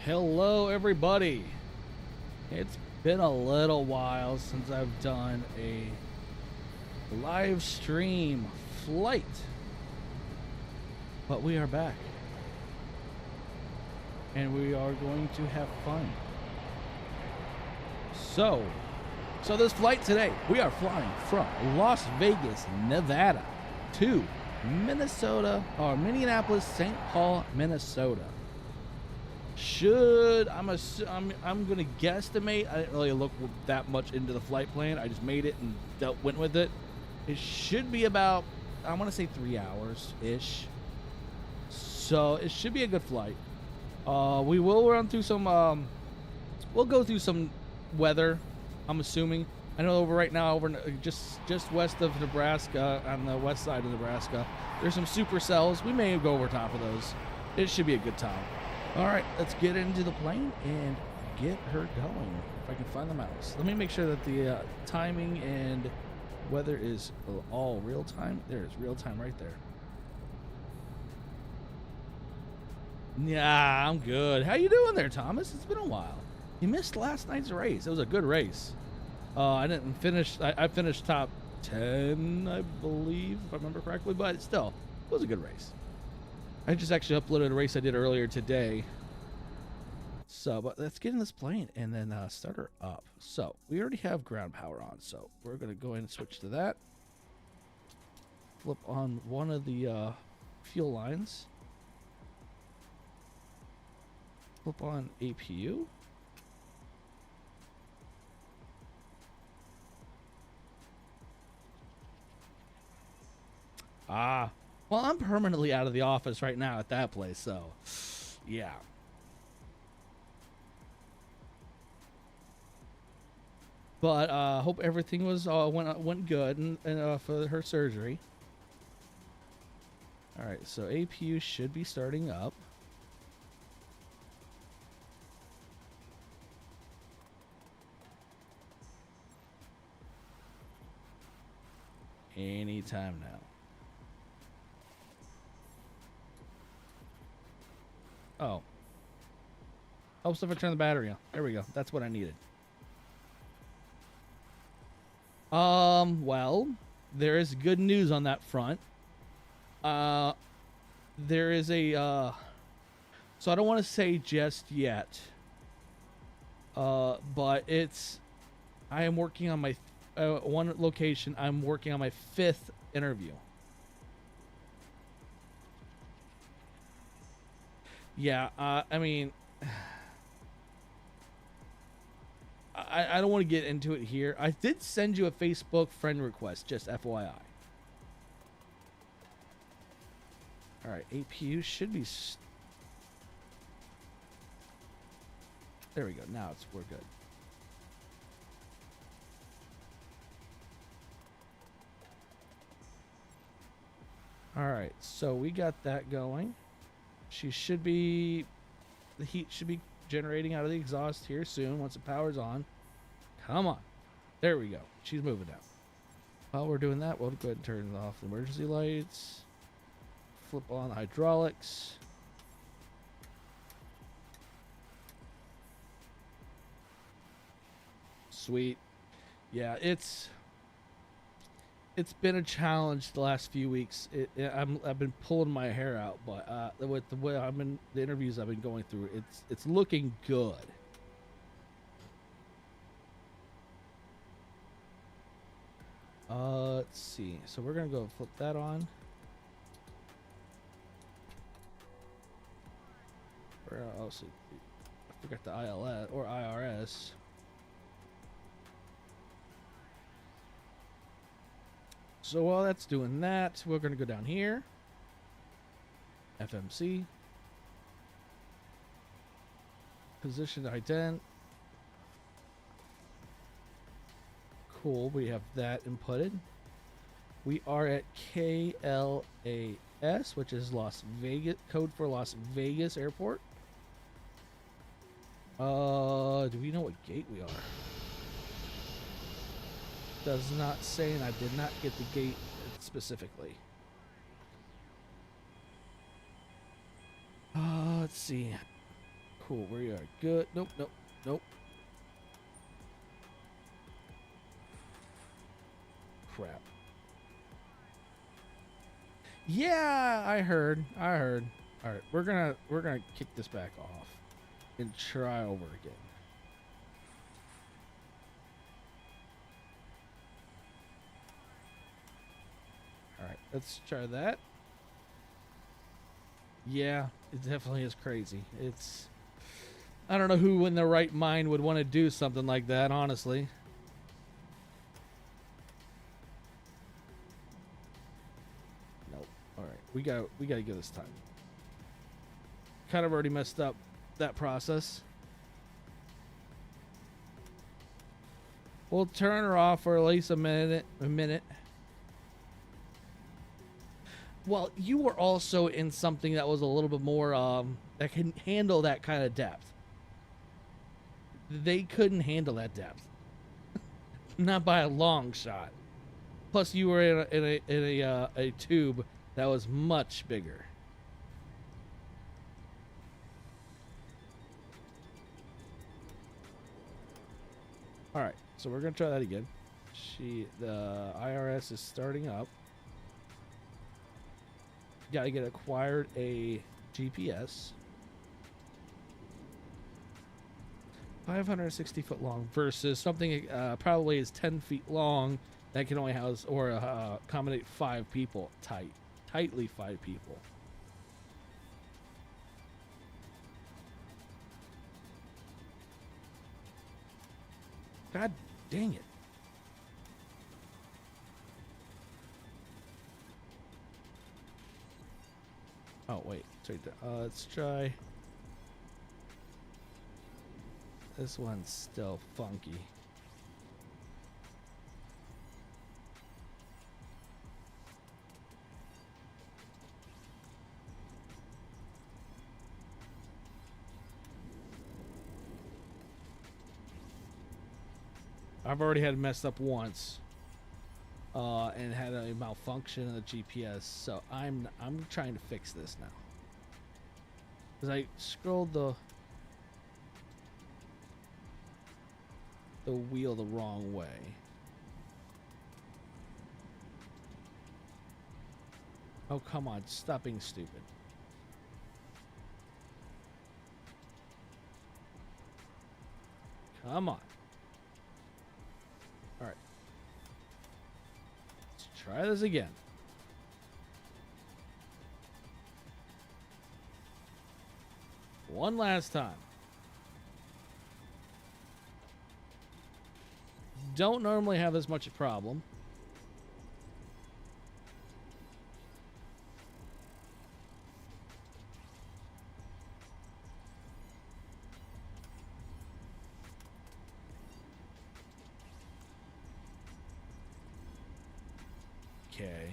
Hello, everybody. It's been a little while since I've done a live stream flight, but we are back and we are going to have fun. So this flight today, we are flying from Las Vegas, Nevada to Minnesota, or Minneapolis, St. Paul, Minnesota. I'm gonna guesstimate. I didn't really look that much into the flight plan. I just made it and went with it. It should be about, I want to say 3 hours ish. So it should be a good flight. We will run through some. We'll go through some weather. I'm assuming. I know right now over just west of Nebraska, on the west side of Nebraska, there's some supercells. We may go over top of those. It should be a good time. All right, let's get into the plane and get her going. If I can find the mouse. Let me make sure that the timing and weather is all real time. There's real time right there. Yeah, I'm good. How you doing there, Thomas? It's been a while. You missed last night's race. It was a good race. I didn't finish. I finished top 10, I believe, if I remember correctly. But still, it was a good race. I just actually uploaded a race I did earlier today. So, but let's get in this plane and then start her up. So, we already have ground power on. So, we're going to go ahead and switch to that. Flip on one of the fuel lines. Flip on APU. Well, I'm permanently out of the office right now at that place, so yeah. But hope everything was went good and for her surgery. All right, so APU should be starting up. Anytime now. Oh. Helps if I turn the battery on. There we go. That's what I needed. Well, there is good news on that front. There is a, so I don't want to say just yet, but I am working on my, one location, I'm working on my 5th interview. Yeah, I mean, I don't want to get into it here. I did send you a Facebook friend request, just FYI. All right, APU should be... There we go. Now we're good. All right, so we got that going. She should be, the heat should be generating out of the exhaust here soon once the power's on. Come on. There we go. She's moving now. While we're doing that, we'll go ahead and turn off the emergency lights. Flip on the hydraulics. Sweet. Yeah, it's been a challenge the last few weeks. I've been pulling my hair out, but with the way the interviews I've been going through, it's looking good. Let's see. So we're gonna go flip that on. Where else? I forgot the ILS or IRS. So while that's doing that, we're going to go down here. FMC. Position ident. Cool, we have that inputted. We are at KLAS, which is Las Vegas, code for Las Vegas Airport. Do we know what gate we are? Does not say, and I did not get the gate specifically. Let's see. Cool, we are good. Nope, nope, nope. Crap. Yeah, I heard. All right, we're gonna kick this back off and try over again. All right, let's try that. Yeah, it definitely is crazy. It's, I don't know who in their right mind would want to do something like that, honestly. Nope. All right, we gotta go this time. Kind of already messed up that process. We'll turn her off for at least a minute. Well, you were also in something that was a little bit more that can handle that kind of depth. They couldn't handle that depth, not by a long shot. Plus, you were in a tube that was much bigger. All right, so we're gonna try that again. The IRS is starting up. Got to get acquired a GPS. 560 foot long versus something probably is 10 feet long that can only house or accommodate 5 people. Tightly 5 people. God dang it. Oh, wait. Let's try. This one's still funky. I've already had it messed up once. And had a malfunction in the GPS, so I'm trying to fix this now. Cause I scrolled the wheel the wrong way. Oh, come on, stop being stupid. Come on. All right. Try this again. One last time. Don't normally have this much a problem. Okay.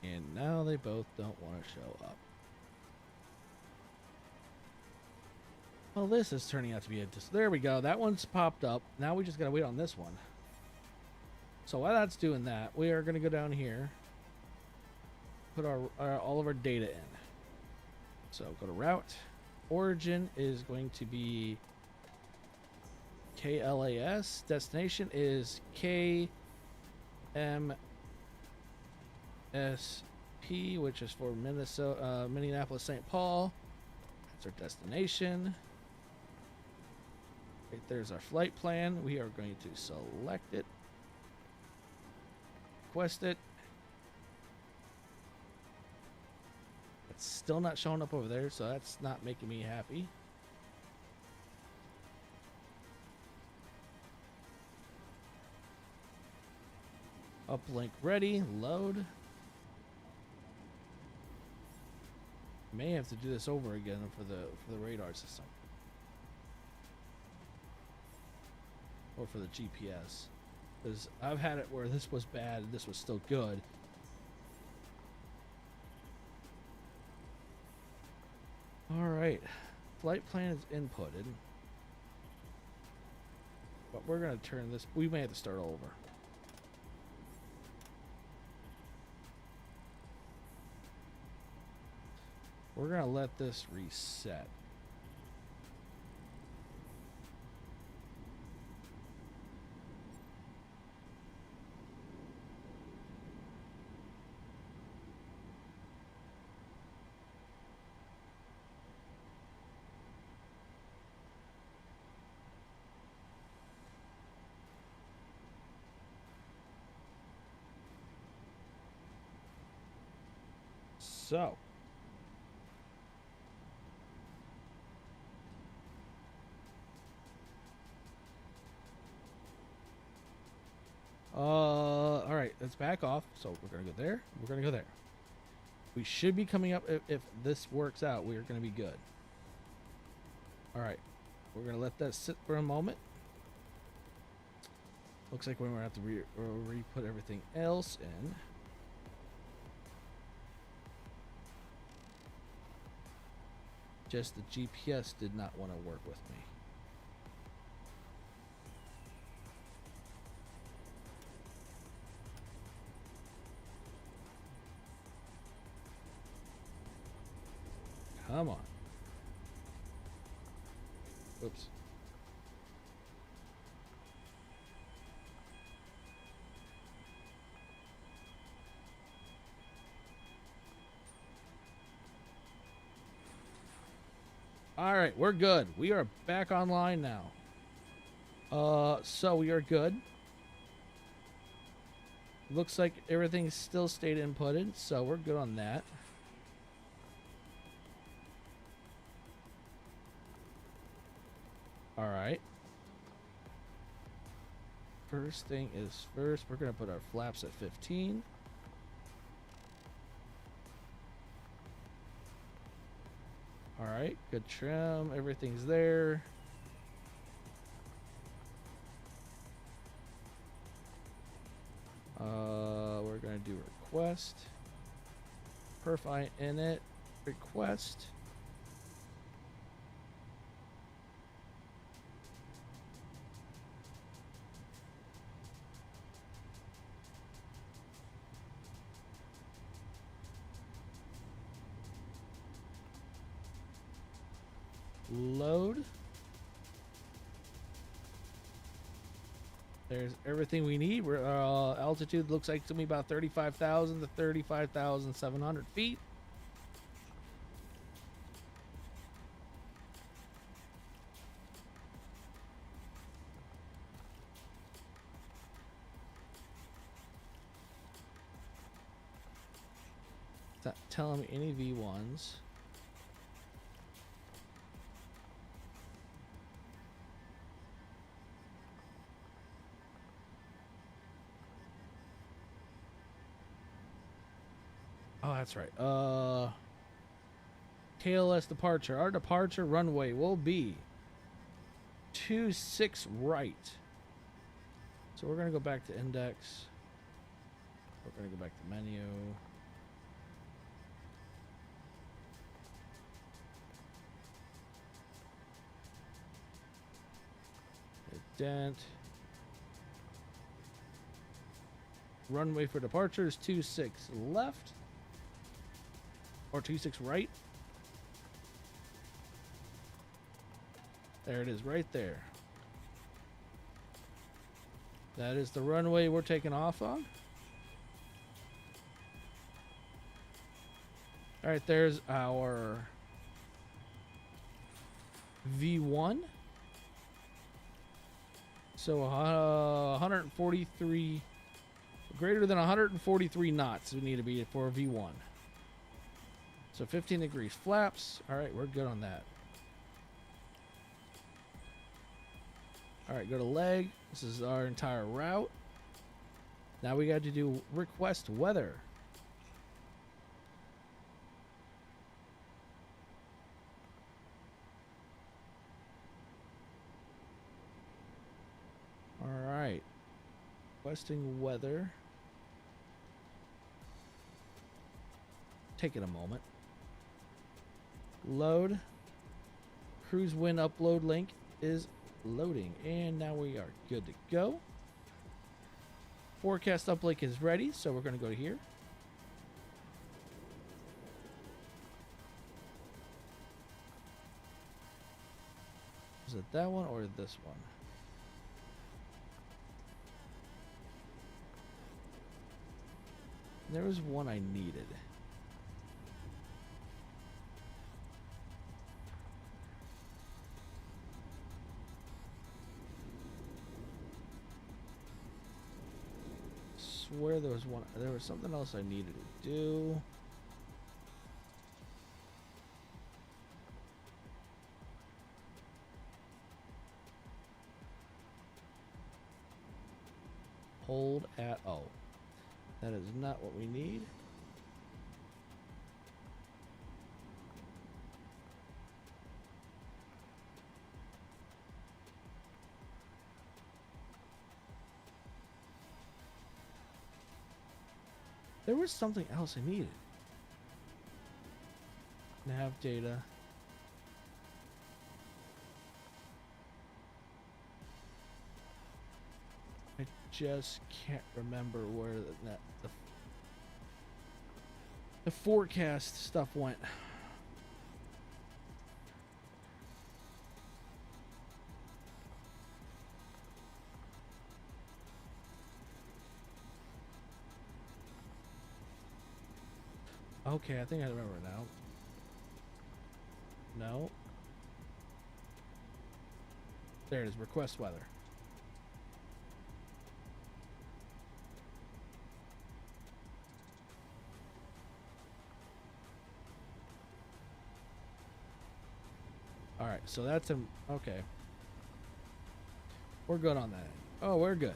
And now they both don't want to show up. Well, this is turning out to be there we go. That one's popped up. Now we just gotta wait on this one. So while that's doing that, we are gonna go down here, put all of our data in. So go to route. Origin is going to be KLAS. Destination is KMSP, which is for Minneapolis, St. Paul. That's our destination. Right, there's our flight plan. We are going to select it. Request it. It's still not showing up over there, so that's not making me happy. Uplink ready. Load. May have to do this over again for the radar system. or for the GPS. Because I've had it where this was bad and this was still good. Alright. Flight plan is inputted. But we're going to turn this... We may have to start over. We're going to let this reset. So, all right, let's back off. So we're gonna go there. We're gonna go there. We should be coming up if this works out. We're gonna be good. All right, we're gonna let that sit for a moment. Looks like we're gonna have to re-put everything else in. Just the GPS did not want to work with me. Come on. Oops. All right, we're good. We are back online now. So we are good. Looks like everything still stayed inputted, so we're good on that. All right. First thing is first, we're gonna put our flaps at 15. All right, good trim. Everything's there. We're gonna do request. Perf init request. Load. There's everything we need. We're altitude looks like to me about 35,000 to 35,700 feet. It's not telling me any V1s. Oh, that's right. KLS departure. Our departure runway will be 26 right. So we're going to go back to index. We're going to go back to menu. Hit dent. Runway for departure is 26 left. Or 26 right. There it is, right there. That is the runway we're taking off on. All right, there's our V1. So 143, greater than 143 knots we need to be for a V1. So 15 degrees flaps. All right, we're good on that. All right, go to leg. This is our entire route. Now we got to do request weather. All right. Requesting weather. Taking a moment. Load. Cruise wind upload link is loading. And now we are good to go. Forecast uplink is ready, so we're going to go to here. Is it that one or this one? There was one I needed. Swear there was one. There was something else I needed to do. Hold at all. That is not what we need. There was something else I needed. Nav data. I just can't remember where the forecast stuff went. Okay, I think I remember now. No. There it is, request weather. Alright, so that's a... Okay. We're good on that. Oh, we're good.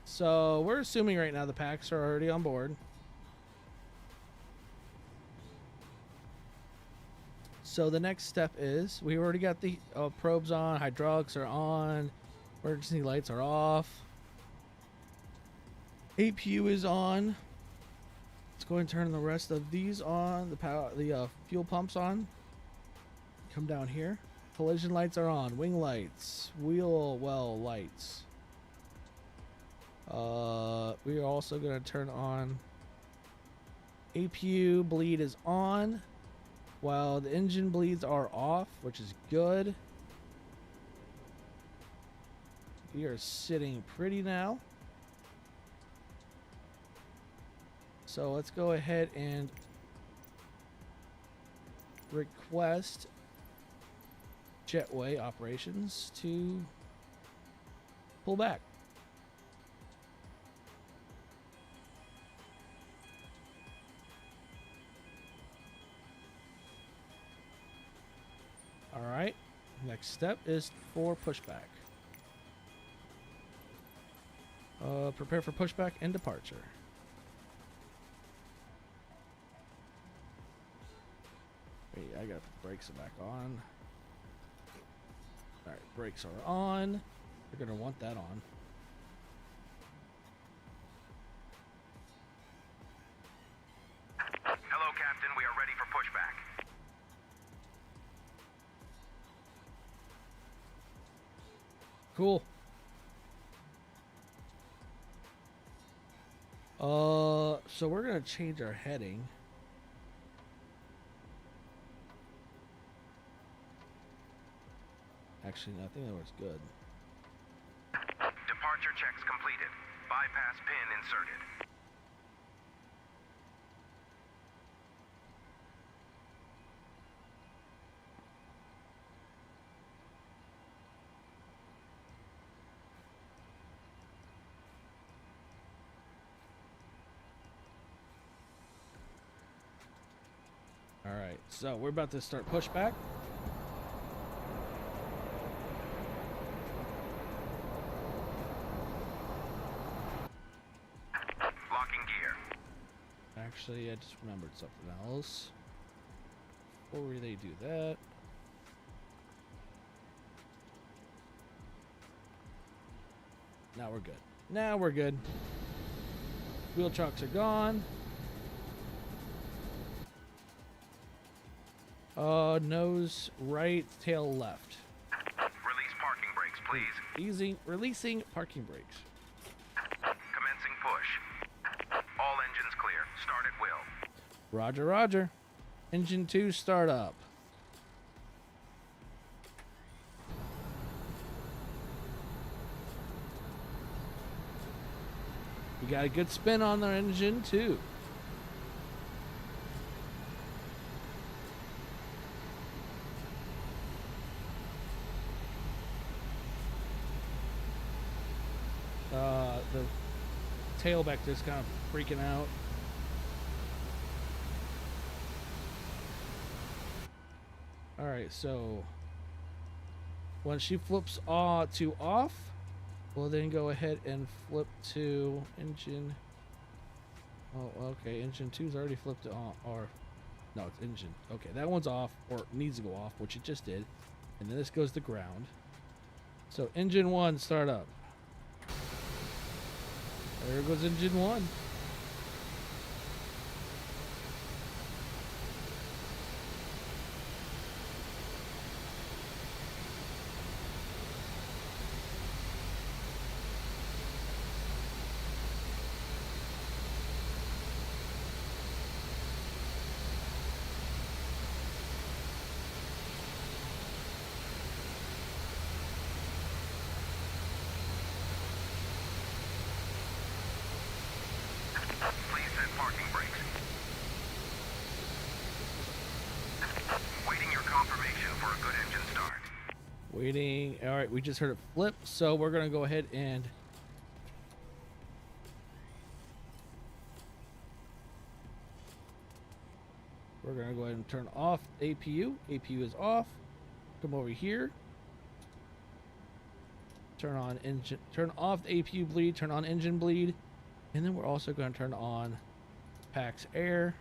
So, we're assuming right now the packs are already on board. So, the next step is... We already got the probes on. Hydraulics are on. Emergency lights are off. APU is on. Let's go and turn the rest of these on. The power, the fuel pumps on. Come down here. Collision lights are on. Wing lights. Wheel well lights. We are also going to turn on APU bleed is on while the engine bleeds are off, which is good. We are sitting pretty now. So let's go ahead and request jetway operations to pull back. All right, next step is for pushback. Prepare for pushback and departure. Wait, I gotta put the brakes back on. Alright, brakes are on. You're gonna want that on. Hello, Captain. We are ready for pushback. Cool. So we're gonna change our heading. Actually, no, I think that was good. Departure checks completed. Bypass pin inserted. All right, so we're about to start pushback. Locking gear. Actually, I just remembered something else. Before they do that, Now we're good. Now we're good. Wheel chocks are gone. Nose right, tail left. Release parking brakes, please. Releasing parking brakes. Commencing push. All engines clear. Start at will. Roger, roger. Engine 2 start up. We got a good spin on the engine 2. The tailback just kind of freaking out. All right, so when she flips to off, we'll then go ahead and flip to engine. Oh, okay, engine 2's already flipped to on, or no, it's engine. Okay, that one's off, or needs to go off, which it just did, and then this goes to ground. So engine 1 start up. There goes engine 1. Please set parking brakes. Waiting your confirmation for a good engine start. Waiting. All right, we just heard it flip, so we're going to go ahead and we're going to go ahead and turn off APU. APU is off. Come over here. Turn on engine, turn off the APU bleed, turn on engine bleed, and then we're also going to turn on PAX air.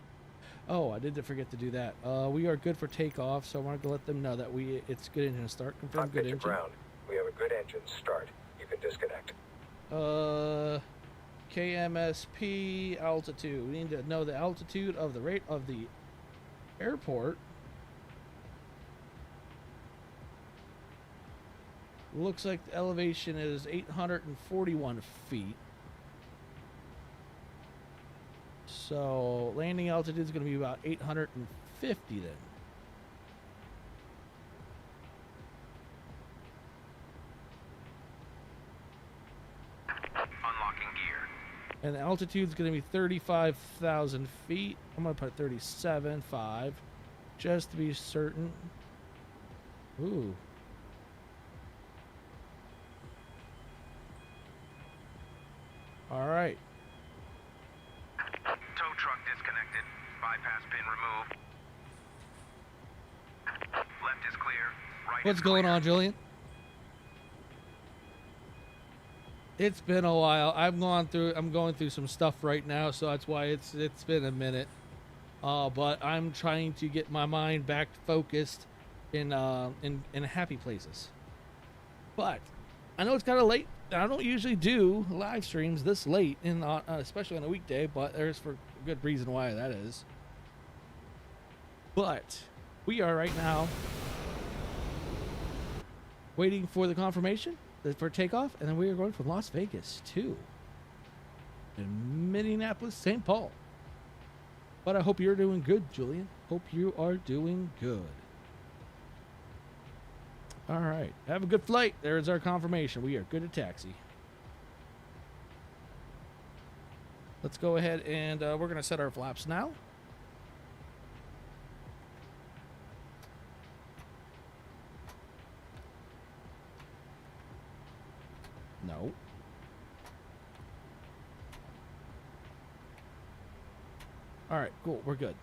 Oh, I did forget to do that. We are good for takeoff, so I want to let them know that it's good engine start. Confirm good engine. Ground. We have a good engine start. You can disconnect. KMSP altitude. We need to know the altitude of the rate of the airport. Looks like the elevation is 841 feet. So landing altitude is going to be about 850 then. Unlocking gear. And the altitude is going to be 35,000 feet. I'm going to put 37.5 just to be certain. Ooh. All right. Tow truck disconnected. Bypass pin removed. Left is clear. Right What's is going clear. on, Julian? It's been a while. I'm going through some stuff right now, so that's why it's been a minute. But I'm trying to get my mind back focused in happy places. But I know it's kind of late. I don't usually do live streams this late, especially on a weekday, but there's for a good reason why that is. But we are right now waiting for the confirmation for takeoff, and then we are going from Las Vegas to Minneapolis, St. Paul. But I hope you're doing good, Julian. Hope you are doing good. All right. Have a good flight. There is our confirmation. We are good at taxi. Let's go ahead and we're going to set our flaps now. No. All right, cool. We're good.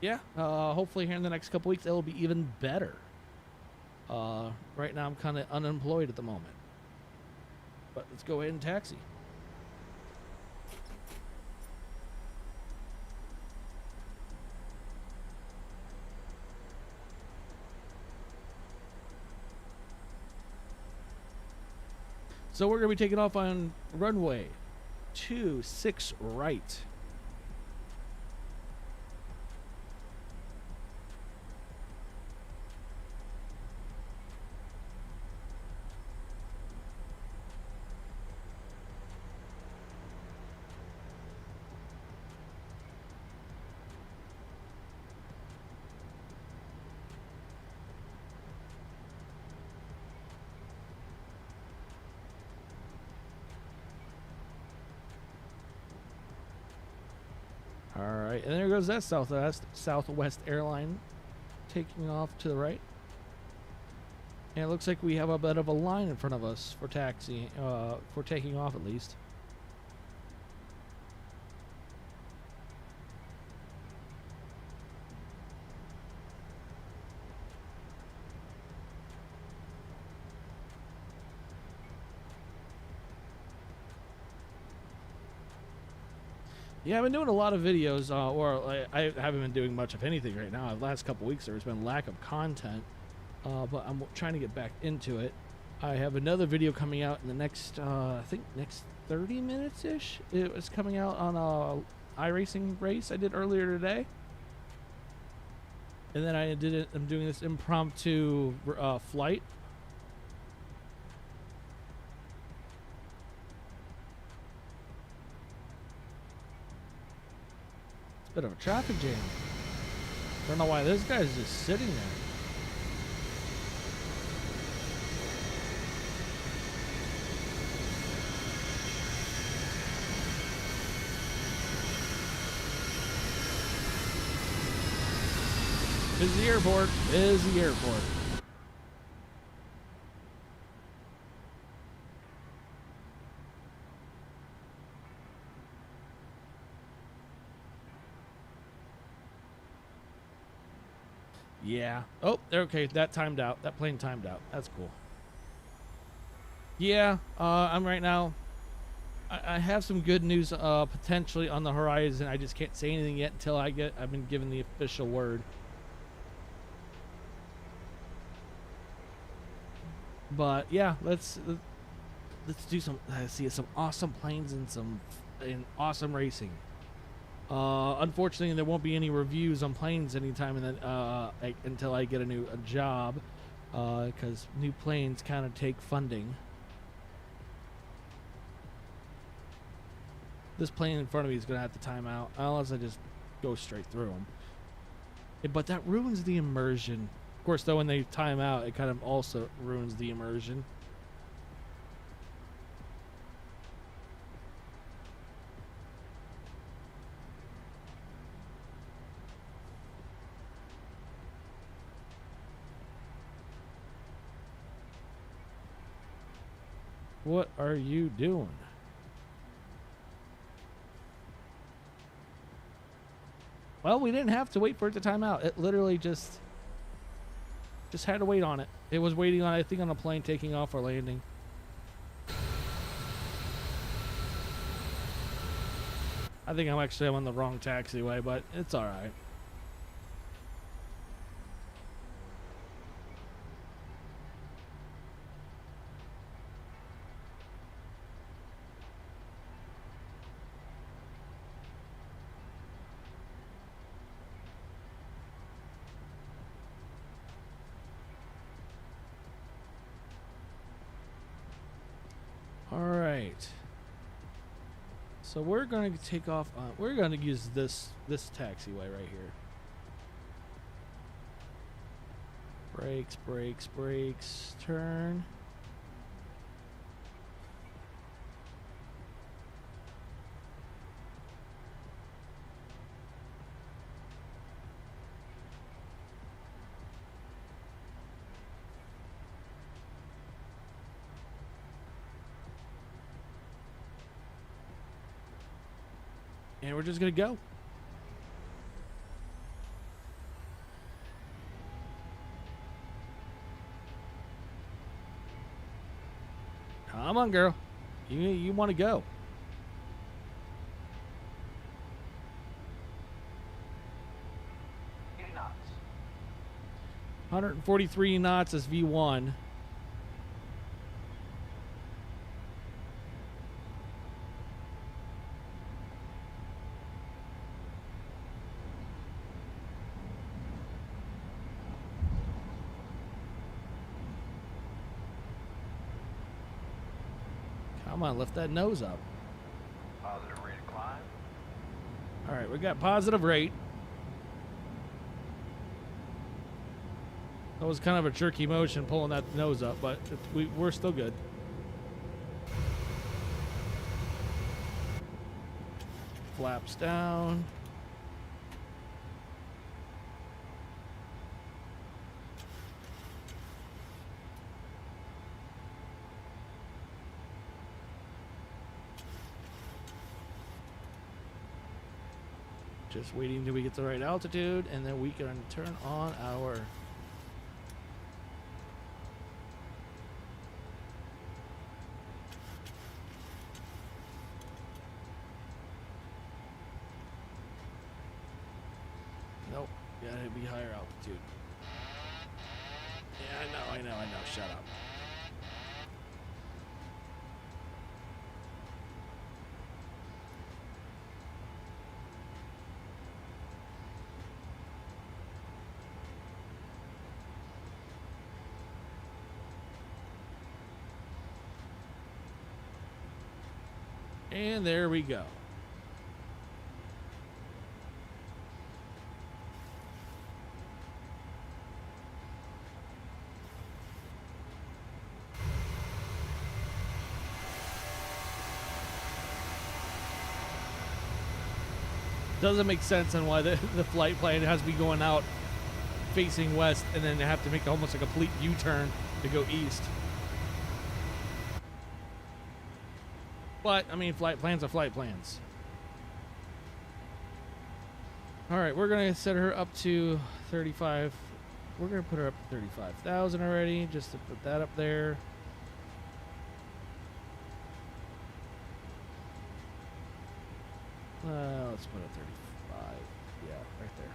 Yeah, hopefully here in the next couple weeks it'll be even better. Right now I'm kind of unemployed at the moment. But let's go ahead and taxi. So we're going to be taking off on runway 26 right. All right, and there goes that Southwest airline taking off to the right. And it looks like we have a bit of a line in front of us for taxi, for taking off at least. Yeah, I've been doing a lot of videos, I haven't been doing much of anything right now. The last couple weeks there's been lack of content, but I'm trying to get back into it. I have another video coming out in the next, I think next 30 minutes-ish. It was coming out on a iRacing race I did earlier today. And then I'm doing this impromptu flight. Bit of a traffic jam. Don't know why this guy's just sitting there. Busy airport. Busy airport. Yeah. Oh, okay. That timed out. That plane timed out. That's cool. Yeah. I'm right now. I have some good news potentially on the horizon. I just can't say anything yet until I've been given the official word. But yeah, let's do some see some awesome planes and some awesome racing. Unfortunately, there won't be any reviews on planes anytime until I get a job, because new planes kind of take funding. This plane in front of me is going to have to time out, unless I just go straight through them. But that ruins the immersion. Of course, though, when they time out, it kind of also ruins the immersion. What are you doing? Well, we didn't have to wait for it to time out. It literally just had to wait on it. It was waiting on, I think, on a plane taking off or landing. I think I'm on the wrong taxiway, but it's all right. All right. So we're going to take off. We're going to use this taxiway right here. Brakes, brakes, brakes. Turn. And we're just going to go. Come on, girl. You want to go. Knots. 143 knots is V1. Come on, lift that nose up. Positive rate of climb. All right, we got positive rate. That was kind of a jerky motion pulling that nose up, but we're still good. Flaps down. Just waiting till we get the right altitude, and then we can turn on our nope, gotta be higher altitude. Yeah, I know, shut up. And there we go. Doesn't make sense on why the flight plan has to be going out facing west and then they have to make almost a complete U-turn to go east. But, I mean, flight plans are flight plans. All right, we're going to set her up to 35. We're going to put her up to 35,000 already, just to put that up there. Let's put it 35. Yeah, right there.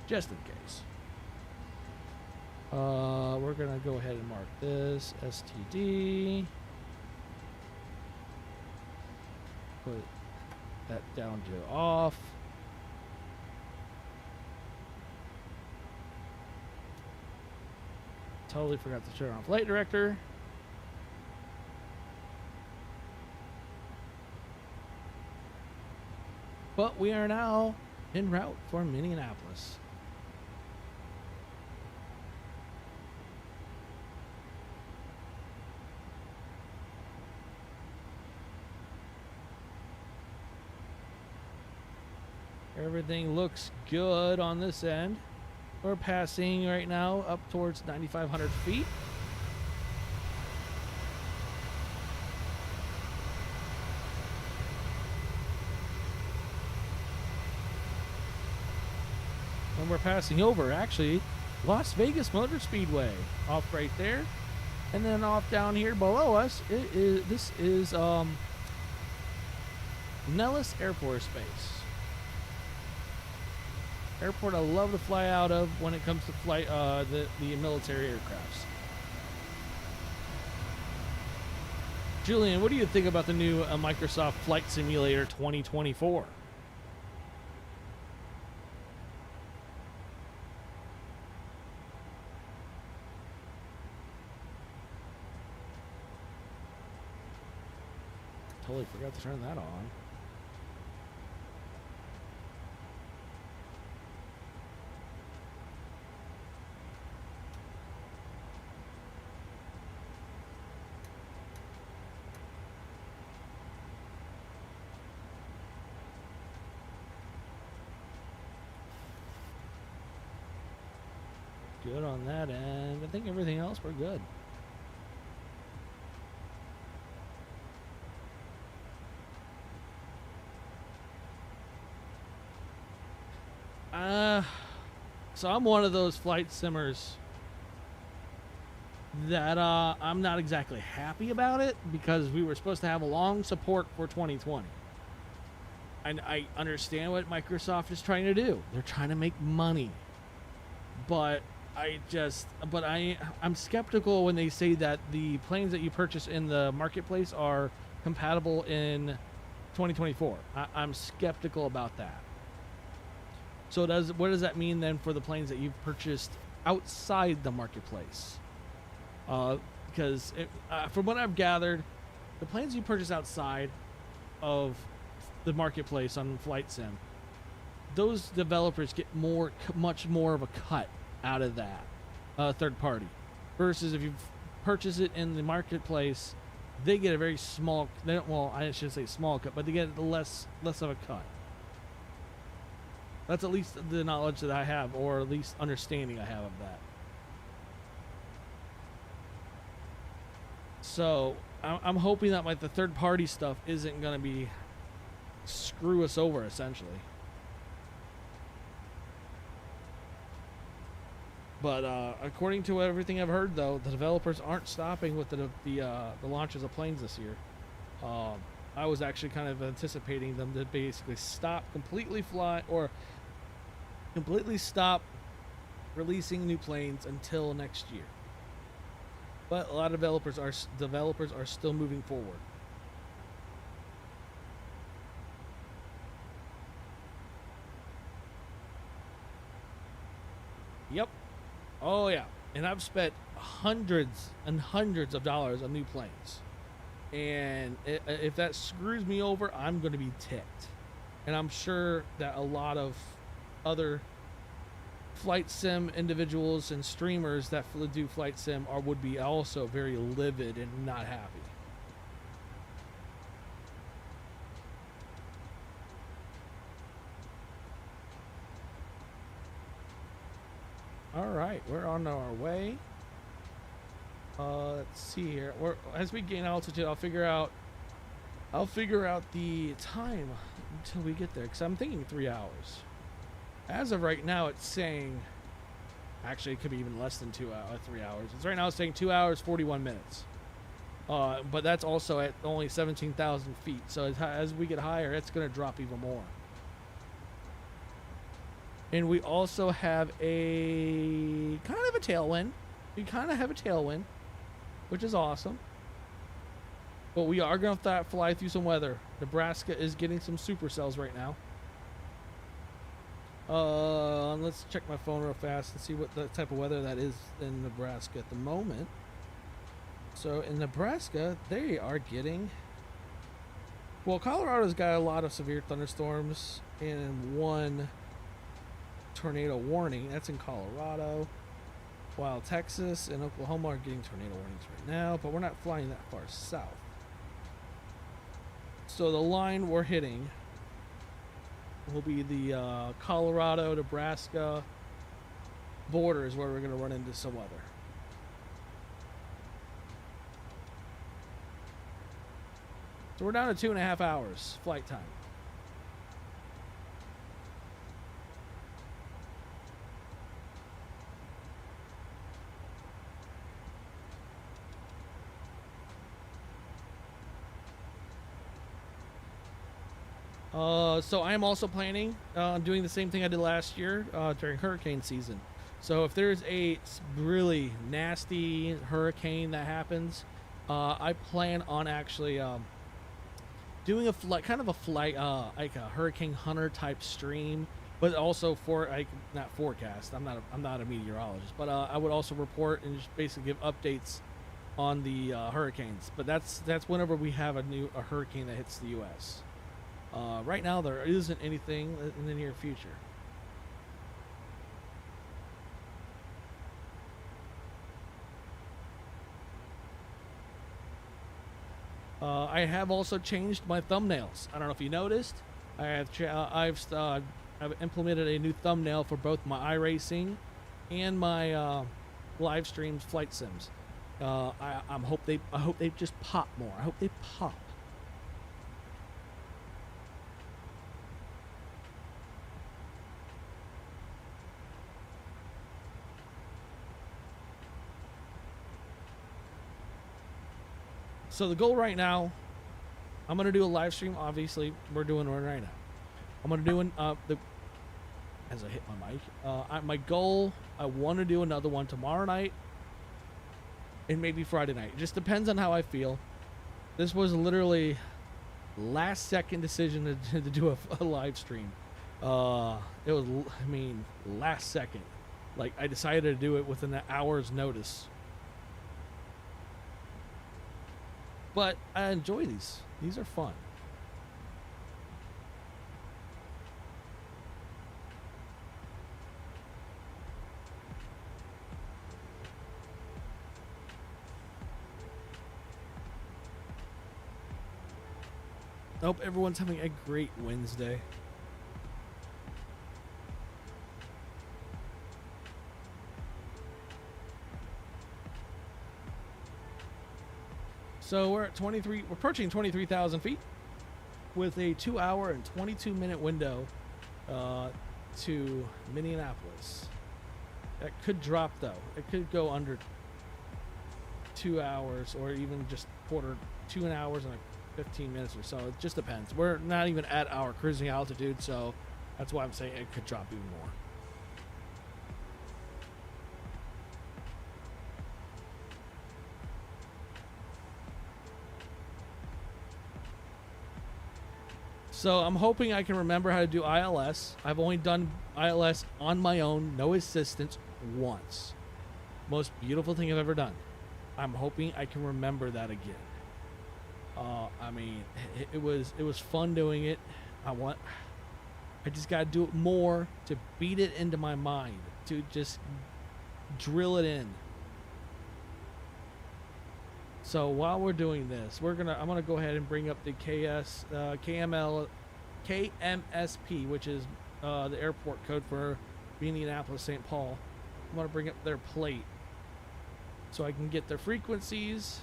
Just in case. We're going to go ahead and mark this STD. Put that down to off. Totally forgot to turn on flight director. But we are now en route for Minneapolis. Everything looks good on this end. We're passing right now up towards 9,500 feet. And we're passing over, actually, Las Vegas Motor Speedway off right there. And then off down here below us, this is Nellis Air Force Base. Airport I love to fly out of when it comes to flight the military aircrafts. Julian, what do you think about the new Microsoft Flight Simulator 2024? Totally forgot to turn that on. Good on that end. I think everything else we're good. So I'm one of those flight simmers that I'm not exactly happy about it because we were supposed to have a long support for 2020. And I understand what Microsoft is trying to do. They're trying to make money. But I'm skeptical when they say that the planes that you purchase in the marketplace are compatible in 2024. I'm skeptical about that. So what does that mean then for the planes that you've purchased outside the marketplace? Because from what I've gathered, the planes you purchase outside of the marketplace on Flight Sim, those developers get much more of a cut out of that third party, versus if you purchase it in the marketplace, they get a very small. They don't, well, I should say small cut, but they get less of a cut. That's at least the knowledge that I have, or at least understanding I have of that. So I'm hoping that like the third party stuff isn't gonna be screw us over essentially. But according to everything I've heard, though, the developers aren't stopping with the launches of planes this year. I was actually kind of anticipating them to basically completely stop releasing new planes until next year. But a lot of developers are still moving forward. Yep. Oh yeah, and I've spent hundreds and hundreds of dollars on new planes, and if that screws me over, I'm going to be ticked. And I'm sure that a lot of other flight sim individuals and streamers that do flight sim would be also very livid and not happy. All right, we're on our way. Let's see here. As we gain altitude, I'll figure out the time until we get there, because I'm thinking 3 hours. As of right now, it's saying, actually, it could be even less than 3 hours. It's right now it's saying 2 hours 41 minutes. But that's also at only 17,000 feet. So as we get higher, it's going to drop even more. And we also have a kind of a tailwind. We kind of have a tailwind, which is awesome. But we are going to fly through some weather. Nebraska is getting some supercells right now. Let's check my phone real fast and see what the type of weather that is in Nebraska at the moment. So in Nebraska, they are getting... Well, Colorado's got a lot of severe thunderstorms and one tornado warning. That's in Colorado, while Texas and Oklahoma are getting tornado warnings right now, but we're not flying that far south. So the line we're hitting will be the Colorado, Nebraska border is where we're going to run into some weather. So we're down to 2.5 hours flight time. So I am also planning on doing the same thing I did last year during hurricane season. So if there's a really nasty hurricane that happens, I plan on actually doing a flight, like a hurricane hunter type stream, but also not forecast. I'm not a meteorologist, but I would also report and just basically give updates on the hurricanes. But that's whenever we have a hurricane that hits the U.S. Right now, there isn't anything in the near future. I have also changed my thumbnails. I don't know if you noticed. I've implemented a new thumbnail for both my iRacing and my live streams, flight sims. I hope they just pop more. I hope they pop. So the goal right now, I'm going to do a live stream. Obviously, we're doing one right now. I'm going to do as I hit my mic. My goal, I want to do another one tomorrow night and maybe Friday night. It just depends on how I feel. This was literally last second decision to do a live stream. It was, last second. Like, I decided to do it within an hour's notice. But I enjoy these. These are fun. I hope everyone's having a great Wednesday. So we're at 23, we're approaching 23,000 feet with a 2-hour and 22-minute window to Minneapolis. That could drop though. It could go under 2 hours or even just 2 hours and 15 minutes or so. It just depends. We're not even at our cruising altitude, so that's why I'm saying it could drop even more. So I'm hoping I can remember how to do ILS. I've only done ILS on my own, no assistance, once. Most beautiful thing I've ever done. I'm hoping I can remember that again. I mean, it was fun doing it. I just gotta do it more to beat it into my mind, to just drill it in. So while we're doing this, I'm gonna go ahead and bring up the KMSP, which is the airport code for Minneapolis, St. Paul. I'm gonna bring up their plate so I can get their frequencies.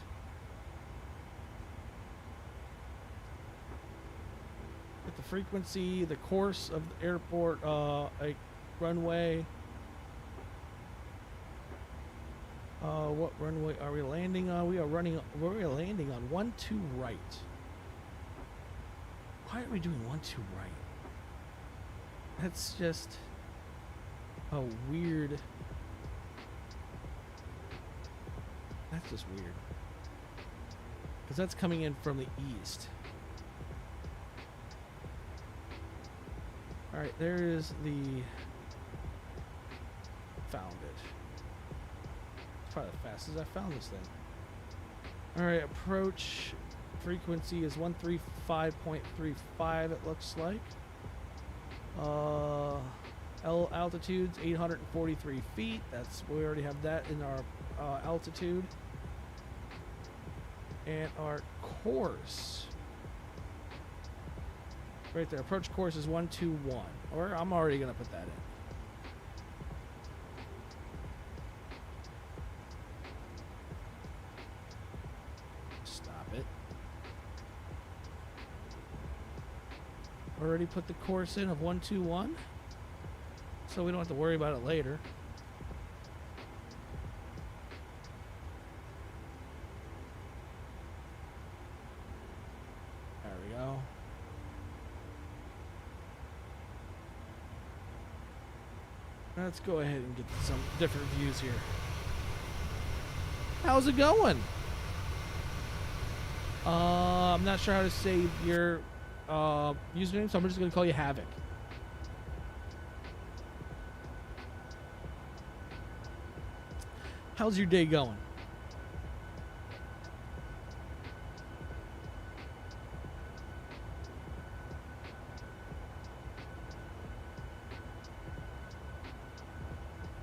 Get the frequency, the course of the airport, like runway. What runway are we landing on? We're landing on 12 right. Why are we doing 12 right? That's just a weird. That's just weird. Because that's coming in from the east. Alright, there is the. Found it. Probably the fastest I found this thing. Alright, approach frequency is 135.35, it looks like. Altitude's 843 feet. We already have that in our altitude. And our course. Right there, approach course is 121. Or I'm already gonna put that in. Already put the course in of 121, so we don't have to worry about it later. There we go. Let's go ahead and get some different views here. How's it going? I'm not sure how to say your username, so I'm just gonna call you Havoc. How's your day going?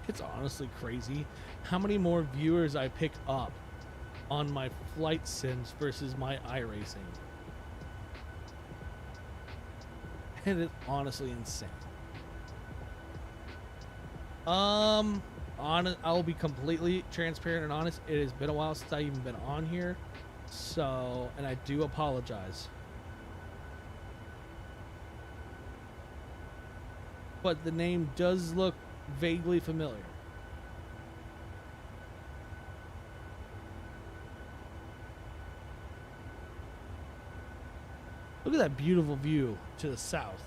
It's honestly crazy how many more viewers I pick up on my flight sims versus my iRacing. It is honestly insane. I'll be completely transparent and honest. It has been a while since I've even been on here, so, and I do apologize. But the name does look vaguely familiar. Look at that beautiful view to the south.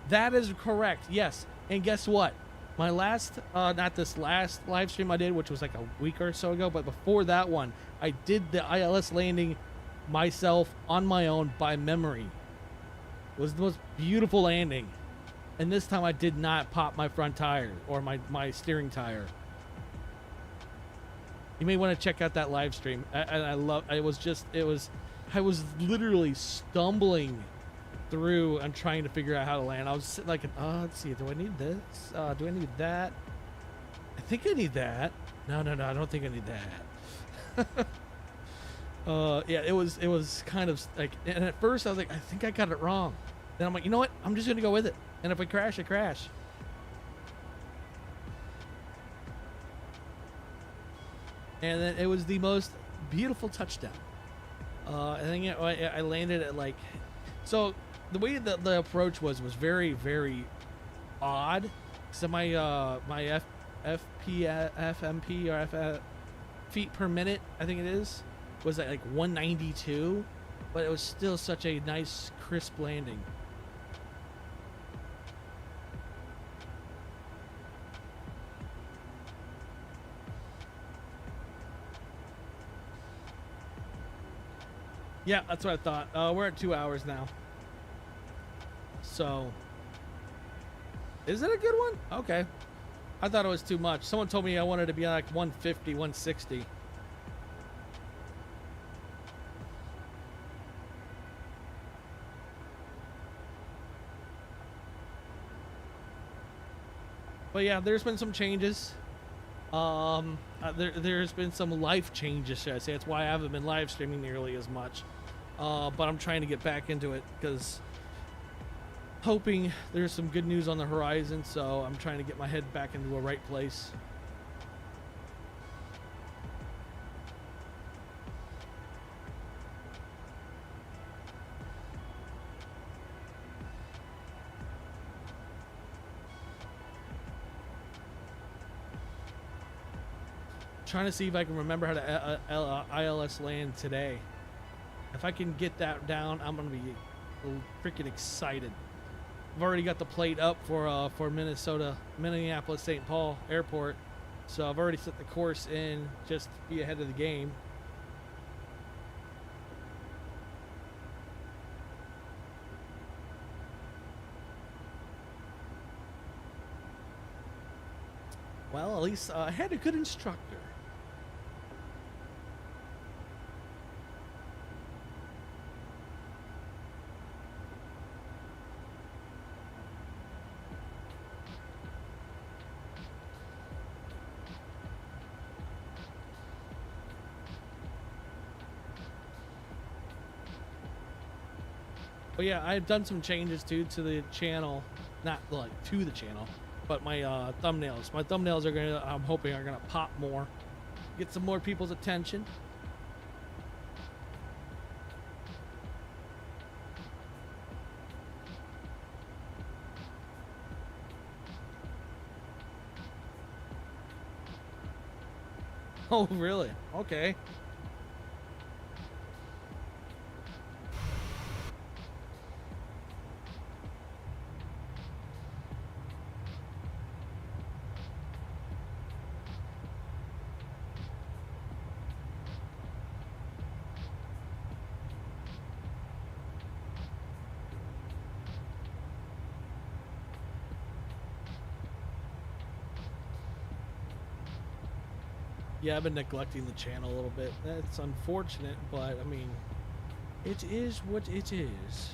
That is correct. Yes. And guess what? My last, not this last live stream I did, which was like a week or so ago, but before that one, I did the ILS landing myself on my own by memory. It was the most beautiful landing. And this time I did not pop my front tire or my steering tire. You may want to check out that live stream. I was literally stumbling through and trying to figure out how to land. I was like, let's see, do I need this? Do I need that? I think I need that. No, I don't think I need that. Yeah, it was kind of like, and at first I was like, I think I got it wrong. Then I'm like, you know what? I'm just gonna go with it. And if I crash, I crash. And then it was the most beautiful touchdown. I think I landed at like, so the way that the approach was very, very odd. So my my FMP or feet per minute, I think it is, was at like 192, but it was still such a nice crisp landing. Yeah, that's what I thought. We're at 2 hours now. So, is it a good one? Okay. I thought it was too much. Someone told me I wanted to be like 150, 160. But yeah, there's been some changes. There's been some life changes, should I say. That's why I haven't been live streaming nearly as much. But I'm trying to get back into it because hoping there's some good news on the horizon. So I'm trying to get my head back into a right place. Trying to see if I can remember how to ILS land today. If I can get that down, I'm gonna be freaking excited. I've already got the plate up for Minneapolis, St. Paul Airport, so I've already set the course in just to be ahead of the game. Well, at least I had a good instructor. But yeah, I've done some changes too to the channel, not like to the channel, but my thumbnails. My thumbnails are I'm hoping are gonna pop more, get some more people's attention. Oh, really? Okay. Yeah, I've been neglecting the channel a little bit. That's unfortunate, but I mean, it is what it is.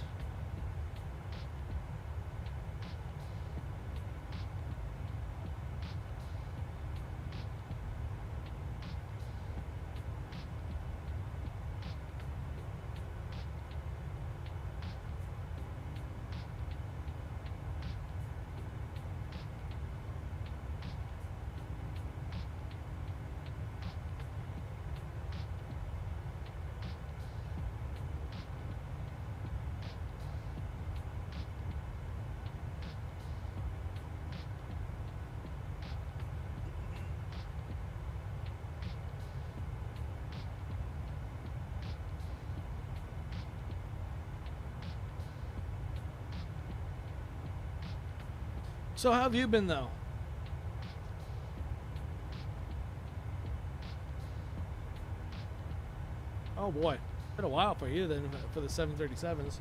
So how have you been though? Oh boy, been a while for you then for the 737s.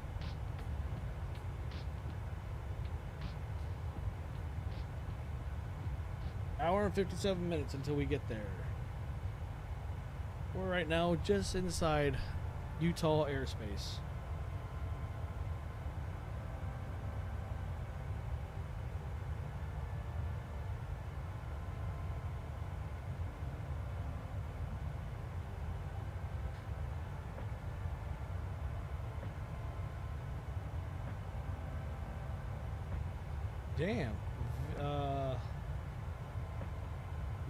Hour and 57 minutes until we get there. We're right now just inside Utah airspace. Damn.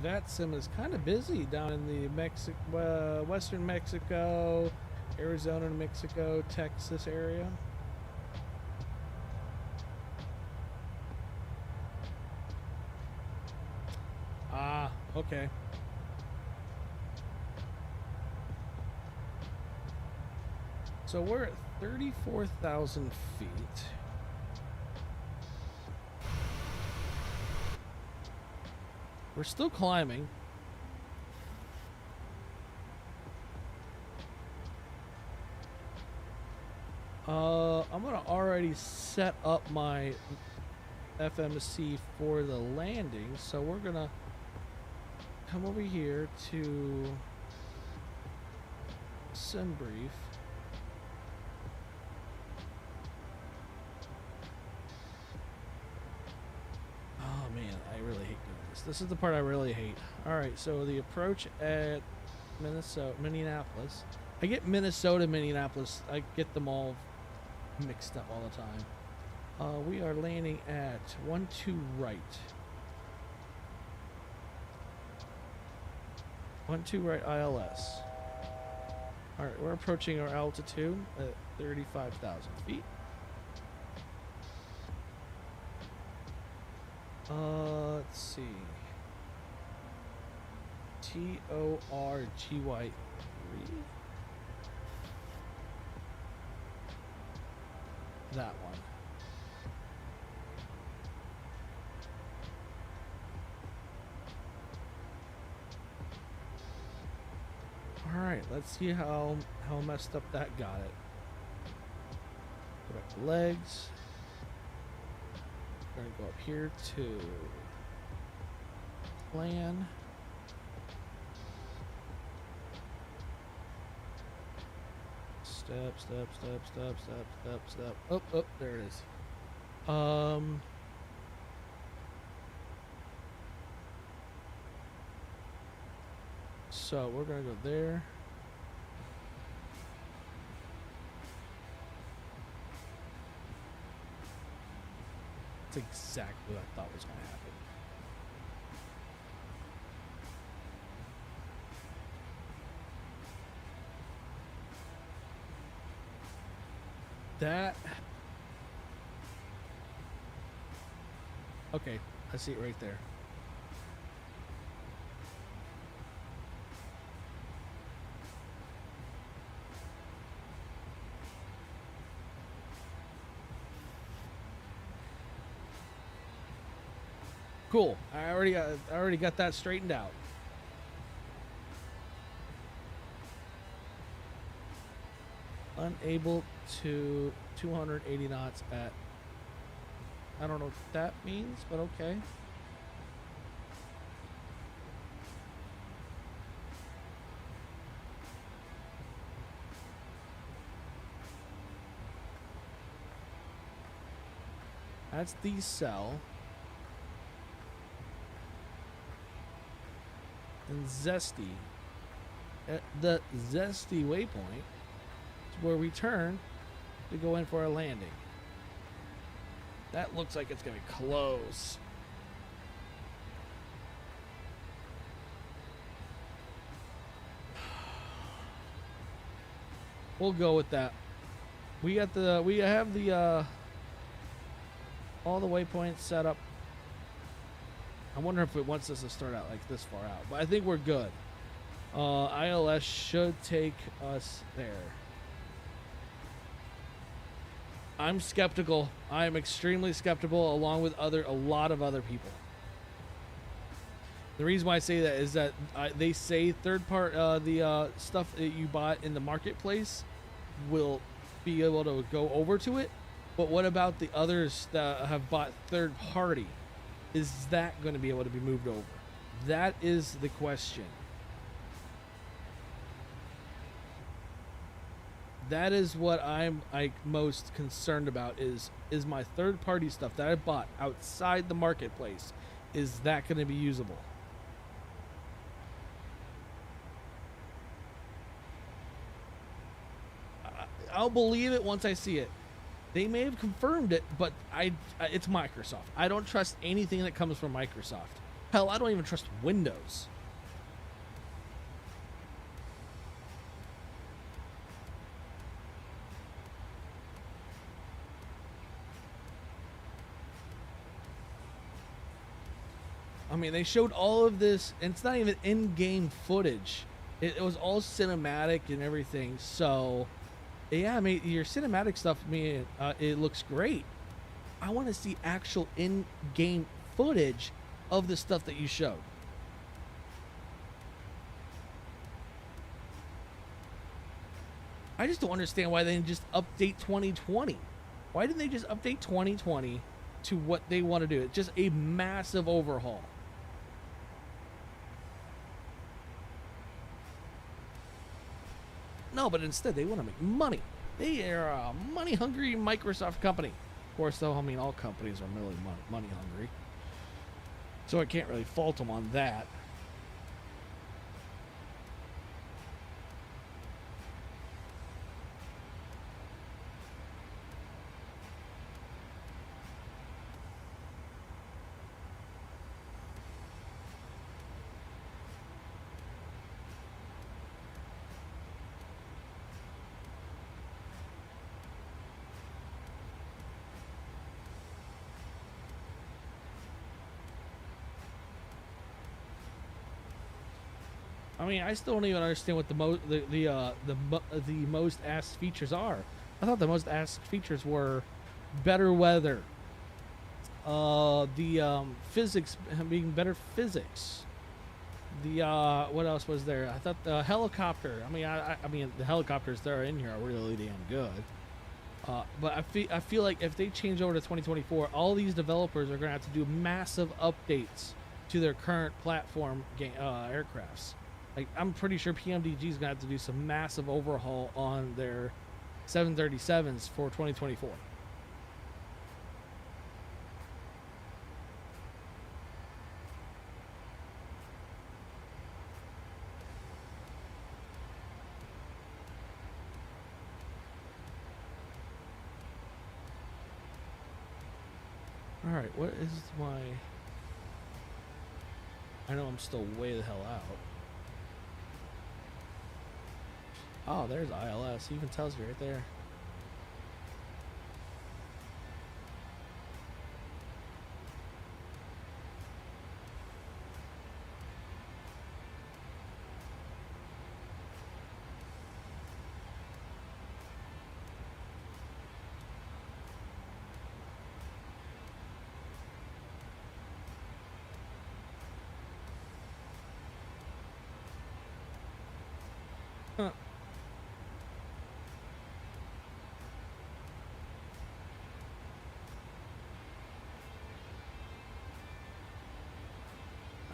That sim is kind of busy down in the western Mexico, Arizona, New Mexico, Texas area. Ah, okay. So we're at 34,000 feet. We're still climbing. I'm gonna already set up my FMC for the landing, so we're gonna come over here to sim brief. Oh man, I really hate doing this. This is the part I really hate. Alright, so the approach at Minneapolis. I get Minnesota, Minneapolis. I get them all mixed up all the time. We are landing at 12 right. 12 right ILS. Alright, we're approaching our altitude at 35,000 feet. Let's see. TORGY3. That one. All right, let's see how messed up that got it. Put up the legs. We're gonna go up here to plan. Step, step, step, step, step, step, step. Oh, oh, there it is. So we're gonna go there. That's exactly what I thought was gonna happen. That. Okay, I see it right there. Cool. I already got that straightened out. Unable to 280 knots at, I don't know what that means, but okay. That's the cell. And Zesty. At the Zesty waypoint is where we turn to go in for a landing. That looks like it's going to be close. We'll go with that. We have the all the waypoints set up. I wonder if it wants us to start out like this far out, but I think we're good. ILS should take us there. I'm skeptical. I am extremely skeptical, along with a lot of other people. The reason why I say that is that they say the stuff that you bought in the marketplace will be able to go over to it. But what about the others that have bought third party? Is that going to be able to be moved over? That is the question. That is what I'm most concerned about is my third party stuff that I bought outside the marketplace, is that going to be usable? I'll believe it once I see it. They may have confirmed it, but it's Microsoft. I don't trust anything that comes from Microsoft. Hell, I don't even trust Windows. I mean, they showed all of this, and it's not even in-game footage. It was all cinematic and everything, so... Yeah, I mean, your cinematic stuff, it looks great. I want to see actual in-game footage of the stuff that you showed. I just don't understand why they didn't just update 2020. Why didn't they just update 2020 to what they want to do? It's just a massive overhaul. No, but instead they want to make money. They are a money-hungry Microsoft company. Of course, though, I mean, all companies are really money-hungry. So I can't really fault them on that. I mean, I still don't even understand what the most asked features are. I thought the most asked features were better weather, physics being better physics. What else was there? I thought the helicopter. I mean, the helicopters that are in here are really damn good. But I feel like if they change over to 2024, all these developers are going to have to do massive updates to their current platform aircrafts. Like, I'm pretty sure PMDG is going to have to do some massive overhaul on their 737s for 2024. All right, what is my... I know I'm still way the hell out. Oh, there's ILS. He even tells you right there. Huh.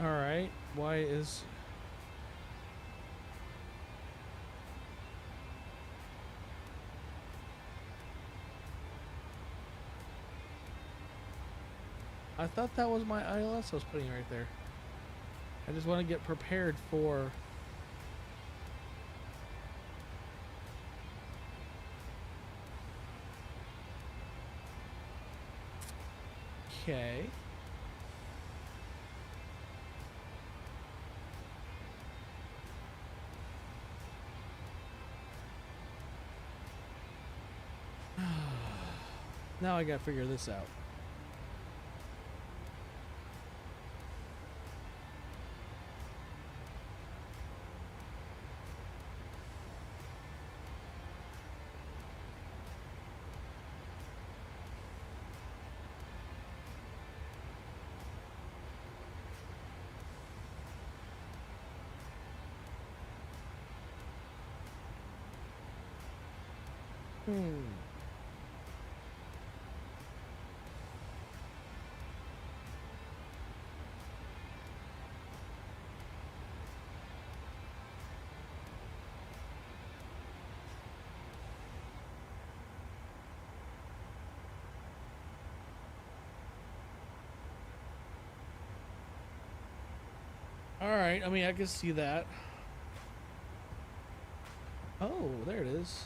All right. Why is... I thought that was my ILS I was putting right there. I just want to get prepared for... Okay. Now I gotta figure this out. Hmm. All right. I mean, I can see that. Oh, there it is.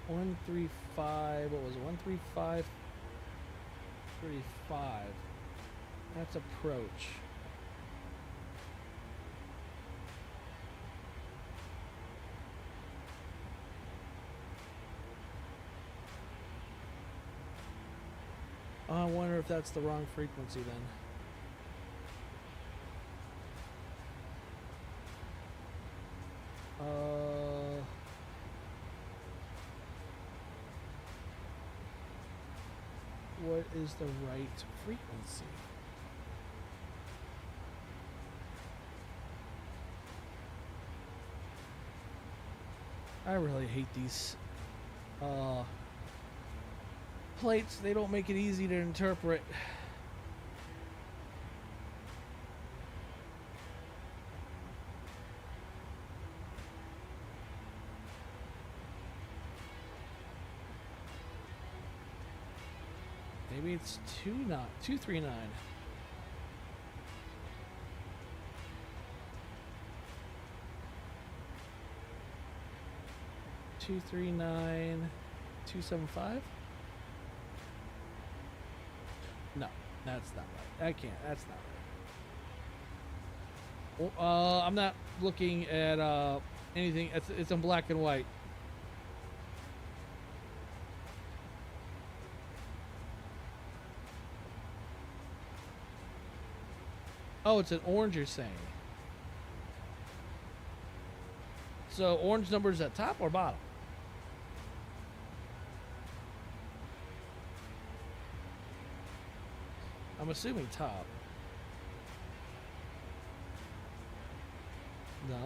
135. What was it? 135. 35. That's approach. I wonder if that's the wrong frequency then. What is the right frequency? I really hate these plates. They don't make it easy to interpret. Maybe it's 239. Two three nine 275. No, that's not right. I can't. That's not right. I'm not looking at anything. It's in black and white. Oh, it's an orange, you're saying. So orange numbers at top or bottom? I'm assuming top. No.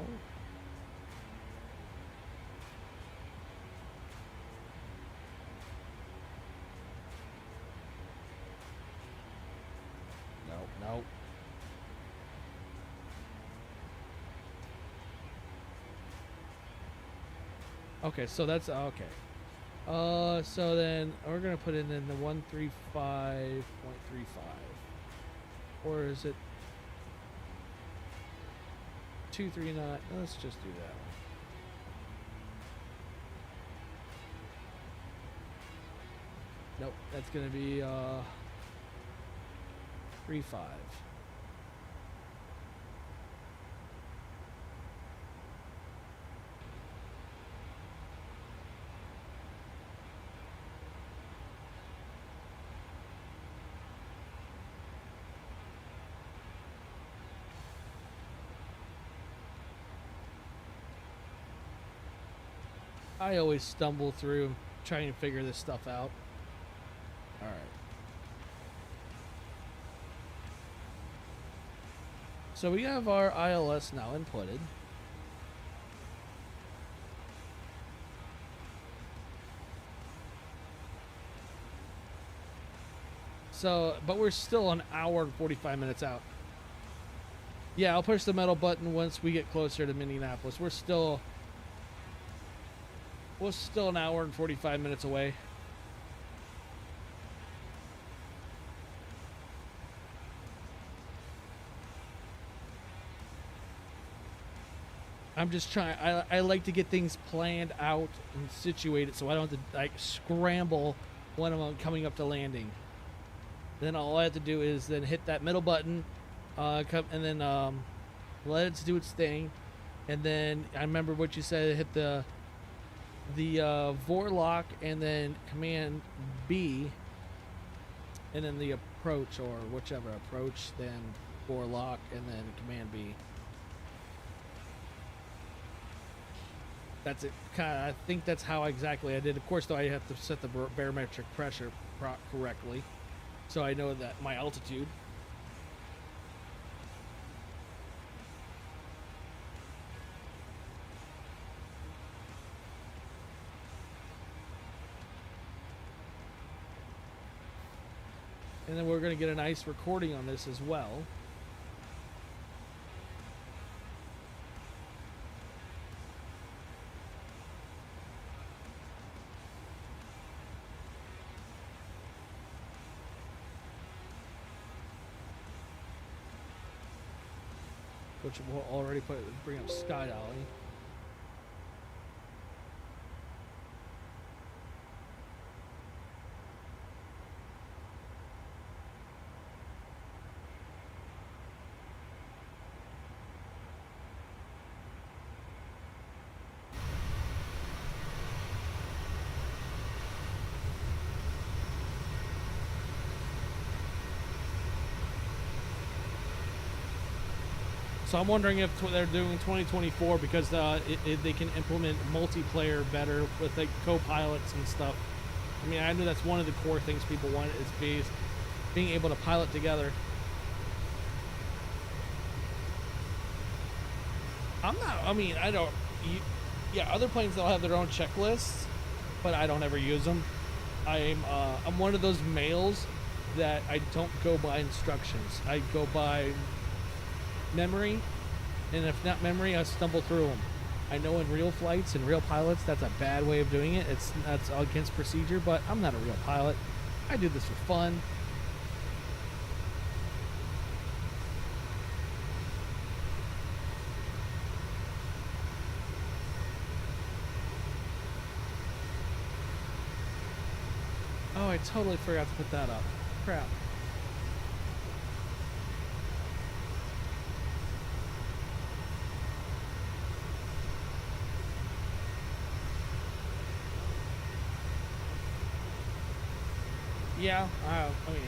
No. Okay, so that's okay. So then we're gonna put it in the 135.35, or is it 239? Let's just do that one. Nope, that's gonna be 35. I always stumble through trying to figure this stuff out. All right. So we have our ILS now inputted. So, but we're still an hour and 45 minutes out. Yeah, I'll push the metal button once we get closer to Minneapolis. We're still an hour and 45 minutes away. I'm just trying. I like to get things planned out and situated so I don't have to like scramble when I'm coming up to landing. Then all I have to do is then hit that middle button, and then let it do its thing. And then I remember what you said. Hit the Vorlock and then Command B, and then the approach or whichever approach, then Vorlock and then Command B. That's it. I think that's how exactly I did. Of course, though, I have to set the barometric pressure correctly, so I know that my altitude. And then we're going to get a nice recording on this as well. Which will already bring up skydiving. So I'm wondering if they're doing 2024 because they can implement multiplayer better with like co-pilots and stuff. I mean, I know that's one of the core things people want is being able to pilot together. Yeah, other planes they'll have their own checklists, but I don't ever use them. I'm one of those males that I don't go by instructions. I go by memory, and if not memory, I stumble through them. I know in real flights and real pilots that's a bad way of doing it. That's against procedure, but I'm not a real pilot. I do this for fun. Oh, I totally forgot to put that up. Crap. Yeah, I mean,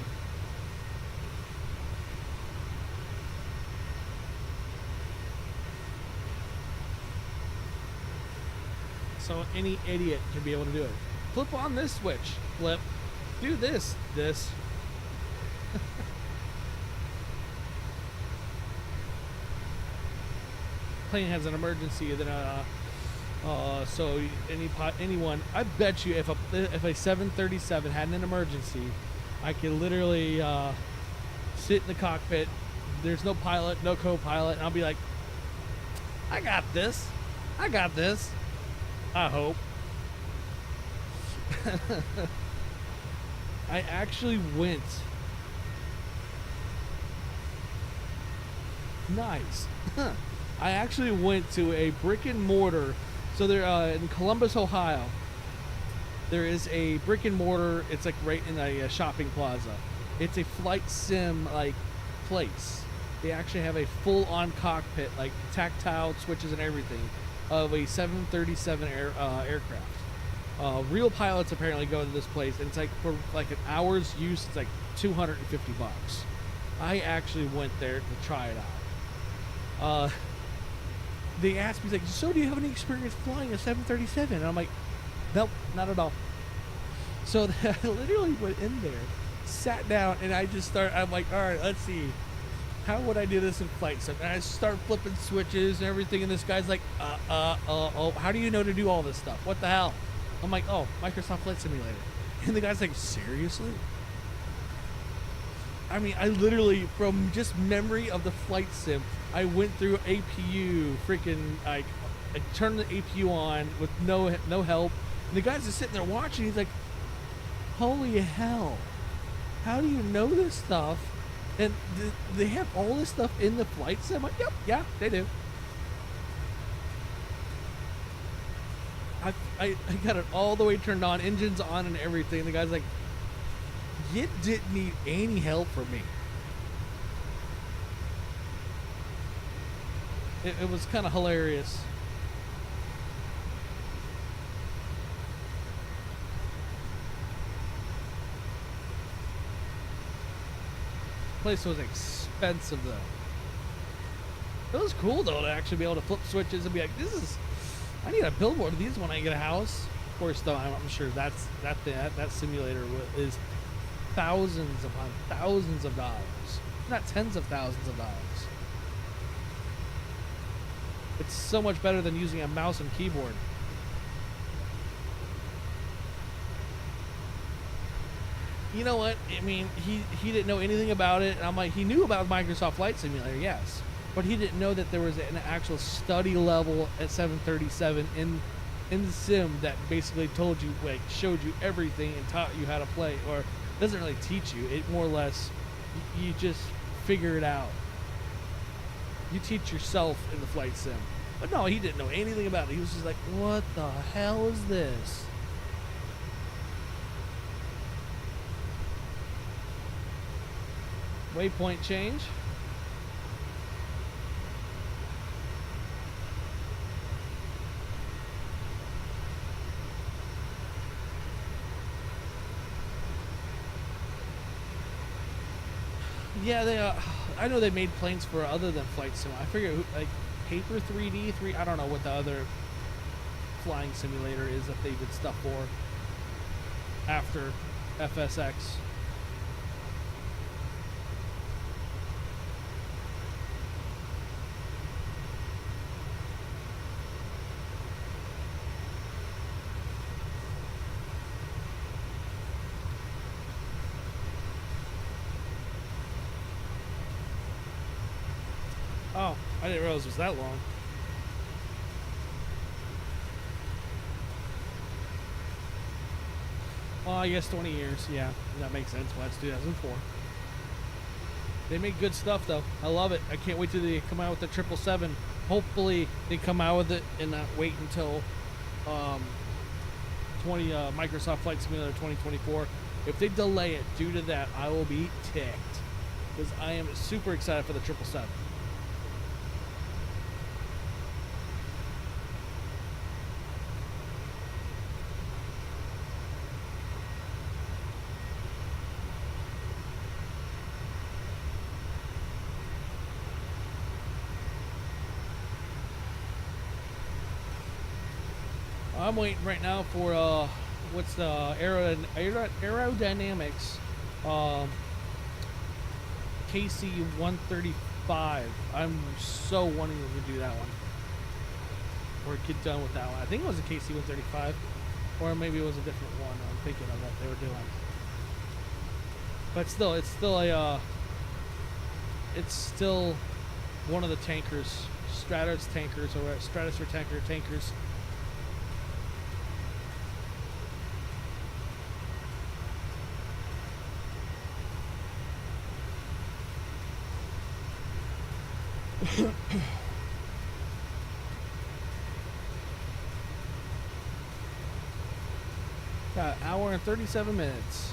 so any idiot can be able to do it. Flip on this switch. Flip. Do this. This. Plane has an emergency, then so anyone, I bet you if a 737 had an emergency, I could literally sit in the cockpit. There's no pilot, no co-pilot, and I'll be like, I got this. I hope. I actually went. Nice. I actually went to a brick and mortar. So there, in Columbus, Ohio, there is a brick and mortar. It's like right in a shopping plaza. It's a flight sim like place. They actually have a full-on cockpit, like tactile switches and everything, of a 737 aircraft. Real pilots apparently go to this place, and it's like for like an hour's use, it's like $250. I actually went there to try it out. They asked me, like, so do you have any experience flying a 737? And I'm like, nope, not at all. So I literally went in there, sat down, and I'm like, all right, let's see. How would I do this in flight sim? And I start flipping switches and everything, and this guy's like, how do you know to do all this stuff? What the hell? I'm like, oh, Microsoft Flight Simulator. And the guy's like, seriously? I mean, I literally, from just memory of the flight sim, I went through APU, freaking, like, I turned the APU on with no help. And the guy's just sitting there watching. He's like, holy hell. How do you know this stuff? And they have all this stuff in the flight sim? I'm like, yep, yeah, they do. I got it all the way turned on, engines on and everything. The guy's like, you didn't need any help from me. It was kind of hilarious. Place was expensive though. It was cool though to actually be able to flip switches and be like, I need a billboard of these when I get a house. Of course though, I'm sure that simulator is thousands upon thousands of dollars, not tens of thousands of dollars. It's so much better than using a mouse and keyboard. you know what? I mean, he didn't know anything about it. And I'm like, he knew about Microsoft Flight Simulator, yes, but he didn't know that there was an actual study level at 737 in the sim that basically told you, like, showed you everything and taught you how to play, or doesn't really teach you. It more or less, you just figure it out. You teach yourself in the flight sim. But no, he didn't know anything about it. He was just like, what the hell is this? Waypoint change. Yeah, they. I know they made planes for other than flight sim. I figure like Paper 3D, I don't know what the other flying simulator is that they did stuff for after FSX. Oh, I didn't realize it was that long. Well, I guess 20 years. Yeah, that makes sense. Well, that's 2004. They make good stuff, though. I love it. I can't wait till they come out with the 777. Hopefully, they come out with it and not wait until Microsoft Flight Simulator 2024. If they delay it due to that, I will be ticked, because I am super excited for the 777. I'm waiting right now for what's the aerodynamics KC-135. I'm so wanting them to do that one, or get done with that one. I think it was a KC-135, or maybe it was a different one. I'm thinking of what they were doing, but still, it's still one of the tankers, Stratos tankers, or Stratosphere tankers. Got an hour and 37 minutes.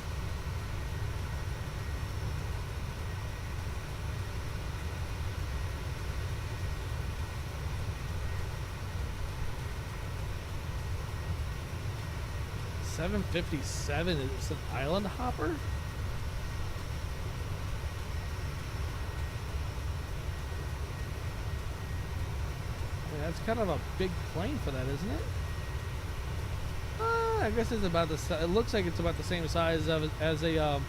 $757 is an island hopper? That's kind of a big plane for that, isn't it? I guess it's about the. It looks like it's about the same size as a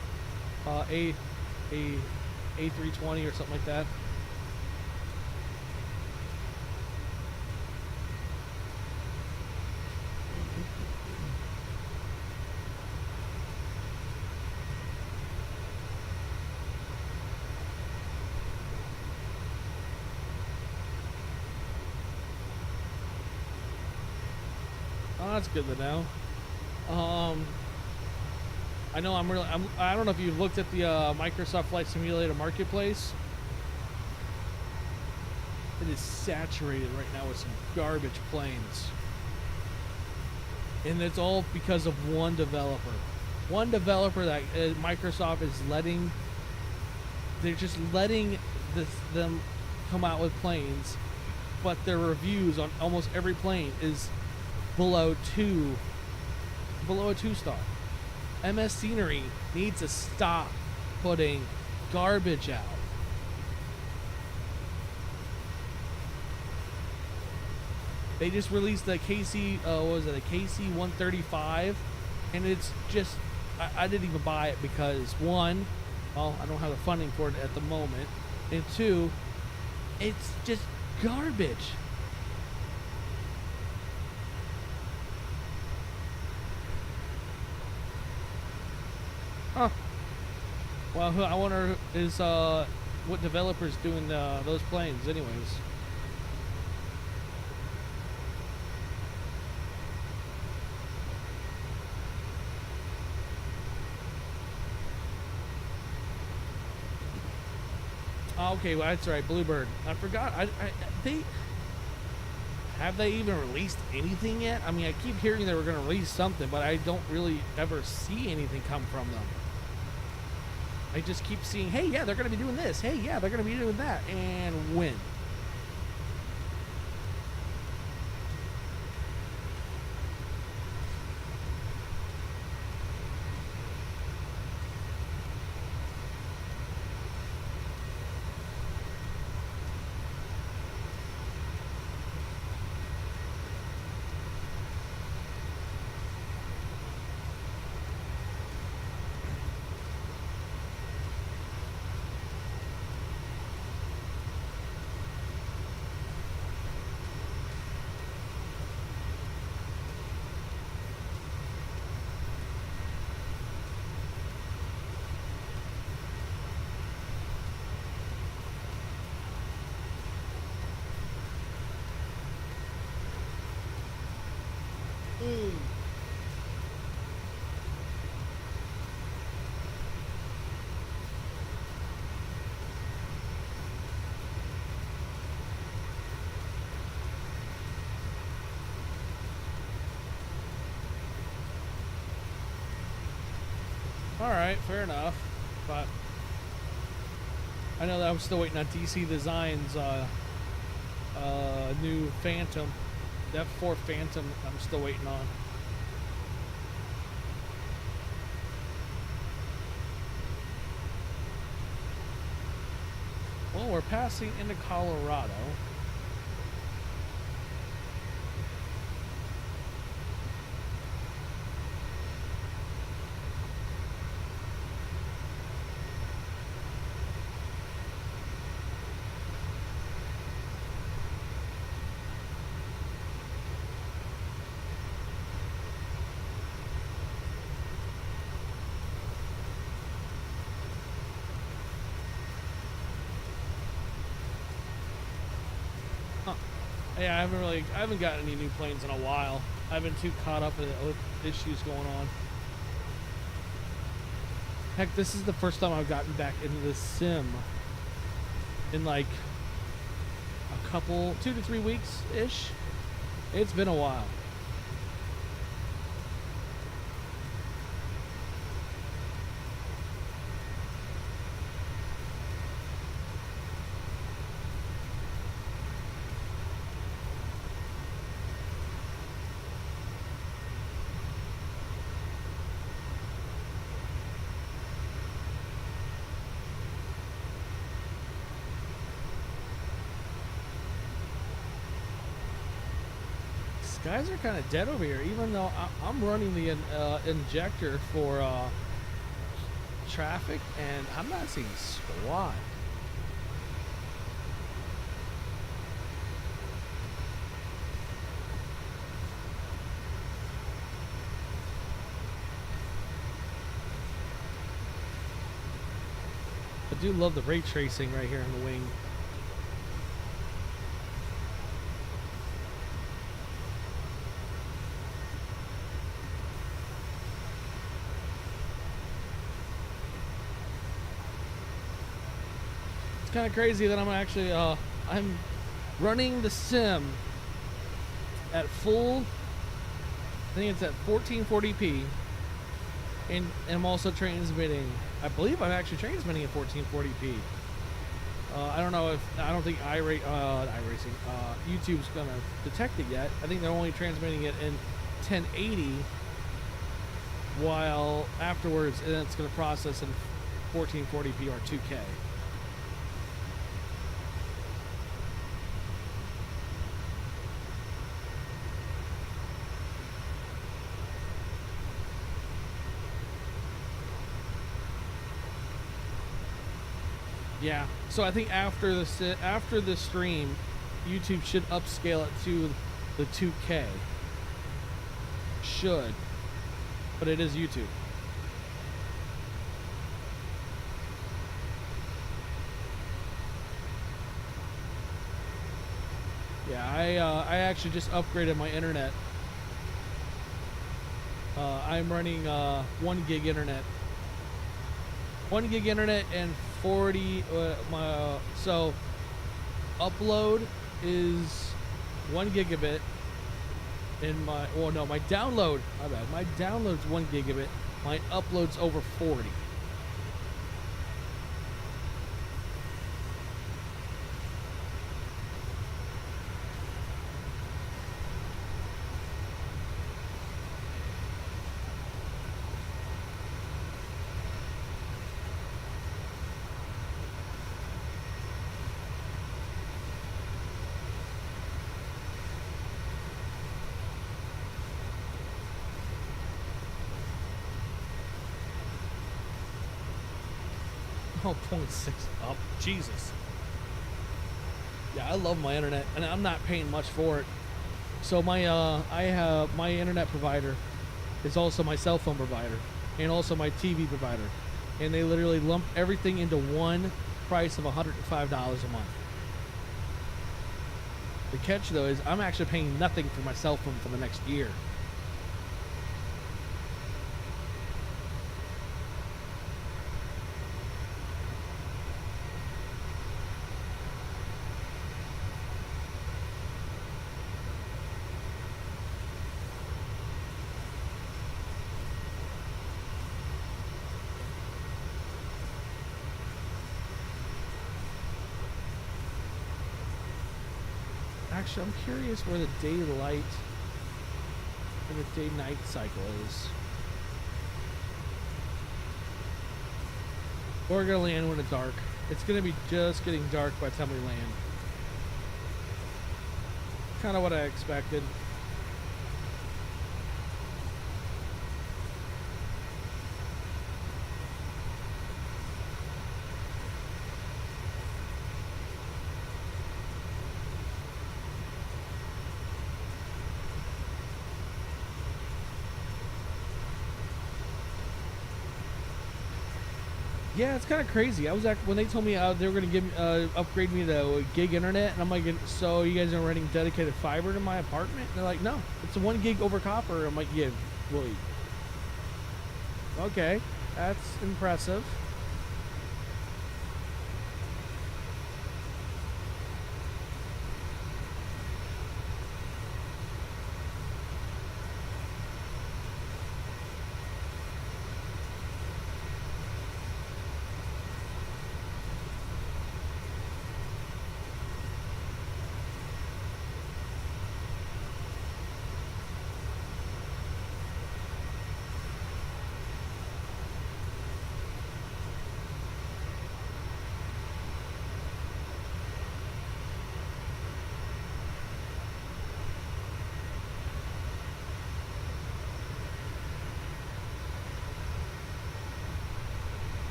A320 or something like that. Oh, that's good to know. I know I don't know if you've looked at the Microsoft Flight Simulator Marketplace. It is saturated right now with some garbage planes. And it's all because of one developer. One developer that Microsoft is letting... They're just letting them come out with planes, but their reviews on almost every plane is below a 2-star. MS Scenery needs to stop putting garbage out. They just released the KC, what was it, a KC-135, and it's just, I didn't even buy it because, one, well, I don't have the funding for it at the moment, and two, it's just garbage. Huh. Well, I wonder is what developers doing those planes, anyways. Oh, okay, well, that's right, Bluebird. I forgot. They even released anything yet? I mean, I keep hearing they were going to release something, but I don't really ever see anything come from them. I just keep seeing, hey, yeah, they're going to be doing this. Hey, yeah, they're going to be doing that. And when? All right, fair enough. But I know that I'm still waiting on DC Designs new Phantom, the F4 Phantom. I'm still waiting on. Well, we're passing into Colorado. Yeah, I haven't gotten any new planes in a while. I've been too caught up with issues going on. Heck, this is the first time I've gotten back into the sim in like a couple, 2 to 3 weeks-ish. It's been a while. Guys are kind of dead over here, even though I'm running the injector for traffic, and I'm not seeing squat. I do love the ray tracing right here in the wing. Kind of crazy that I'm actually I'm running the sim at full, I think it's at 1440p, and I'm also transmitting, I believe I'm actually transmitting at 1440p. I don't know if, I don't think iRacing, YouTube's gonna detect it yet. I think they're only transmitting it in 1080, while afterwards it's gonna process in 1440p or 2K. Yeah, so I think after the stream, YouTube should upscale it to the 2K. Should, but it is YouTube. Yeah, I actually just upgraded my internet. I'm running 1 gig internet. 1 gig internet and 40 so upload is 1 gigabit in my my download, my bad. My download's 1 gigabit. My upload's over 40. Oh, 0.6 up. Jesus. Yeah, I love my internet, and I'm not paying much for it. So my I have my internet provider is also my cell phone provider and also my TV provider, and they literally lump everything into one price of $105 a month. The catch though is I'm actually paying nothing for my cell phone for the next year. Actually, I'm curious where the daylight and the day-night cycle is. We're gonna land when it's dark. It's gonna be just getting dark by the time we land. Kind of what I expected. Yeah, it's kind of crazy. I was when they told me they were going to upgrade me to gig internet, and I'm like, so you guys are running dedicated fiber to my apartment? And they're like, no, it's a 1 gig over copper. I'm like, yeah, wait. Okay, that's impressive.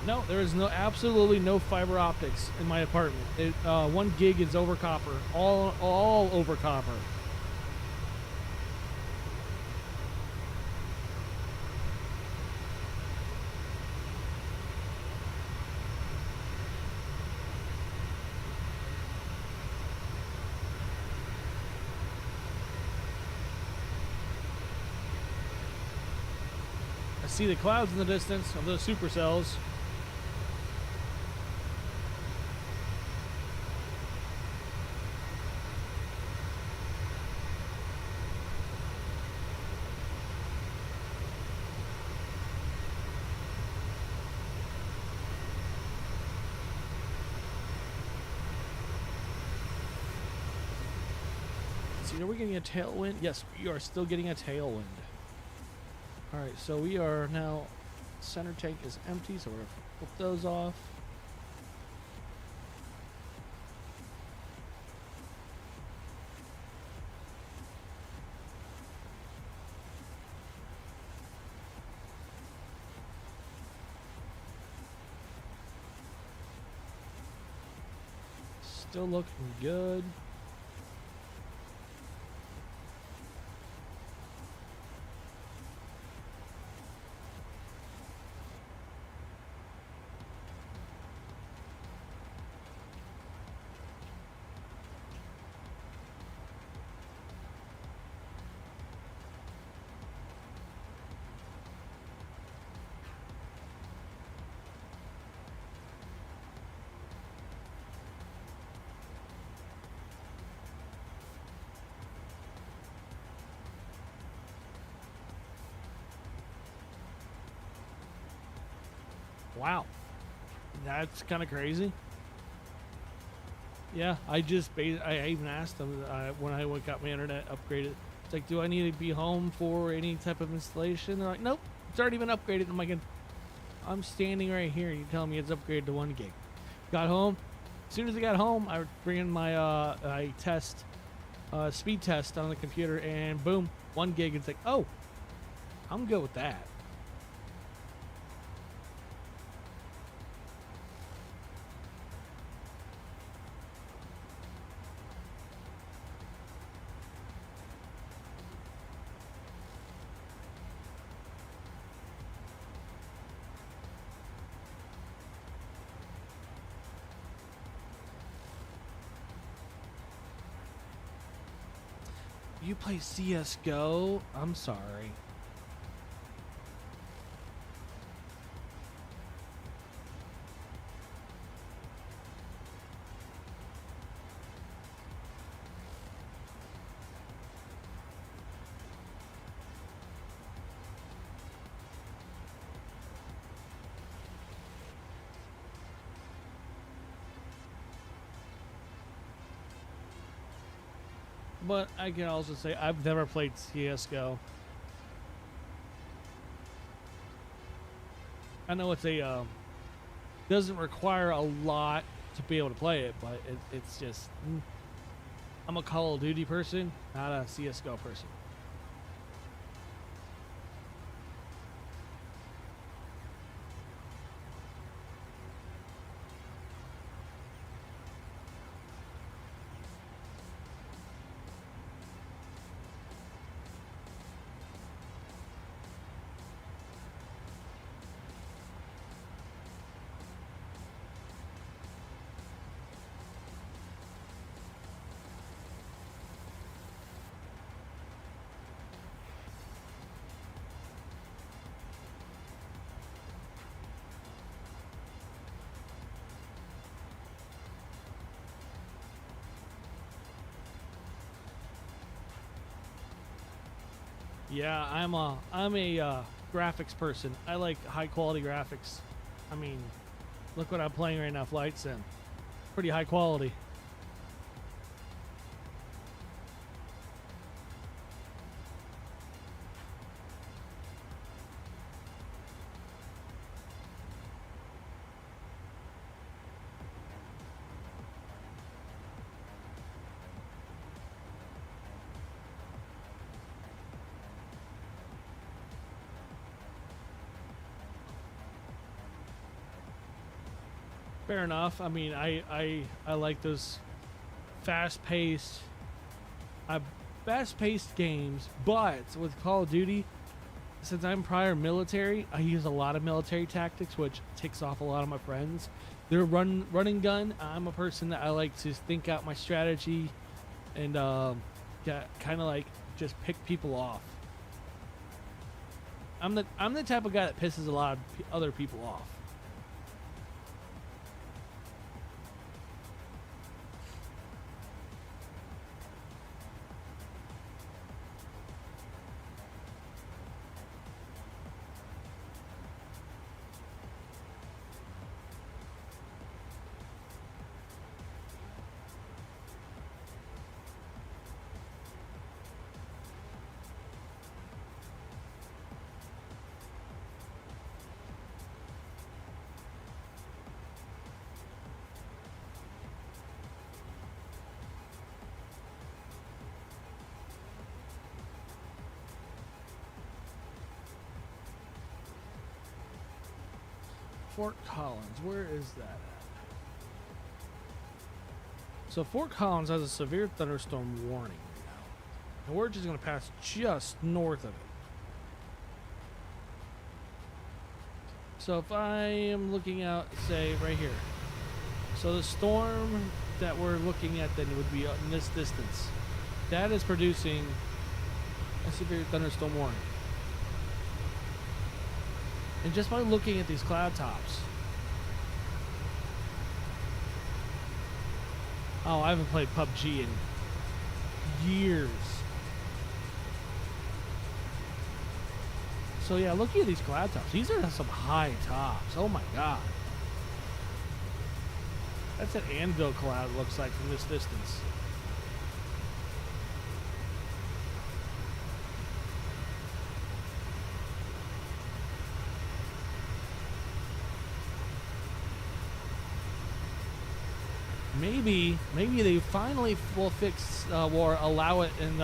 No, there is absolutely no fiber optics in my apartment. 1 gig is over copper, all over copper. I see the clouds in the distance of those supercells. Are we getting a tailwind? Yes, we are still getting a tailwind. Alright, so we are now, center tank is empty, so we're going to flip those off. Still looking good. Wow, that's kind of crazy. Yeah, I even asked them when I got my internet upgraded. It's like, do I need to be home for any type of installation? They're like, nope, it's already been upgraded. I'm like, I'm standing right here. You telling me it's upgraded to 1 gig? Got home. As soon as I got home, I bring in my I test speed test on the computer, and boom, 1 gig. It's like, oh, I'm good with that. You play CS:GO? I'm sorry. But I can also say I've never played CS:GO. I know it's a doesn't require a lot to be able to play it, but it's just I'm a Call of Duty person, not a CS:GO person. Yeah, I'm a graphics person. I like high quality graphics. I mean, look what I'm playing right now, Flight Sim. Pretty high quality. Fair enough. I mean, I like those fast-paced games, but with Call of Duty, since I'm prior military, I use a lot of military tactics, which ticks off a lot of my friends. They're running gun. I'm a person that I like to think out my strategy and kind of like just pick people off. I'm the type of guy that pisses a lot of other people off. Fort Collins, where is that at? So Fort Collins has a severe thunderstorm warning right now. And we're just going to pass just north of it. So if I am looking out, say, right here. So the storm that we're looking at then would be in this distance. That is producing a severe thunderstorm warning. And just by looking at these cloud tops. Oh, I haven't played PUBG in years. So yeah, looking at these cloud tops. These are some high tops. Oh my god. That's an anvil cloud, it looks like, from this distance. Maybe they finally will fix or allow it in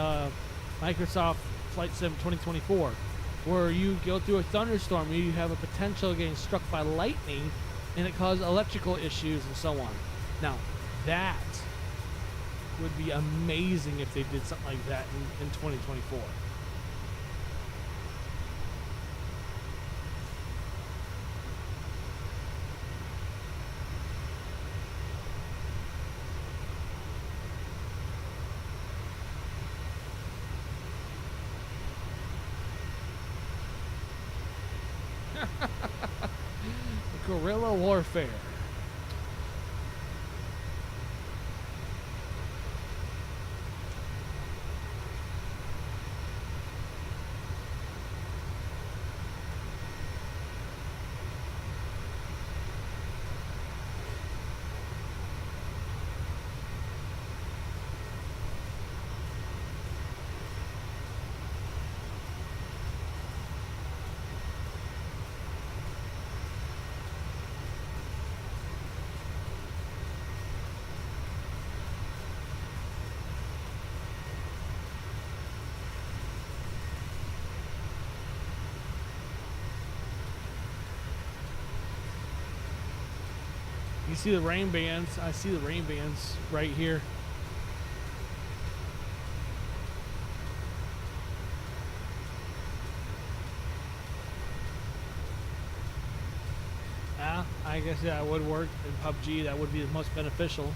Microsoft Flight Sim 2024, where you go through a thunderstorm, you have a potential of getting struck by lightning, and it causes electrical issues and so on. Now, that would be amazing if they did something like that in 2024. Guerrilla warfare. You see the rain bands? I see the rain bands right here. I guess that would work in PUBG. That would be the most beneficial.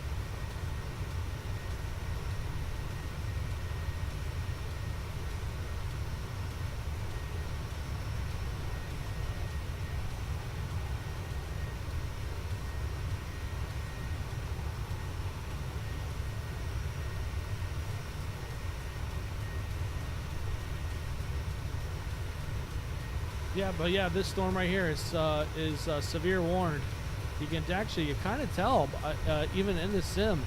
Yeah, but yeah, this storm right here is severe warned. You can actually, you kind of tell, even in the sim,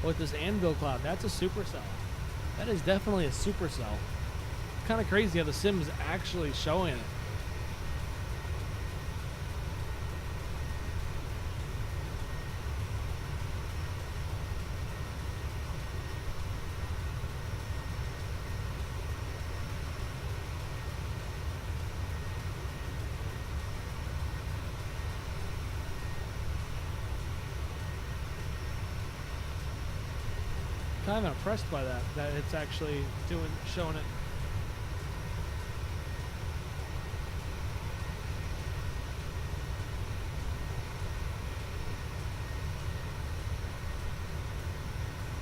with this anvil cloud, that's a supercell. That is definitely a supercell. Kind of crazy how the sim is actually showing it. Kind of impressed by that it's actually showing it.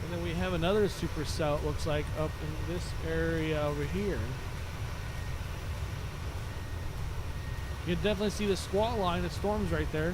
And then we have another supercell, it looks like, up in this area over here. You can definitely see the squall line of storms right there.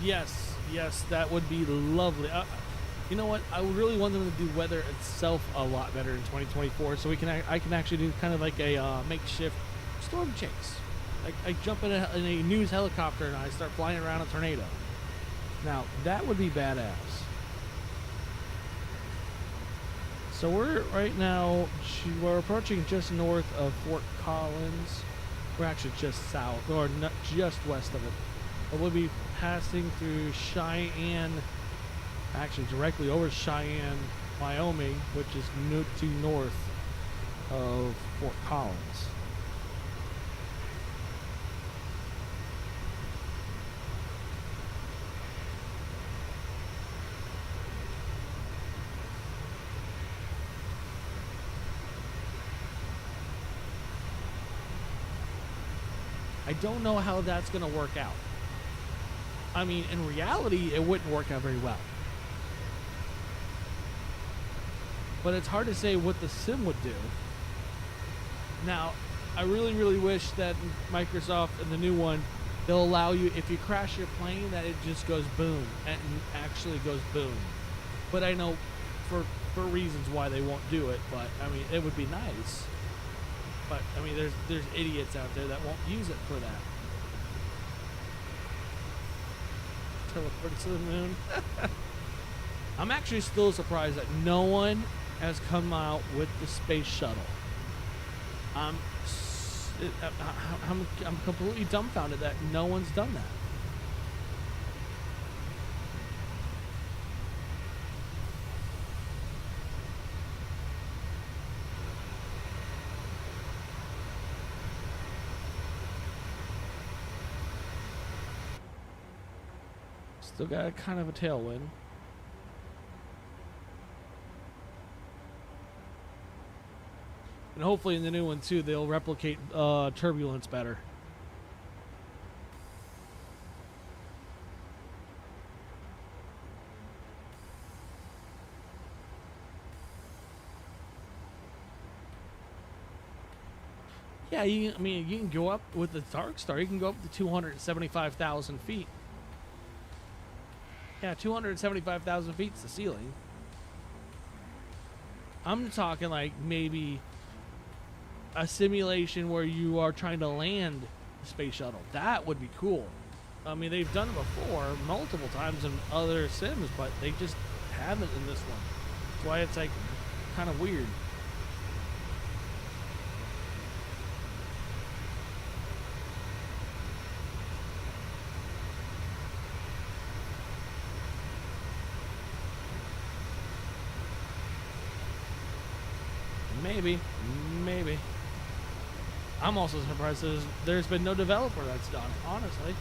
Yes, that would be lovely. You know what? I would really want them to do weather itself a lot better in 2024, so I can actually do kind of like a makeshift storm chase. I jump in a news helicopter and I start flying around a tornado. Now that would be badass. So we're right now we're approaching just north of Fort Collins. We're actually just south or not, just west of it. But we'll be passing through Cheyenne. Actually directly over Cheyenne, Wyoming, which is to north of Fort Collins. I don't know how that's going to work out. I mean, in reality, it wouldn't work out very well. But it's hard to say what the sim would do. Now, I really, really wish that Microsoft and the new one, they'll allow you, if you crash your plane, that it just goes boom, and actually goes boom. But I know for reasons why they won't do it, but I mean, it would be nice. But I mean, there's idiots out there that won't use it for that. Teleport to the moon. I'm actually still surprised that no one has come out with the space shuttle. I'm completely dumbfounded that no one's done that. Still got a kind of a tailwind. And hopefully in the new one too, they'll replicate turbulence better. Yeah, I mean, you can go up with the Dark Star. You can go up to 275,000 feet. Yeah, 275,000 feet's the ceiling. I'm talking like maybe a simulation where you are trying to land the space shuttle. That would be cool. I mean, they've done it before multiple times in other sims, but they just haven't in this one. That's why it's like kind of weird. Maybe. I'm also surprised there's been no developer that's done it, honestly.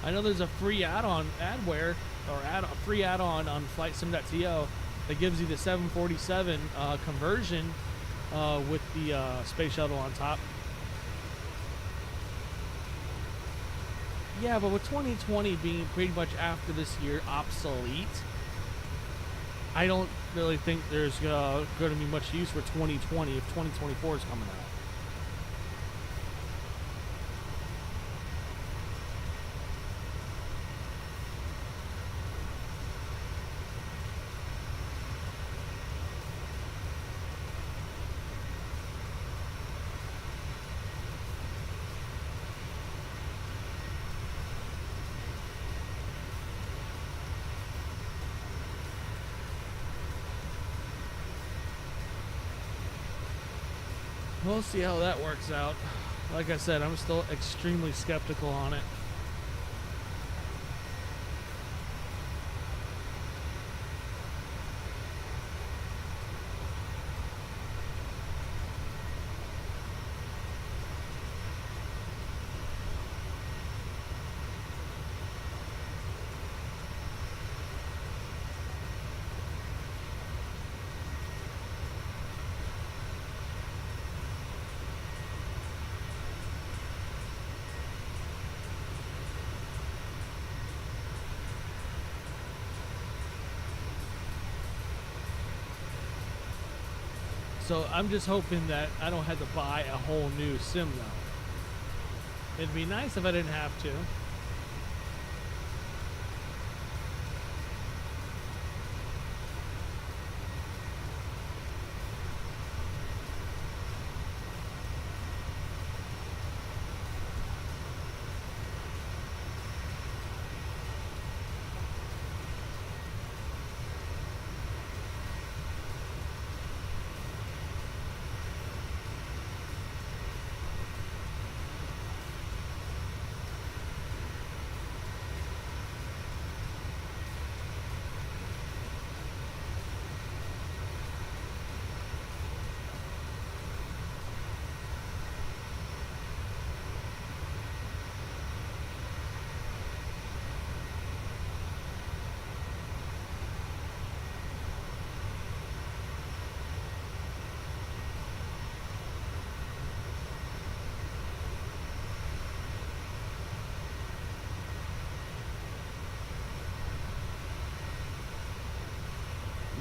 I know there's a free add-on a free add-on on FlightSim.to that gives you the 747 conversion with the space shuttle on top. Yeah, but with 2020 being pretty much after this year obsolete, I don't really think there's going to be much use for 2020 if 2024 is coming out. We'll see how that works out. Like I said, I'm still extremely skeptical on it. So I'm just hoping that I don't have to buy a whole new sim now. It'd be nice if I didn't have to.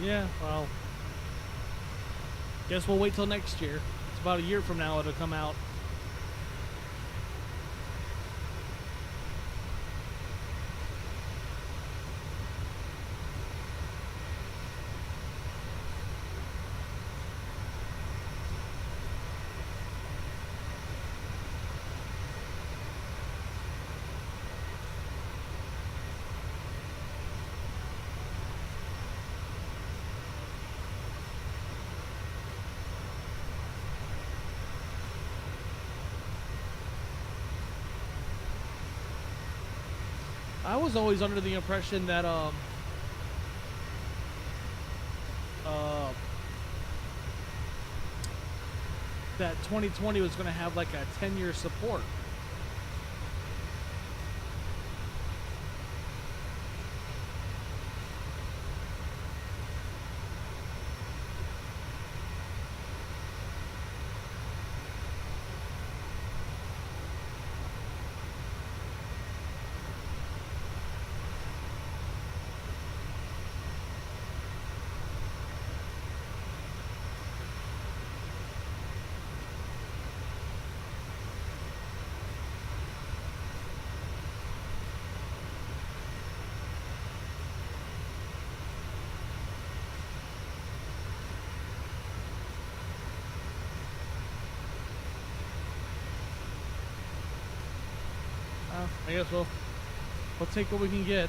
Yeah, well, guess we'll wait till next year. It's about a year from now it'll come out. I was always under the impression that that 2020 was going to have like a 10-year support. I guess we'll take what we can get.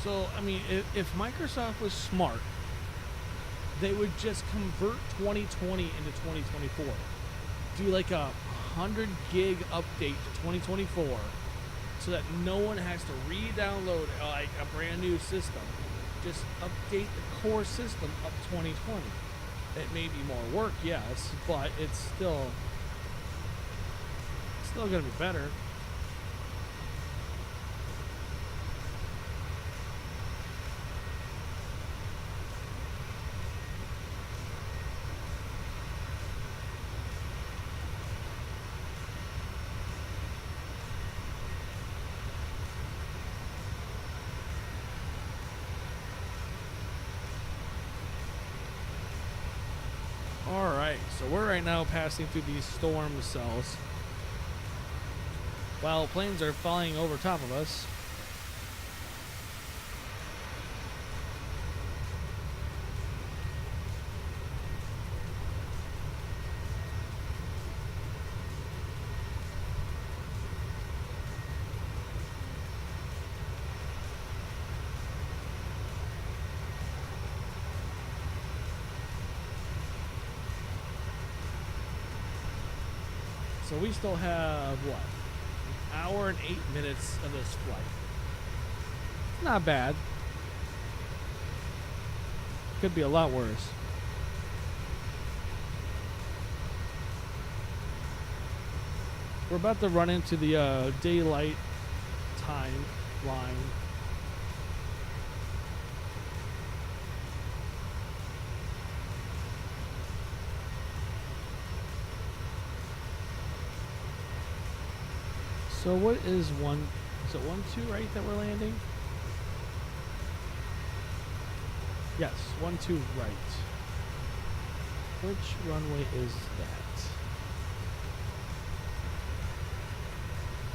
So, I mean, if Microsoft was smart, they would just convert 2020 into 2024. Do like a 100 gig update to 2024 so that no one has to re-download like a brand new system. Just update the core system up 2020. It may be more work, yes, but it's still going to be better. Alright, so we're right now passing through these storm cells while planes are flying over top of us. So we still have, what, an hour and 8 minutes of this flight. Not bad. Could be a lot worse. We're about to run into the daylight time line. So what is one? Is it 1-2 right that we're landing? Yes, 1-2 right. Which runway is that?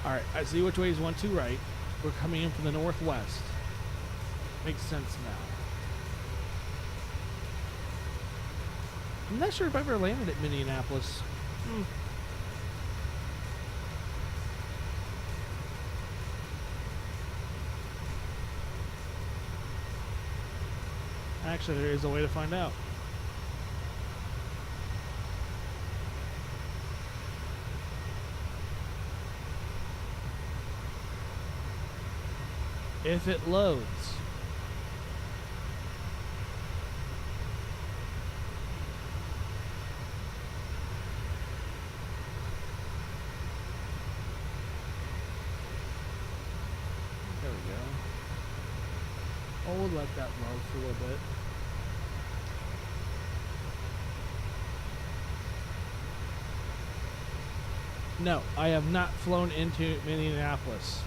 Alright, I see which way is 1-2 right. We're coming in from the northwest. Makes sense now. I'm not sure if I've ever landed at Minneapolis. Actually, there is a way to find out. If it loads. There we go. Oh, we'll let that load for a little bit. No, I have not flown into Minneapolis.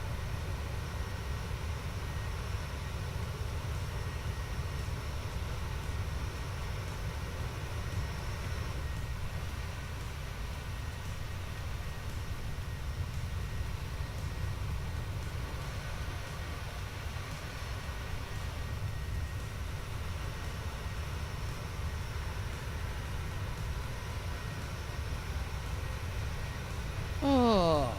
Oh,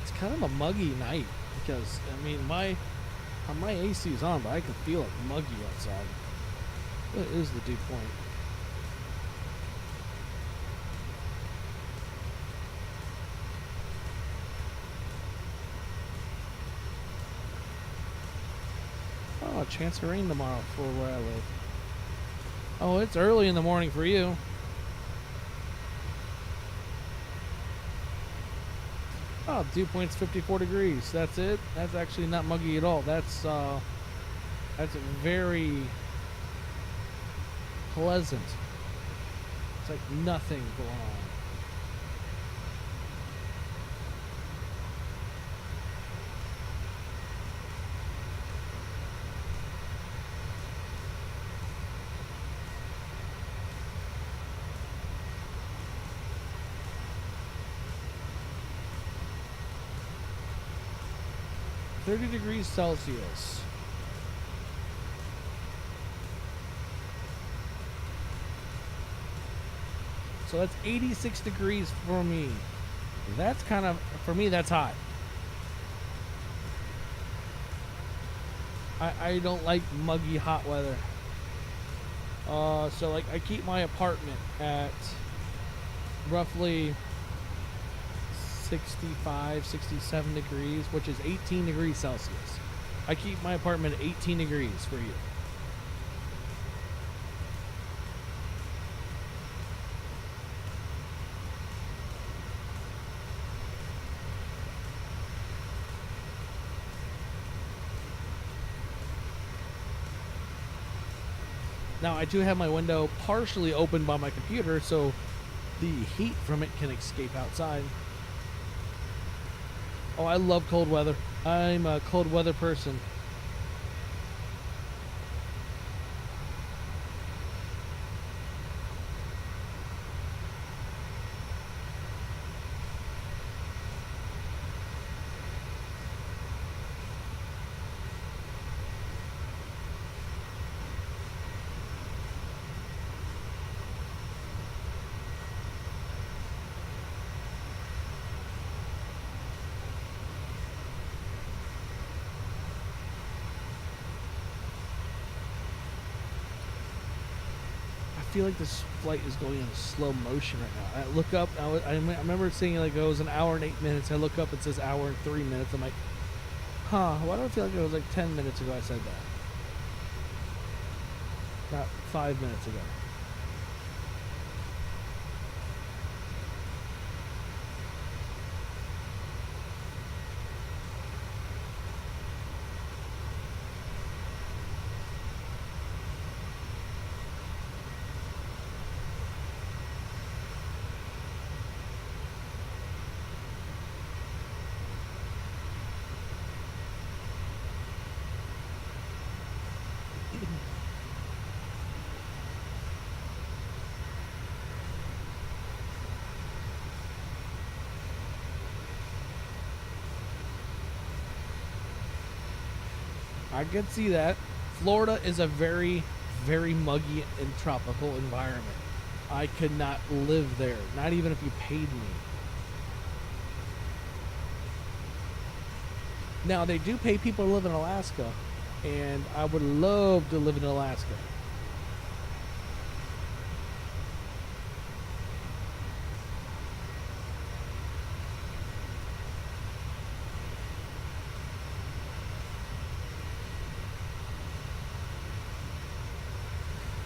it's kind of a muggy night because I mean my AC is on, but I can feel it muggy outside. What is the dew point? Oh, a chance of rain tomorrow for where I live. Oh, it's early in the morning for you. Oh, dew point's 54 degrees. That's it. That's actually not muggy at all. That's very pleasant. It's like nothing going on. (30°C). So that's 86 degrees for me. That's kind of, for me, that's hot. I don't like muggy hot weather. So like I keep my apartment at roughly 65, 67 degrees, which is 18 degrees Celsius. I keep my apartment at 18 degrees for you. Now I do have my window partially open by my computer, so the heat from it can escape outside. Oh, I love cold weather. I'm a cold weather person. I feel like this flight is going in slow motion right now. I look up, I remember seeing like it was an hour and 8 minutes. I look up, it says hour and 3 minutes. I'm like, huh, why do I feel like it was like 10 minutes ago I said that? Not 5 minutes ago. I could see that. Florida is a very, very muggy and tropical environment. I could not live there, not even if you paid me. Now, they do pay people to live in Alaska, and I would love to live in Alaska.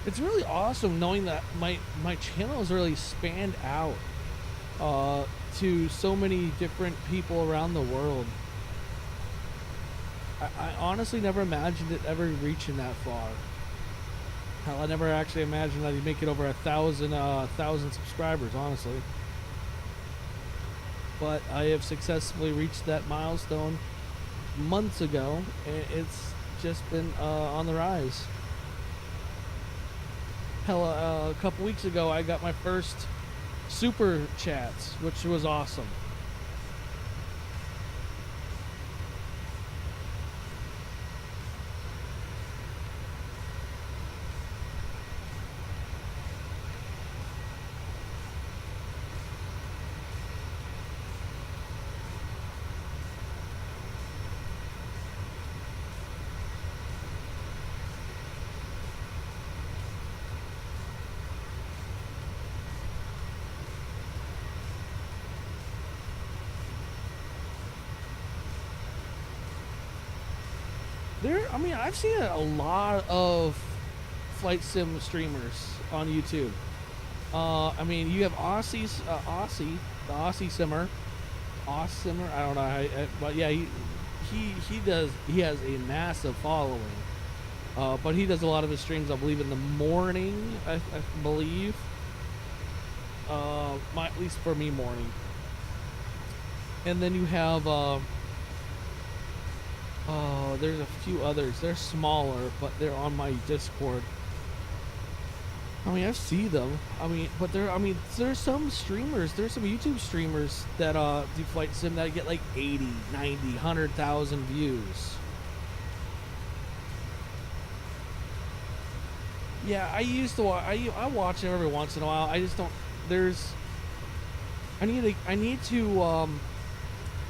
It's really awesome knowing that my channel has really spanned out to so many different people around the world. I honestly never imagined it ever reaching that far. Hell, I never actually imagined that he'd make it over 1,000 subscribers, honestly. But I have successfully reached that milestone months ago, and it's just been on the rise. Hell, a couple weeks ago, I got my first super chats, which was awesome. I mean, I've seen a lot of flight sim streamers on YouTube. I mean, you have Aussie, the Aussie Simmer, I don't know but yeah, he has a massive following. But he does a lot of his streams, I believe, in the morning, I believe. At least for me, morning. And then you have, there's a few others. They're smaller, but they're on my Discord. I mean, I see them. I mean, but there's some streamers. There's some YouTube streamers that do flight sim that get like 80, 90, 100,000 views. Yeah, I used to watch. I watch them every once in a while. I just don't. I need to.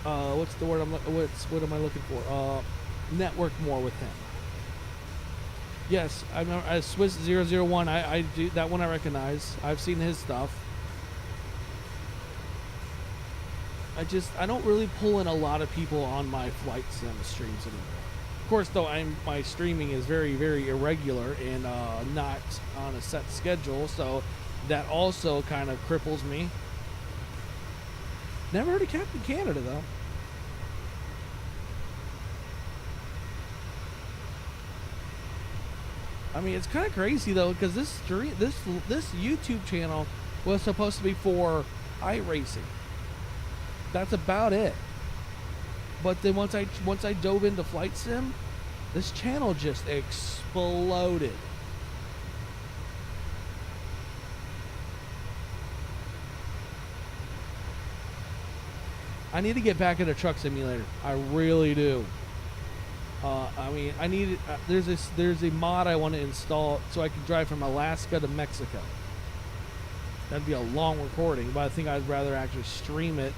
What's the word what am I looking for? Network more with him. Yes, I remember Swiss001. I do that one. I recognize. I've seen his stuff. I don't really pull in a lot of people on my flight sim streams anymore. Of course, though, my streaming is very, very irregular and not on a set schedule, so that also kind of cripples me. Never heard of Captain Canada, though. I mean, it's kind of crazy, though, because this YouTube channel was supposed to be for iRacing. That's about it. But then once I dove into flight sim, this channel just exploded. I need to get back into Truck Simulator. I really do. I mean, I need. There's a mod I want to install so I can drive from Alaska to Mexico. That'd be a long recording, but I think I'd rather actually stream it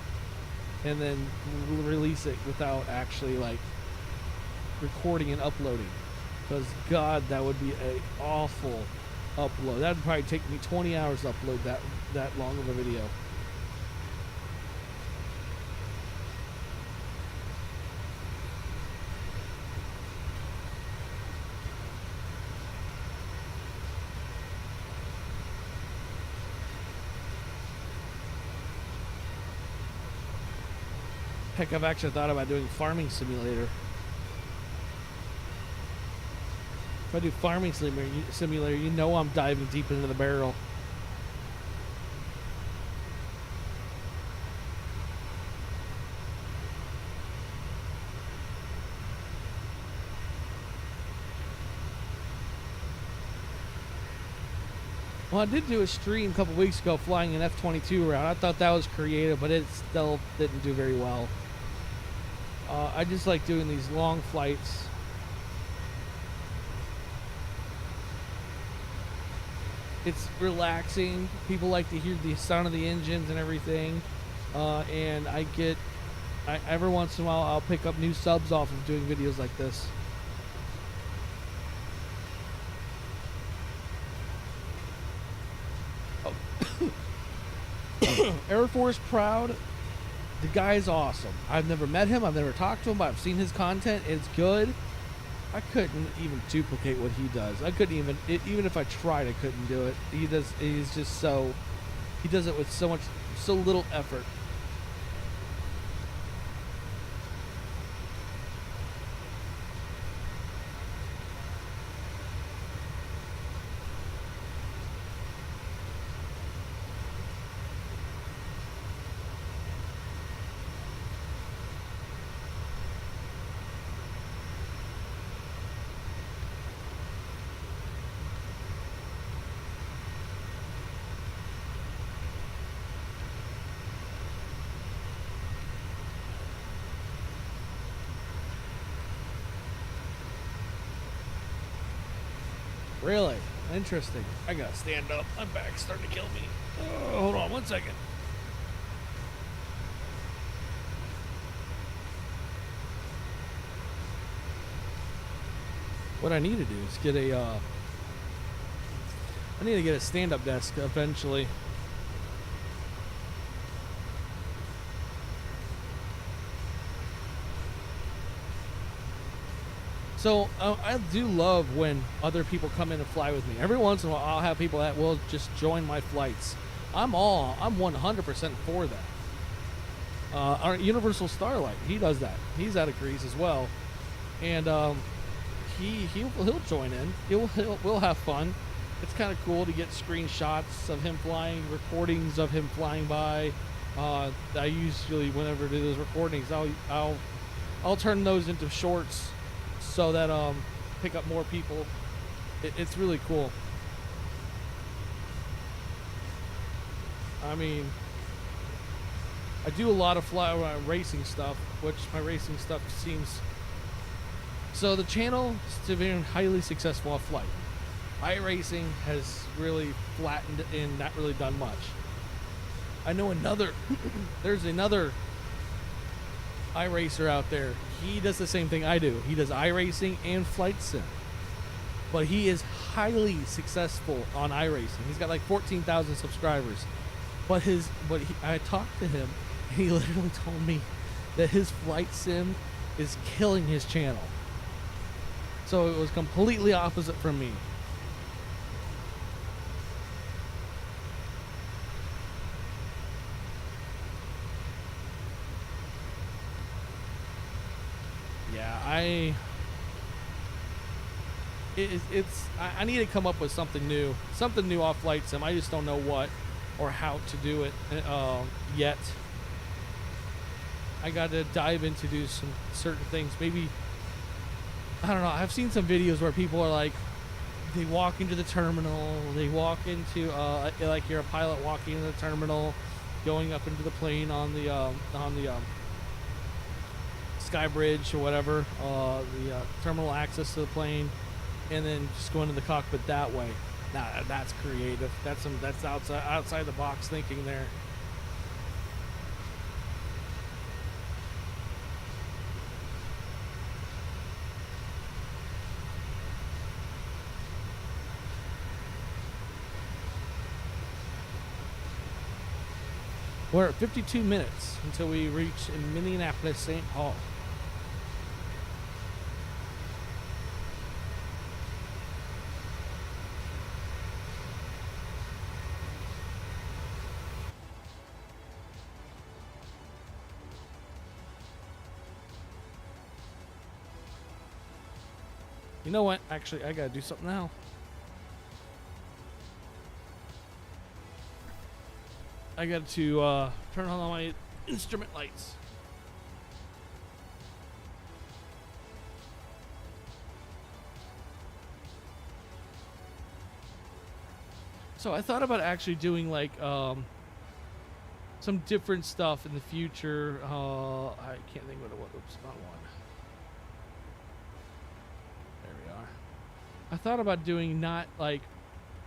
and then release it without actually like recording and uploading. Because God, that would be a awful upload. That'd probably take me 20 hours to upload that long of a video. Heck, I've actually thought about doing farming simulator. If I do farming simulator, you know I'm diving deep into the barrel. Well, I did do a stream a couple weeks ago flying an F-22 around. I thought that was creative, but it still didn't do very well. I just like doing these long flights. It's relaxing. People like to hear the sound of the engines and everything. And every once in a while, I'll pick up new subs off of doing videos like this. Air Force Proud. The guy's awesome. I've never met him. I've never talked to him, but I've seen his content. It's good. I couldn't even duplicate what he does. I couldn't even if I tried, I couldn't do it. He does it with so little effort. Really? Interesting. I gotta stand up. My back's starting to kill me. Oh, hold on 1 second. What I need to do is get I need to get a stand-up desk eventually. So I do love when other people come in and fly with me. Every once in a while, I'll have people that will just join my flights. I'm 100% for that. Our Universal Starlight, he does that. He's out of Greece as well, and he'll join in. We'll have fun. It's kind of cool to get screenshots of him flying, recordings of him flying by. I usually, whenever I do those recordings, I'll turn those into shorts, so that pick up more people. It's really cool. I mean, I do a lot of racing stuff, which my racing stuff seems. So the channel is been highly successful off flight. iRacing has really flattened and not really done much. I know there's another iRacer out there. He does the same thing I do. He does iRacing and flight sim, but he is highly successful on iRacing. He's got like 14,000 subscribers, I talked to him, and he literally told me that his flight sim is killing his channel. So it was completely opposite from me. Yeah, I need to come up with something new off flight sim. I just don't know what or how to do it yet. I got to dive into do some certain things. Maybe, I don't know. I've seen some videos where people are like, they walk into the terminal, they walk into like you're a pilot walking into the terminal, going up into the plane on the sky bridge or whatever, the terminal access to the plane, and then just go into the cockpit that way. Nah, that's creative. That's outside the box thinking there. We're at 52 minutes until we reach in Minneapolis, St. Paul. You know what? Actually, I gotta do something now. I got to turn on all my instrument lights. So I thought about actually doing like some different stuff in the future. I can't think what it was. Oops, not one. There we are. I thought about doing not like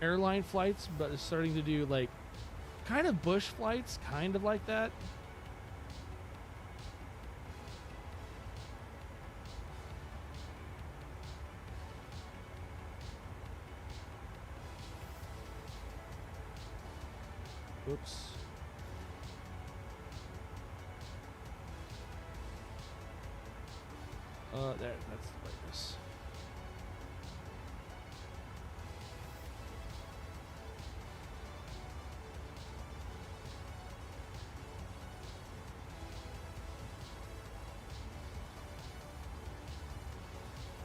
airline flights, but is starting to do like kind of bush flights, kind of like that. Oops. There, that's the brightness.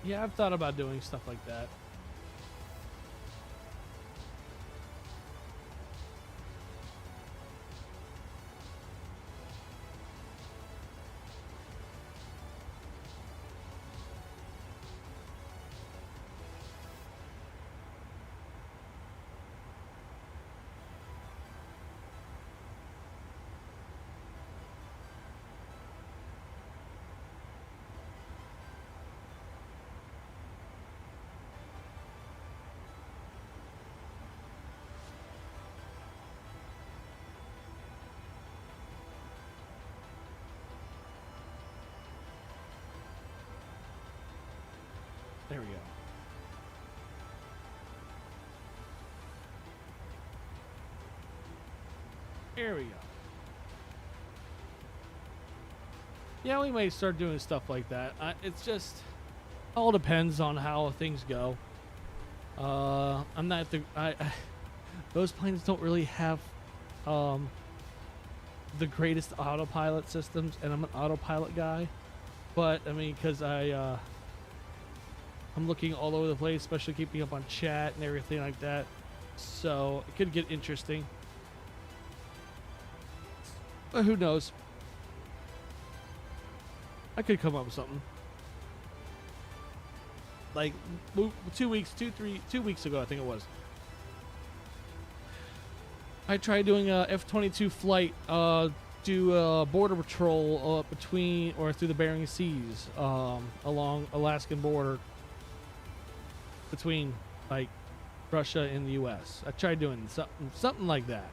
Yeah, I've thought about doing stuff like that. There we go. There we go. Yeah, we may start doing stuff like that. It's just all depends on how things go. I'm not the those planes don't really have the greatest autopilot systems, and I'm an autopilot guy. But I mean, because I'm looking all over the place, especially keeping up on chat and everything like that. So it could get interesting. But who knows? I could come up with something. Like 2 weeks ago, I think it was. I tried doing a F-22 flight, do border patrol between or through the Bering Seas, along Alaskan border between like Russia and the U.S. I tried doing something like that.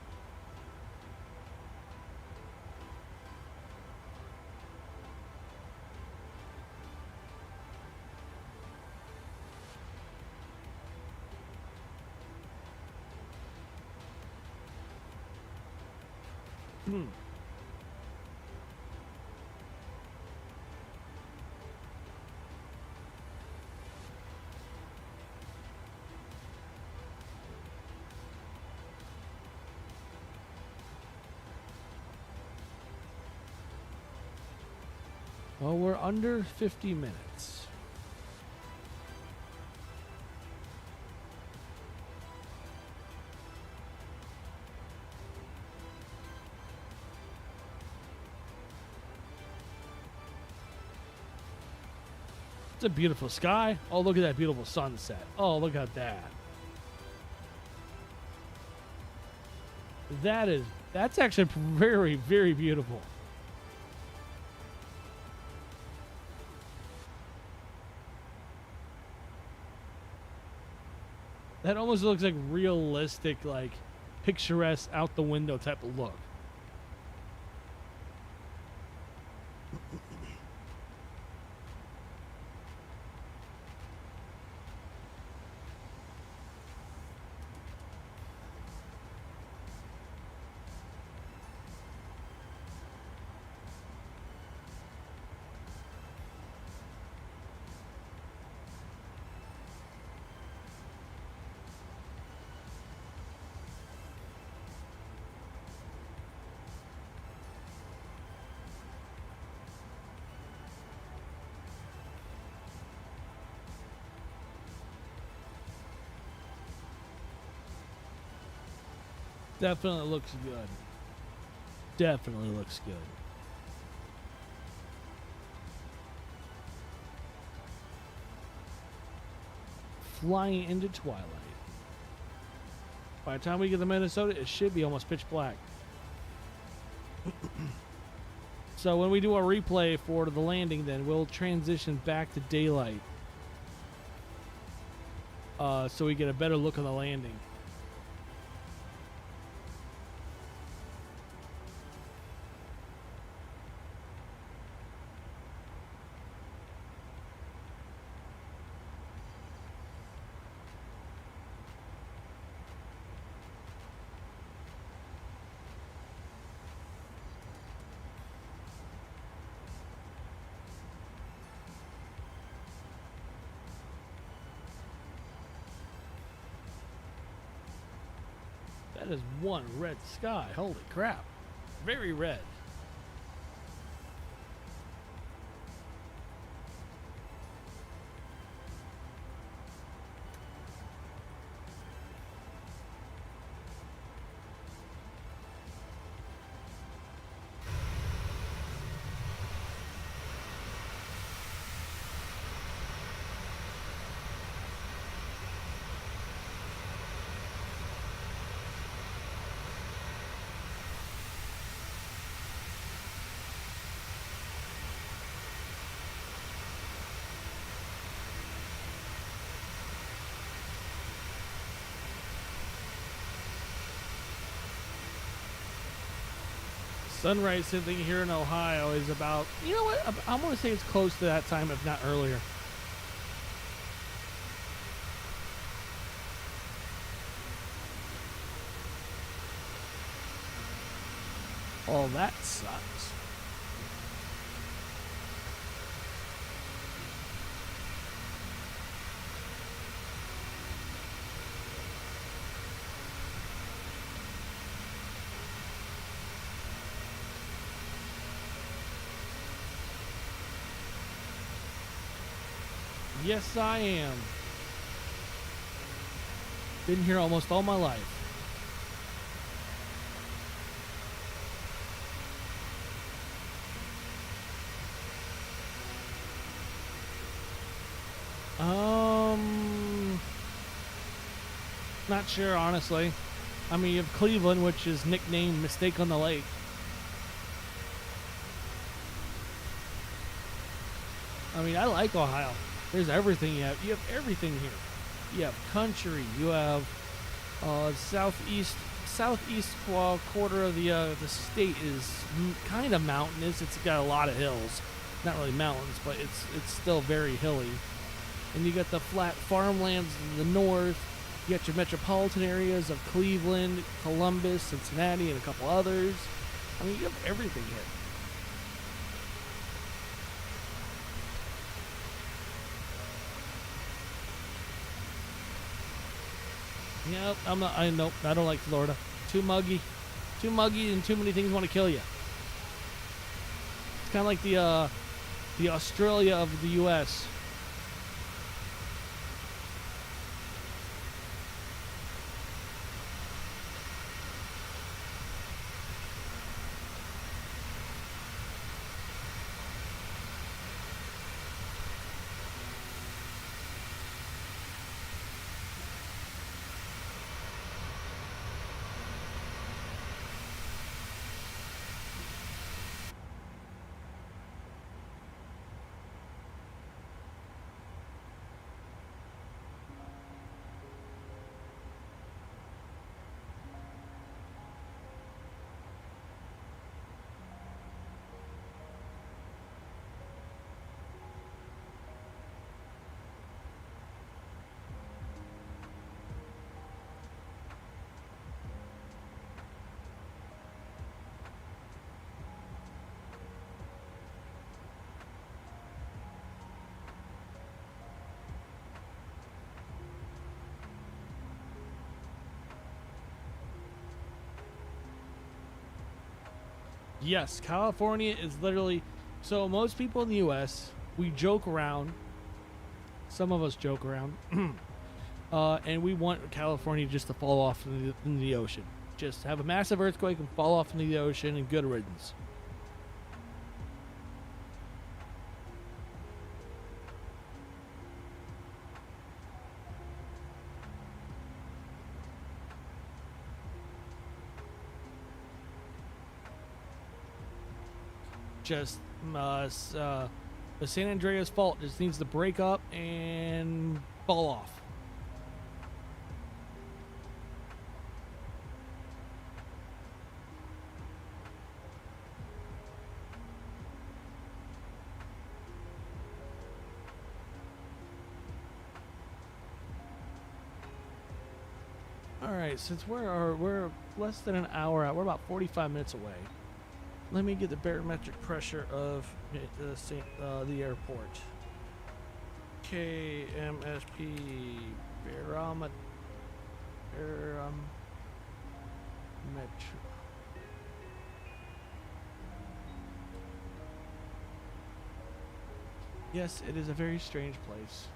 Well, we're under 50 minutes. It's a beautiful sky. Oh, look at that beautiful sunset. Oh, look at that. That's actually very, very beautiful. That almost looks like realistic, like picturesque out the window type of look. Definitely looks good. Definitely looks good. Flying into twilight. By the time we get to Minnesota, it should be almost pitch black. So when we do our replay for the landing, then we'll transition back to daylight. So we get a better look on the landing. That is one red sky. Holy crap. Very red. Sunrise sitting here in Ohio is about, you know what, I'm going to say it's close to that time, if not earlier. Oh, that sucks. Yes, I am. Been here almost all my life. Not sure, honestly. I mean, you have Cleveland, which is nicknamed Mistake on the Lake. I mean, I like Ohio. There's everything you have. You have everything here. You have country. You have southeast quarter of the state is kind of mountainous. It's got a lot of hills. Not really mountains, but it's still very hilly. And you got the flat farmlands in the north. You got your metropolitan areas of Cleveland, Columbus, Cincinnati, and a couple others. I mean, you have everything here. Yep, I don't like Florida. Too muggy, and too many things want to kill you. It's kind of like the Australia of the U.S. Yes, California is literally... So most people in the U.S., we joke around. Some of us joke around. And we want California just to fall off in the ocean. Just have a massive earthquake and fall off into the ocean and good riddance. Just the San Andreas fault just needs to break up and fall off. All right, since we're less than an hour out, we're about 45 minutes away. Let me get the barometric pressure of the airport. KMSP barometer. Metro. Yes, it is a very strange place.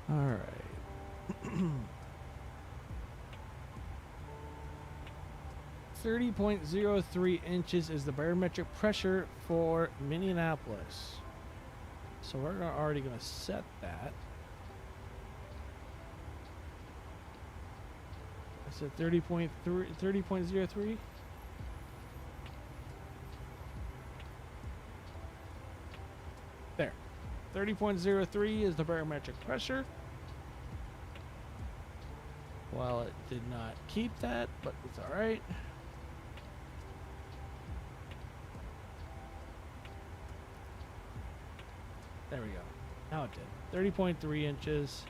All right. 30.03 inches is the barometric pressure for Minneapolis. So we're already going to set that. I said 30.03. There. 30.03 is the barometric pressure. Well, it did not keep that, but it's all right. There we go. Now it did. 30.3 inches.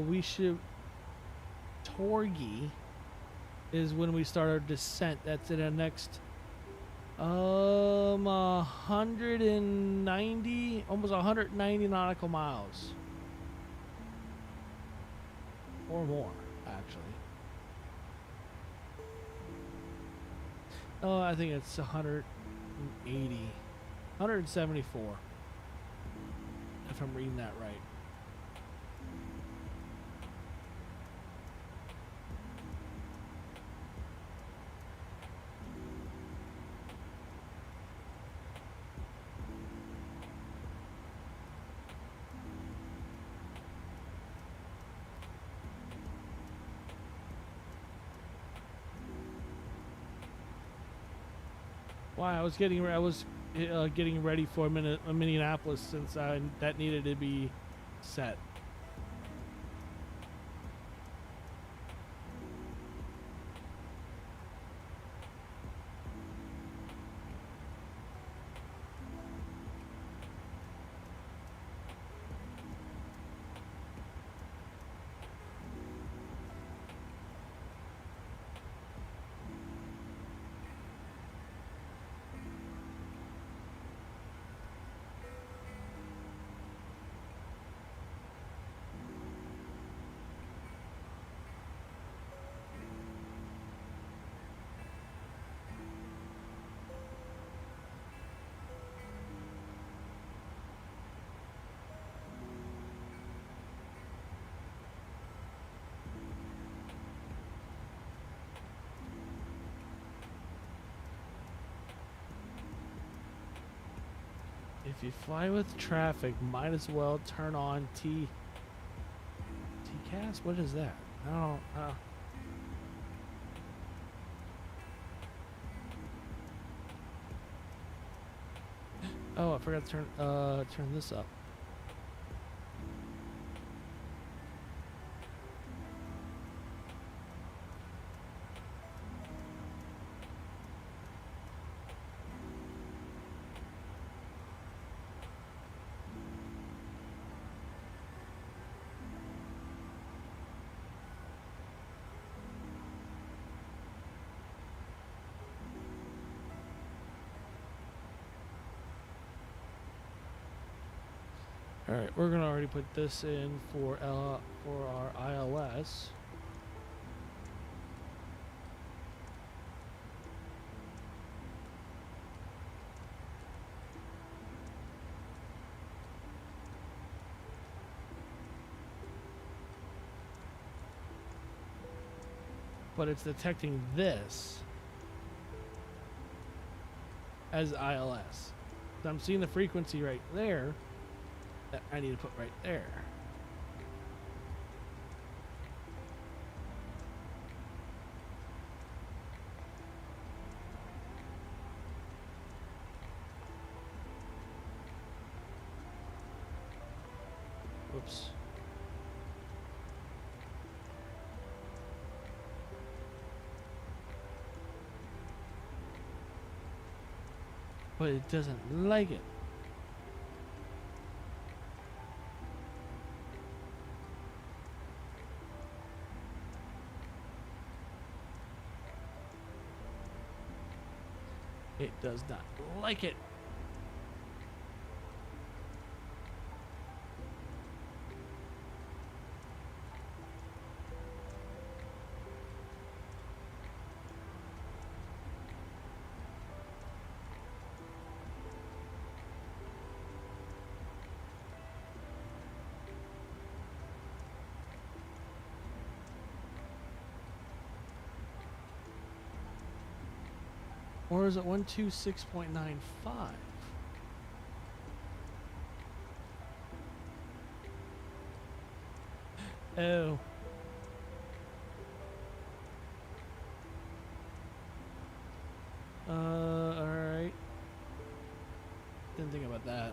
We should. Torgy is when we start our descent. That's in the next 190, almost 190 nautical miles, or more, actually. Oh, I think it's 180, 174, if I'm reading that right. Why I was getting ready for Minneapolis since that needed to be set. If you fly with traffic, might as well turn on TCAS? What is that? I don't Oh, I forgot to turn this up. All right, we're gonna already put this in for our ILS. But it's detecting this as ILS. So I'm seeing the frequency right there that I need to put right there. Whoops. But it doesn't like it. It does not like it. Or is it 126.95? Oh. Alright. Didn't think about that.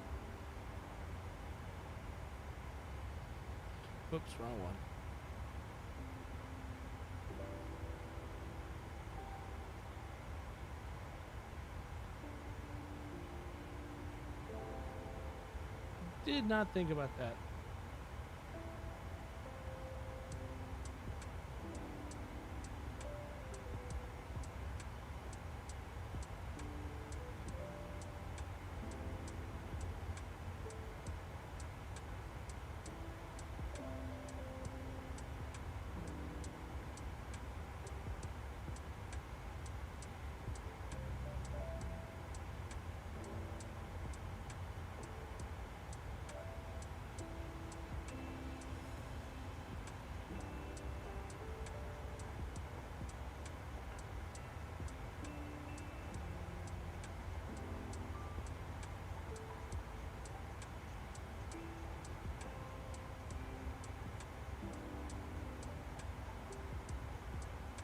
Whoops, wrong one. Did not think about that.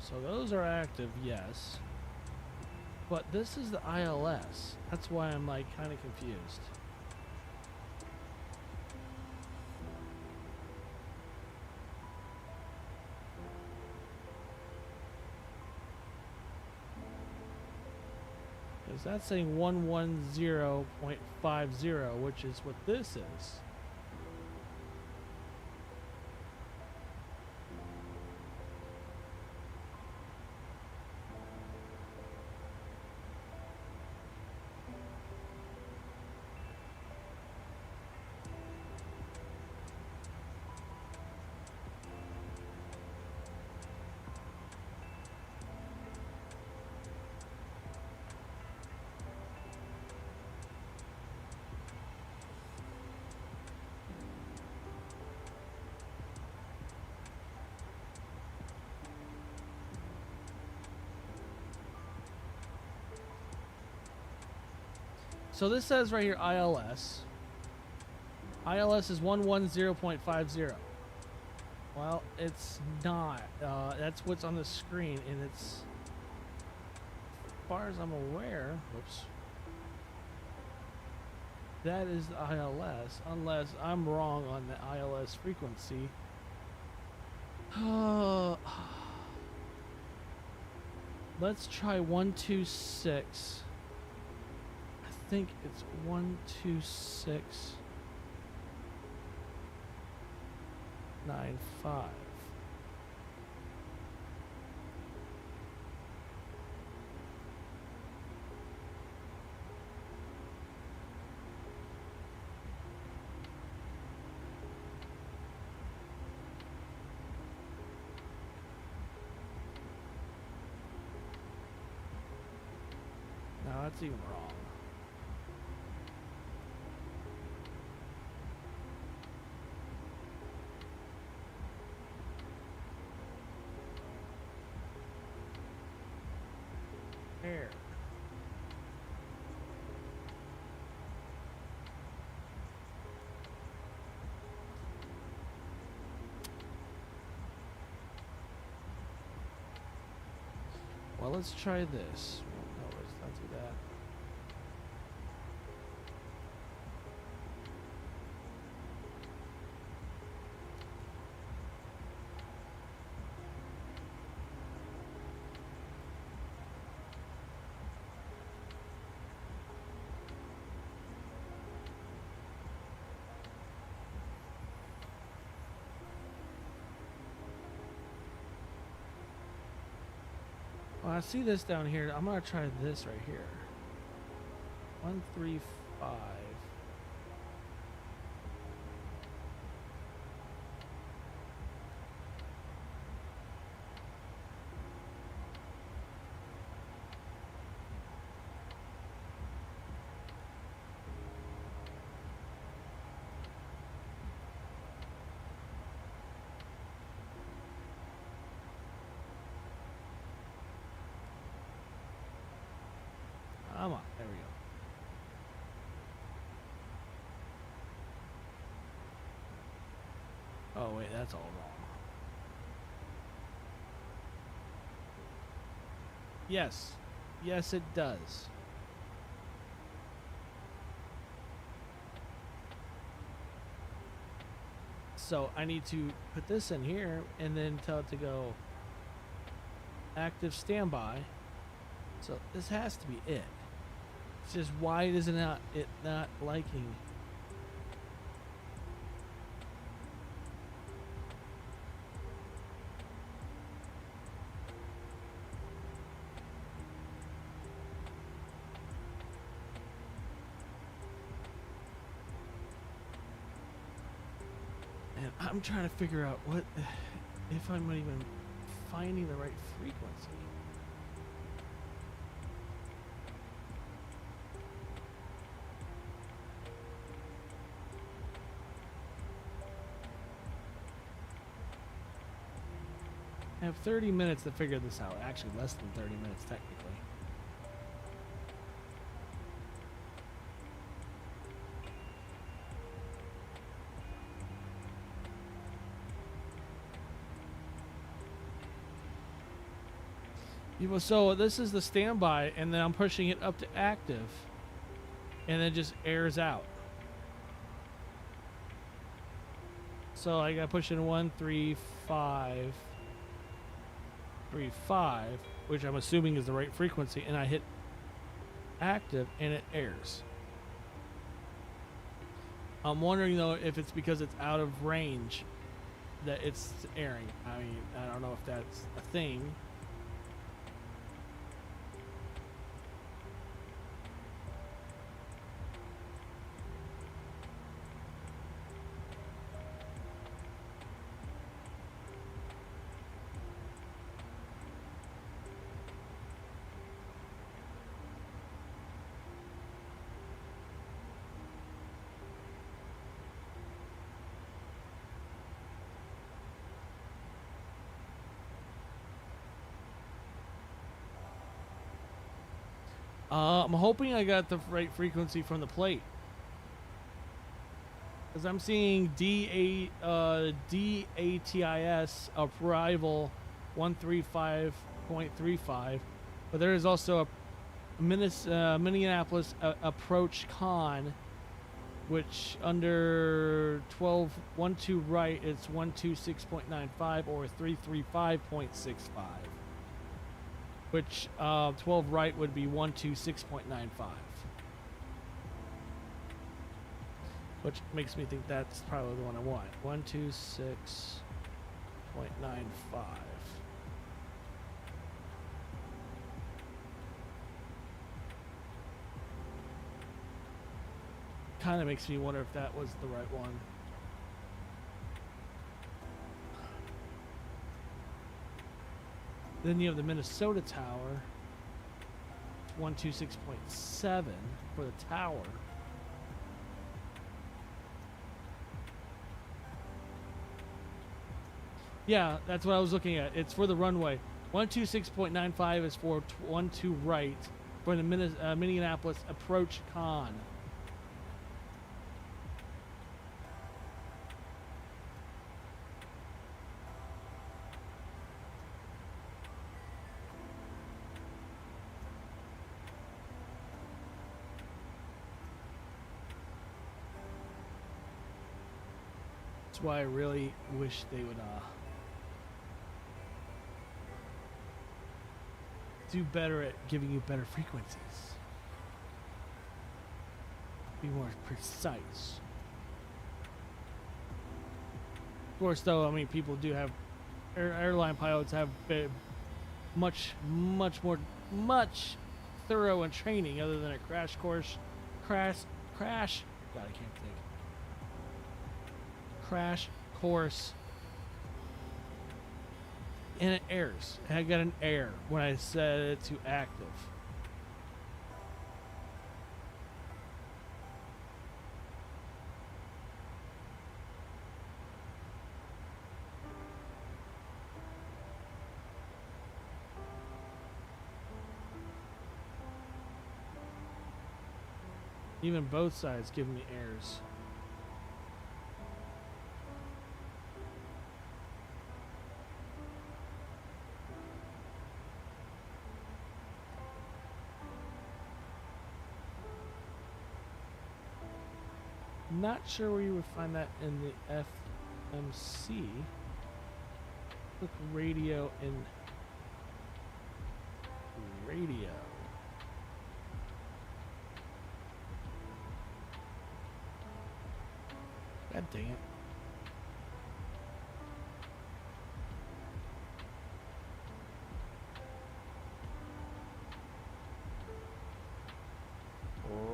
So those are active, yes. But this is the ILS. That's why I'm like kind of confused. Because that's saying 110.50, which is what this is. So this says right here ILS. ILS is 110.50. Well, it's not. That's what's on the screen, and it's, as far as I'm aware, whoops, that is the ILS, unless I'm wrong on the ILS frequency. Let's try 126. I think it's 126.95. that's even wrong. Air. Well, let's try this. No, let's not do that. Well, I see this down here. I'm gonna try this right here. 135. Come on, there we go. Oh wait, that's all wrong. Yes. Yes, it does. So I need to put this in here and then tell it to go active standby. So this has to be it. It's just why is it not liking? And I'm trying to figure out what if I'm even finding the right frequency. I have 30 minutes to figure this out. Actually, less than 30 minutes, technically. So this is the standby, and then I'm pushing it up to active, and then it just airs out. So I got to push in 135.35, which I'm assuming is the right frequency, and I hit active and it airs. I'm wondering though if it's because it's out of range that it's airing. I mean, I don't know if that's a thing. I'm hoping I got the right frequency from the plate, because I'm seeing DATIS arrival 135.35, but there is also a Minneapolis approach con, which under 12 right it's 126.95 or 335.65. Which 12 right would be 126.95, which makes me think that's probably the one I want. 126.95. Kind of makes me wonder if that was the right one. Then you have the Minnesota tower, 126.7 for the tower. Yeah, that's what I was looking at. It's for the runway. 126.95 is for 12 right for the Minneapolis approach con. That's why I really wish they would do better at giving you better frequencies. Be more precise. Of course, though, I mean, people do have airline pilots have much thorough in training other than a crash course. God, I can't think. Crash course. And it airs. I got an error when I set it to active. Even both sides give me errors. Not sure where you would find that in the FMC. Look, radio and radio. God dang it.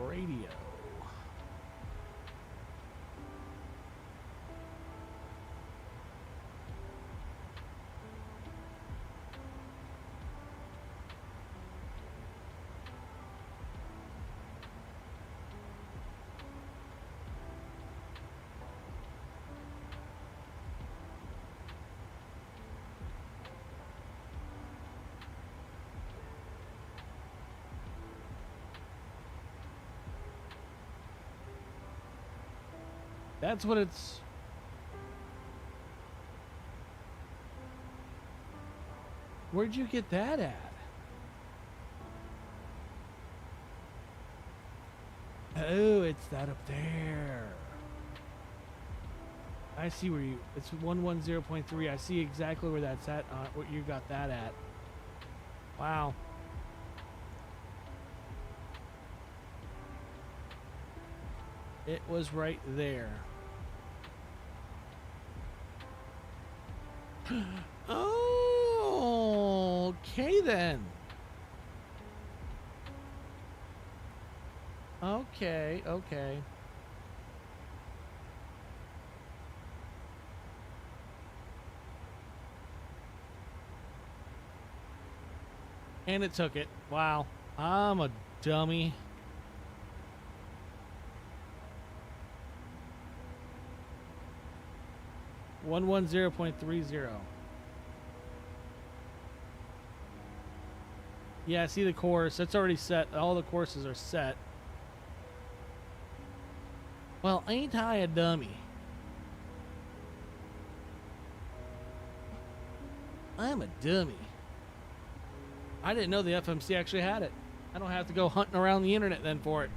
Radio. That's what it's... Where'd you get that at? Oh, it's that up there. I see where you... It's 110.3. I see exactly where that's at. What you got that at. Wow. It was right there. Oh, okay then. Okay, okay. And it took it. Wow. I'm a dummy. One 110.30. Yeah, I see the course. That's already set. All the courses are set. Well, ain't I a dummy? I'm a dummy. I didn't know the FMC actually had it. I don't have to go hunting around the internet then for it.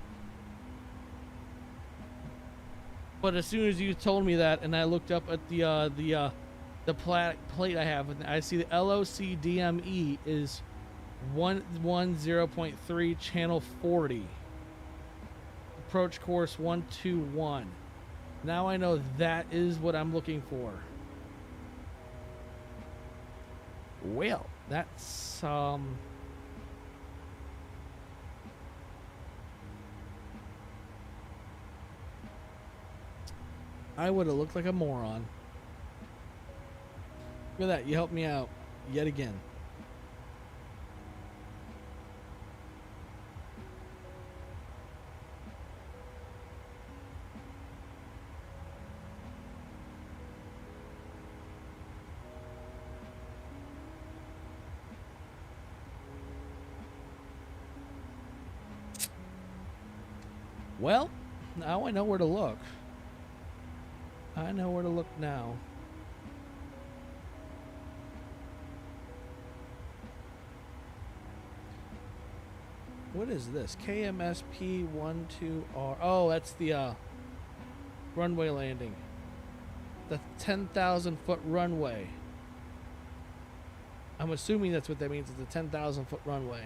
But as soon as you told me that, and I looked up at the plate I have, and I see the LOC DME is 110.3 channel 40. Approach course 121. Now I know that is what I'm looking for. Well, that's I would have looked like a moron. Look at that, you helped me out yet again. Well, now I know where to look. I know where to look now. What is this? KMSP12R. Oh, that's the runway landing. The 10,000 foot runway. I'm assuming that's what that means. It's a 10,000 foot runway.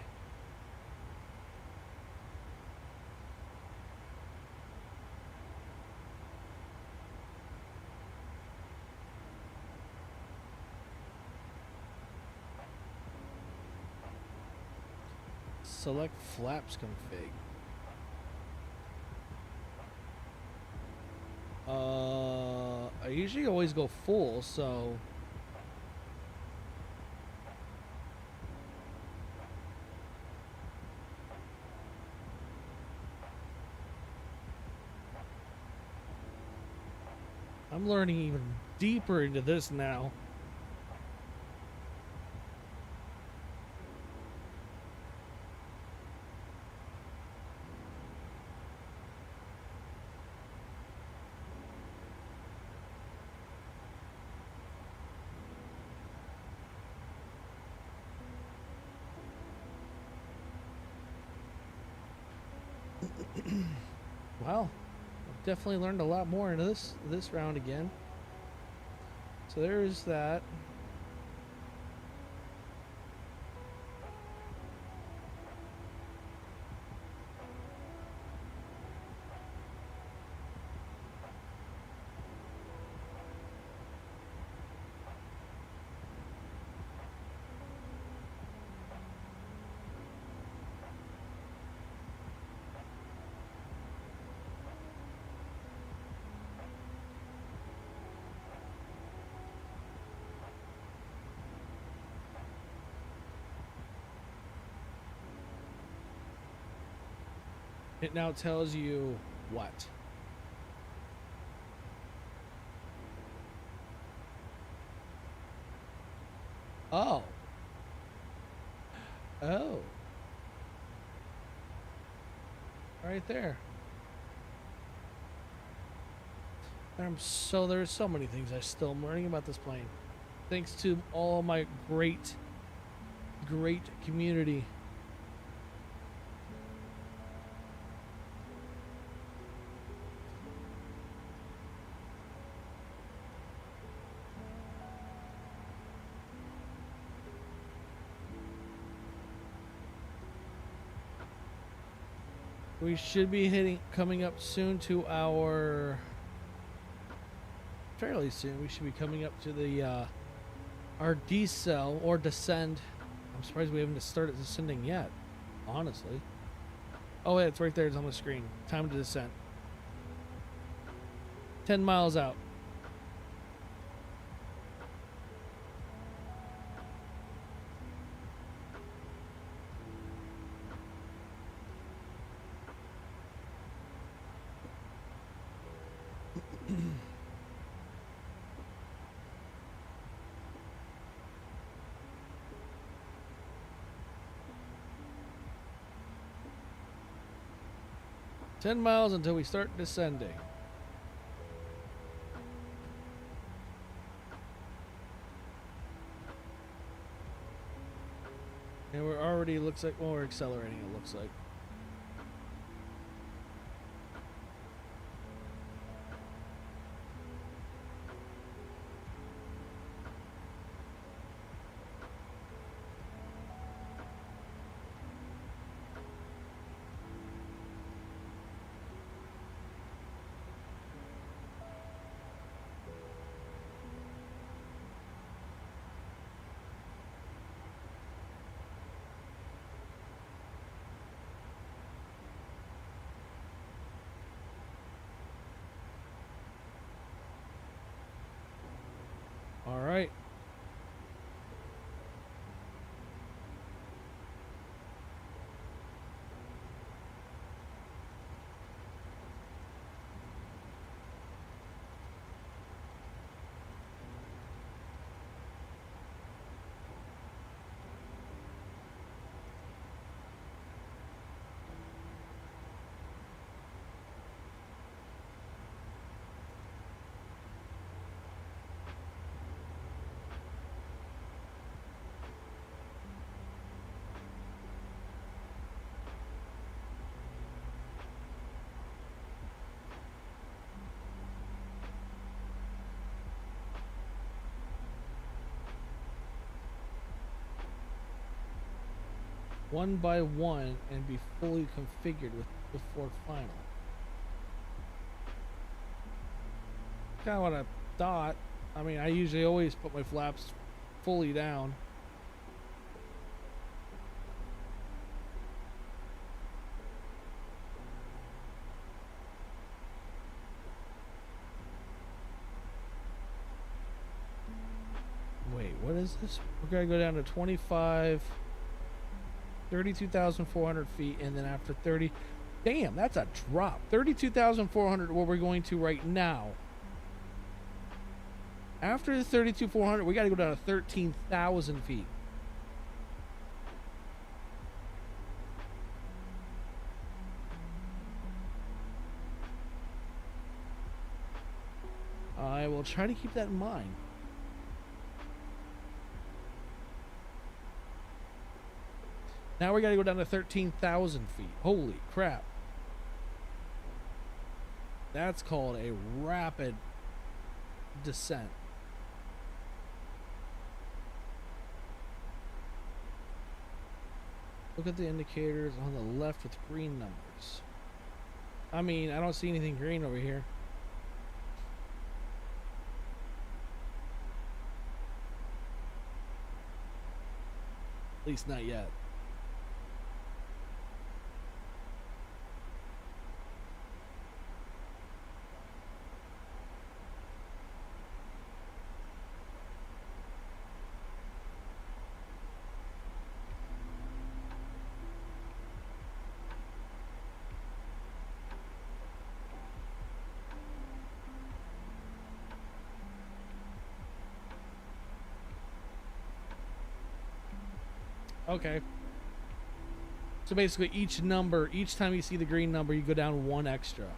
Select flaps config. I usually always go full, so I'm learning even deeper into this now. Well, I've definitely learned a lot more into this round again. So there is that. It now tells you what? Oh. Oh. Right there. There's so many things I still am learning about this plane. Thanks to all my great community. We should be coming up soon to our, fairly soon, we should be coming up to the, our decel, or descend. I'm surprised we haven't started descending yet, honestly. Oh, yeah, it's right there, it's on the screen. Time to descend. 10 miles out. Ten miles until we start descending. And we're already, looks like, well, we're accelerating, it looks like. one by one and be fully configured before final. Kind of what I thought. I mean, I usually always put my flaps fully down. Wait, what is this? We're gonna go down to 32,400 feet, and then after 30, damn, that's a drop. 32,400, what we're going to right now. After the 32,400, we got to go down to 13,000 feet. I will try to keep that in mind. Now we got to go down to 13,000 feet. Holy crap. That's called a rapid descent. Look at the indicators on the left with green numbers. I mean, I don't see anything green over here. At least not yet. Okay. So basically each time you see the green number, you go down one extra.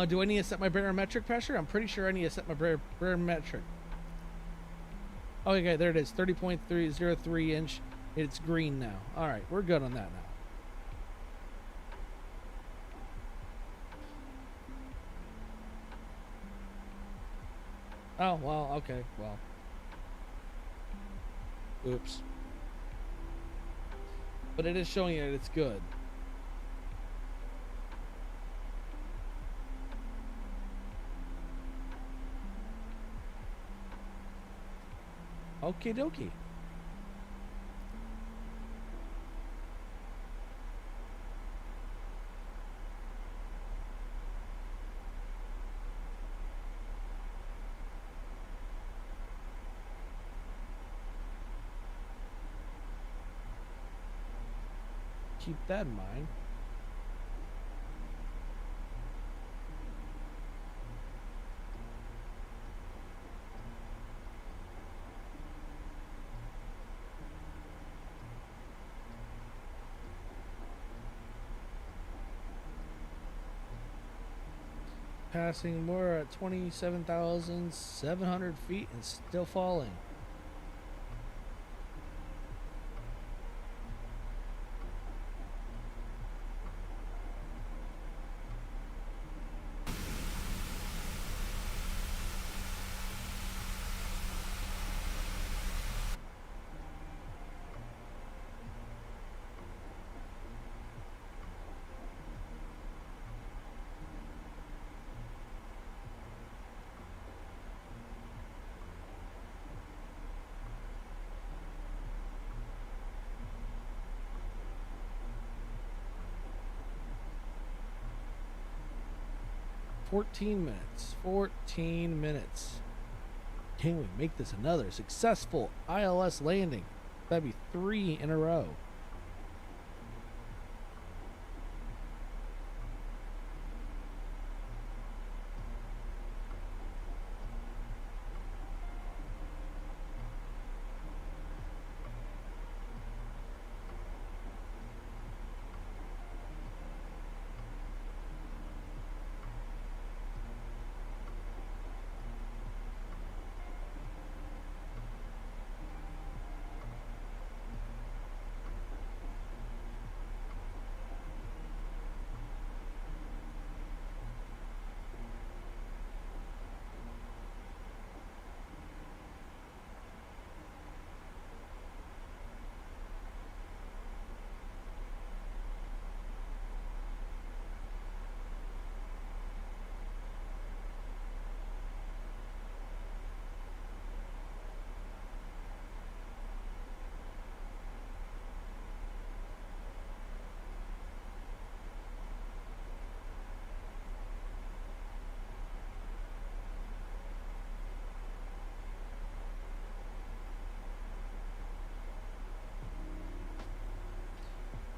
Do I need to set my barometric pressure? I'm pretty sure I need to set my barometric. Okay, there it is. 30.303 inch. It's green now. All right, we're good on that now. Oh, well, okay, well. Oops. But it is showing that it's good. Okie dokie. Keep that in mind. Passing, we're at 27,700 feet and still falling. $14 minutes. 14 minutes. Can we make this another successful ILS landing? That'd be 3 in a row.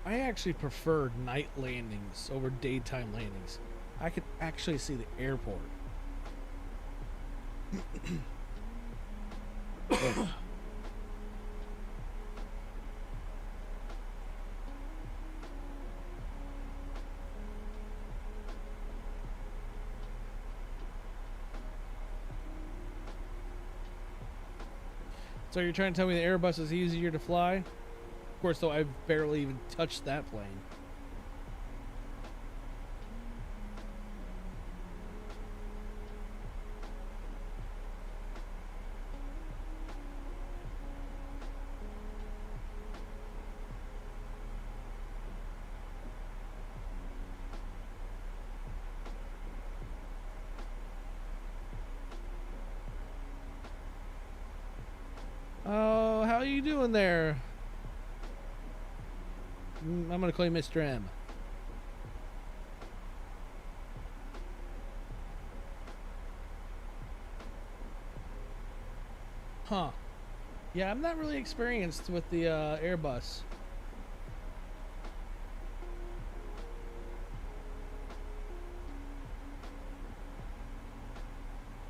I actually prefer night landings over daytime landings. I could actually see the airport. So you're trying to tell me the Airbus is easier to fly? Of course, though, I've barely even touched that plane. Oh, how are you doing there? I'm gonna call you Mr. M. Huh. Yeah, I'm not really experienced with the Airbus.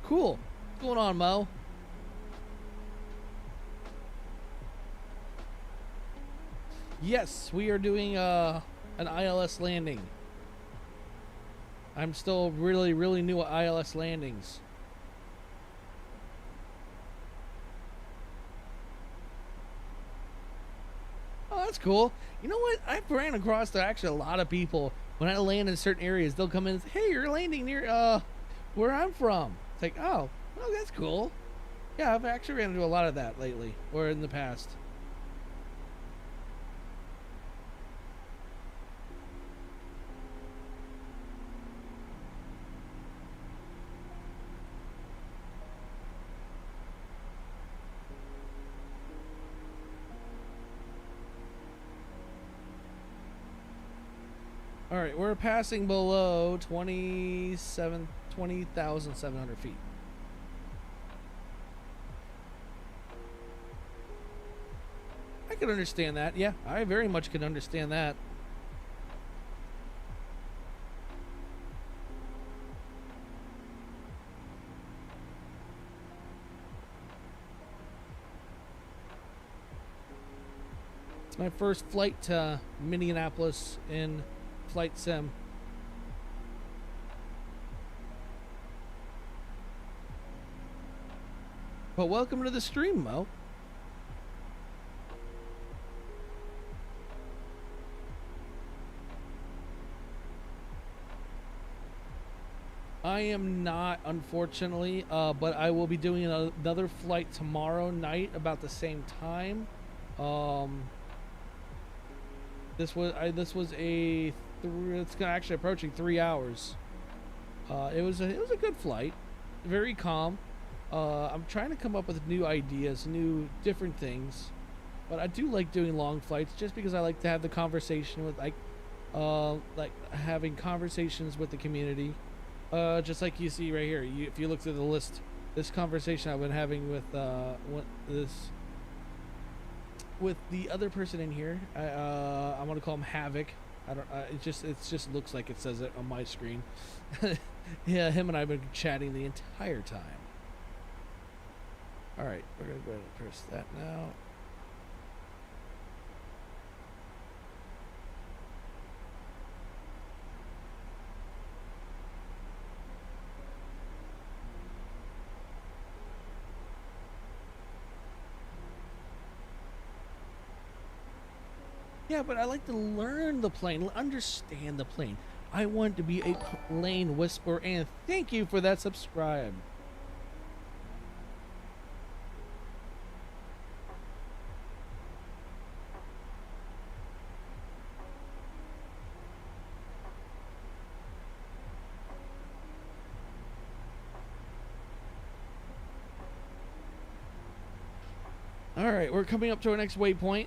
Cool. What's going on, Mo? Yes, we are doing an ILS landing. I'm still really new at ILS landings. Oh, that's cool. You know what? I've ran across actually a lot of people when I land in certain areas. They'll come in and say, "Hey, you're landing near where I'm from." It's like, oh, that's cool. Yeah, I've actually ran into a lot of that lately or in the past. All right, we're passing below 20,700 feet. I could understand that. Yeah, I very much could understand that. It's my first flight to Minneapolis in Flight Sim. But welcome to the stream, Mo. I am not, unfortunately, but I will be doing another flight tomorrow night about the same time. This was it's actually approaching 3 hours. It was a good flight, very calm. I'm trying to come up with new ideas, different things, but I do like doing long flights just because I like to have the conversation with like having conversations with the community. Just like you see right here. If you look through the list, this conversation I've been having with with the other person in here. I want to call him Havoc. I don't. It just looks like it says it on my screen. Yeah, him and I have been chatting the entire time. All right, we're gonna go ahead and press that now. Yeah, but I like to learn the plane, understand the plane. I want to be a plane whisperer, and thank you for that subscribe. All right, we're coming up to our next waypoint.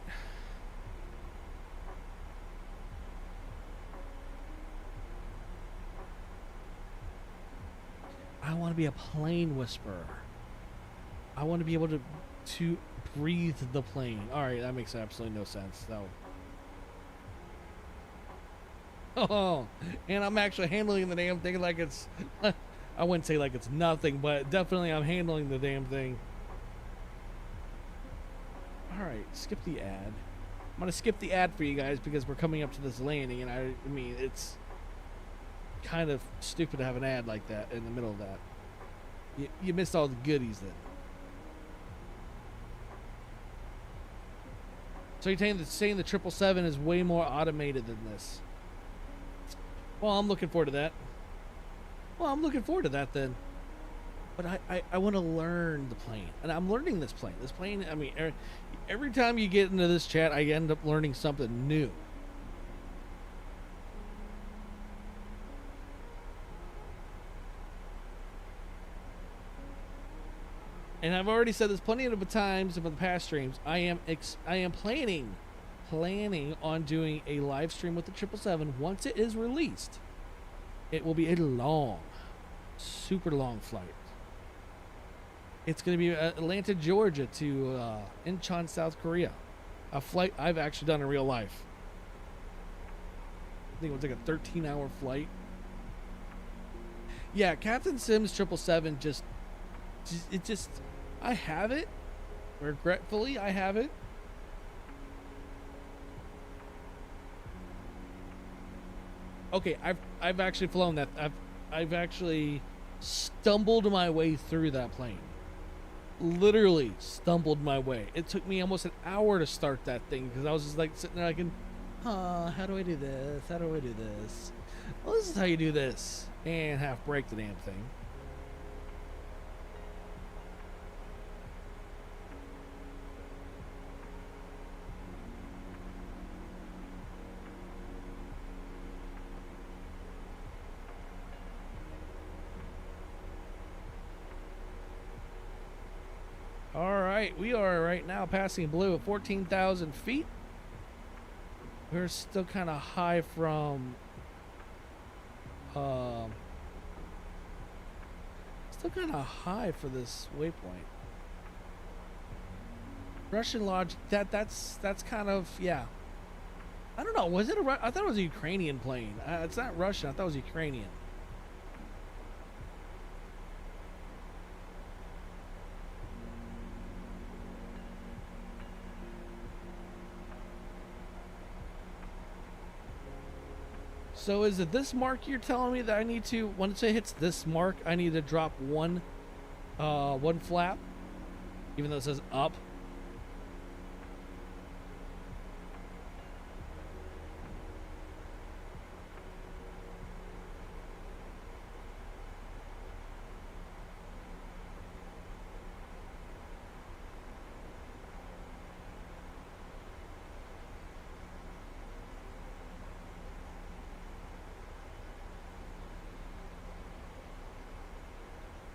I want to be a plane whisperer. I want to be able to breathe the plane. All right, that makes absolutely no sense, though. Oh, and I'm actually handling the damn thing like it's, I wouldn't say like it's nothing, but definitely I'm handling the damn thing. All right, skip the ad. I'm gonna skip the ad for you guys because we're coming up to this landing, and I mean, it's kind of stupid to have an ad like that in the middle of that. You missed all the goodies then. So you're saying the 777 is way more automated than this? Well, I'm looking forward to that. Well, I'm looking forward to that then. But I want to learn the plane, and I'm learning this plane. This plane, I mean, every time you get into this chat, I end up learning something new. And I've already said this plenty of times in the past streams. I am planning on doing a live stream with the 777 once it is released. It will be a long, super long flight. It's going to be Atlanta, Georgia to Incheon, South Korea. A flight I've actually done in real life. I think it was like a 13-hour flight. Yeah, Captain Sim's 777 just I have it. Regretfully, I have it. Okay, I've actually flown that. I've actually stumbled my way through that plane. Literally stumbled my way. It took me almost an hour to start that thing because I was just like sitting there like, how do I do this? How do I do this? Well, this is how you do this. And half break the damn thing. All right, we are right now passing blue at 14,000 feet. We're still kind of high from, still kind of high for this waypoint. Russian logic, that's kind of, yeah. I don't know, was it I thought it was a Ukrainian plane. It's not Russian, I thought it was Ukrainian. So is it this mark you're telling me that I need to, once it hits this mark, I need to drop one flap, even though it says up?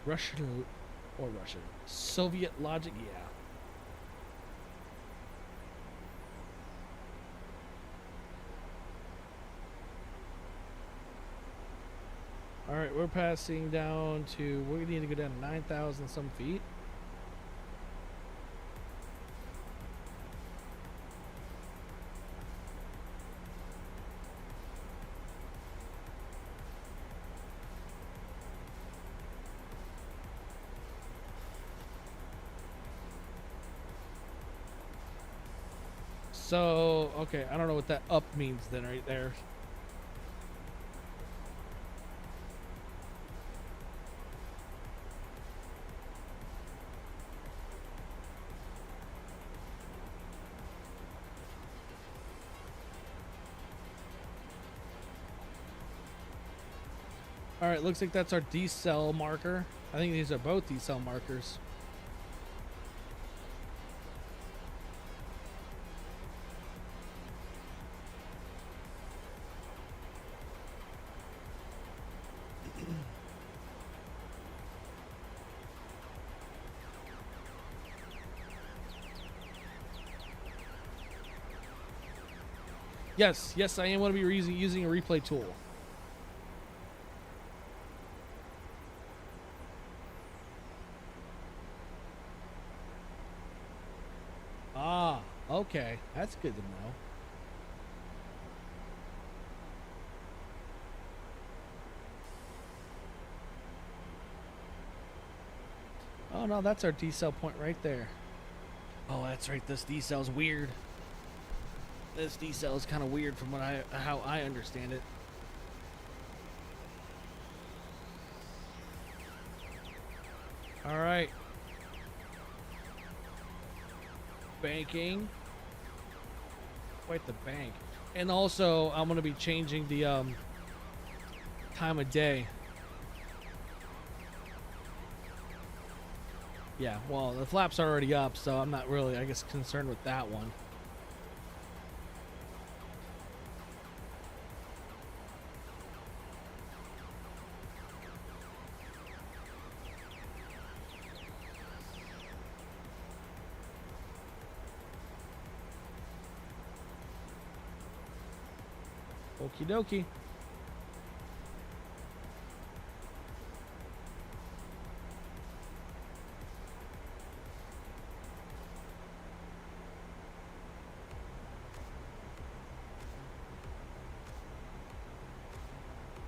Russian or Russian? Soviet logic, yeah. All right, we're passing down to, we need to go down to 9,000 some feet. So, okay, I don't know what that up means then right there. All right, looks like that's our decel marker. I think these are both decel markers. Yes, I am going to be using a replay tool. Ah, okay. That's good to know. Oh no, that's our decel point right there. Oh, that's right. This decel's weird. This decel is kind of weird from how I understand it. All right. Banking. Quite the bank. And also, I'm going to be changing the time of day. Yeah, well, the flaps are already up, so I'm not really, I guess, concerned with that one. Okie dokie.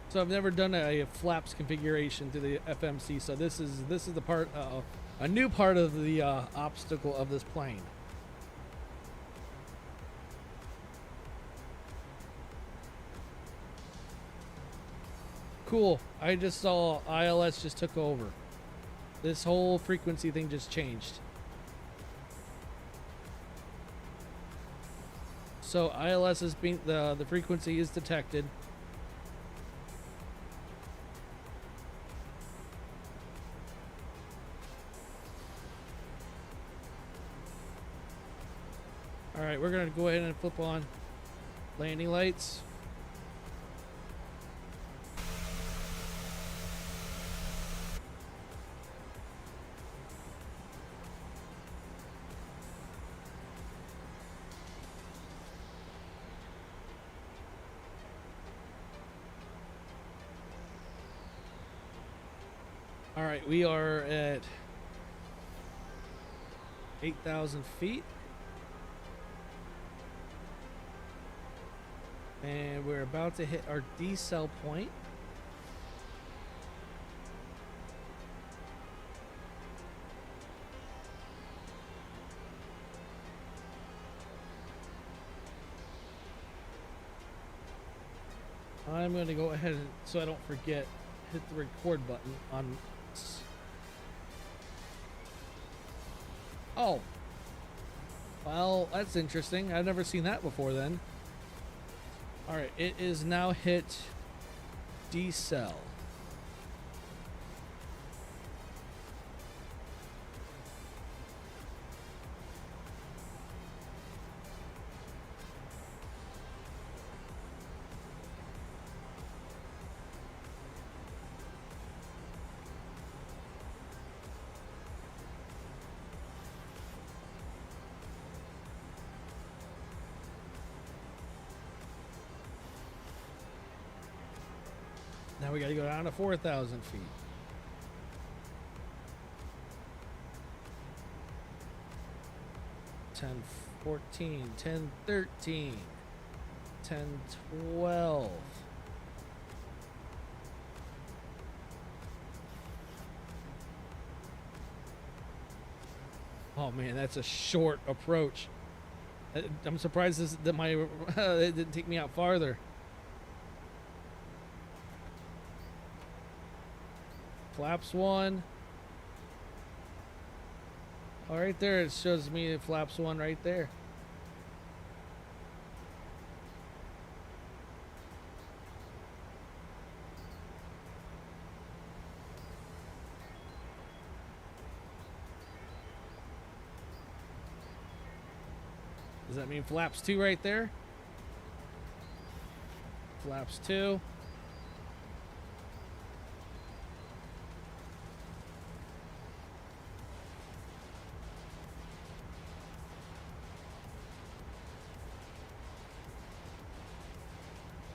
So I've never done a flaps configuration to the FMC, so this is the part, a new part of the obstacle of this plane. Cool. I just saw ILS just took over. This whole frequency thing just changed. So ILS is being the frequency is detected. All right, we're gonna go ahead and flip on landing lights. All right, we are at 8,000 feet. And we're about to hit our decel point. I'm going to go ahead and, so I don't forget, hit the record button on. Oh. Well, that's interesting. I've never seen that before then. Alright, it is now hit decel. Now we got to go down to 4,000 feet. Ten, 14, 10, 13, 10, 12. Oh man, that's a short approach. I'm surprised that my it didn't take me out farther. Flaps 1. Oh, right there, it shows me flaps 1 right there. Does that mean flaps 2 right there? Flaps 2.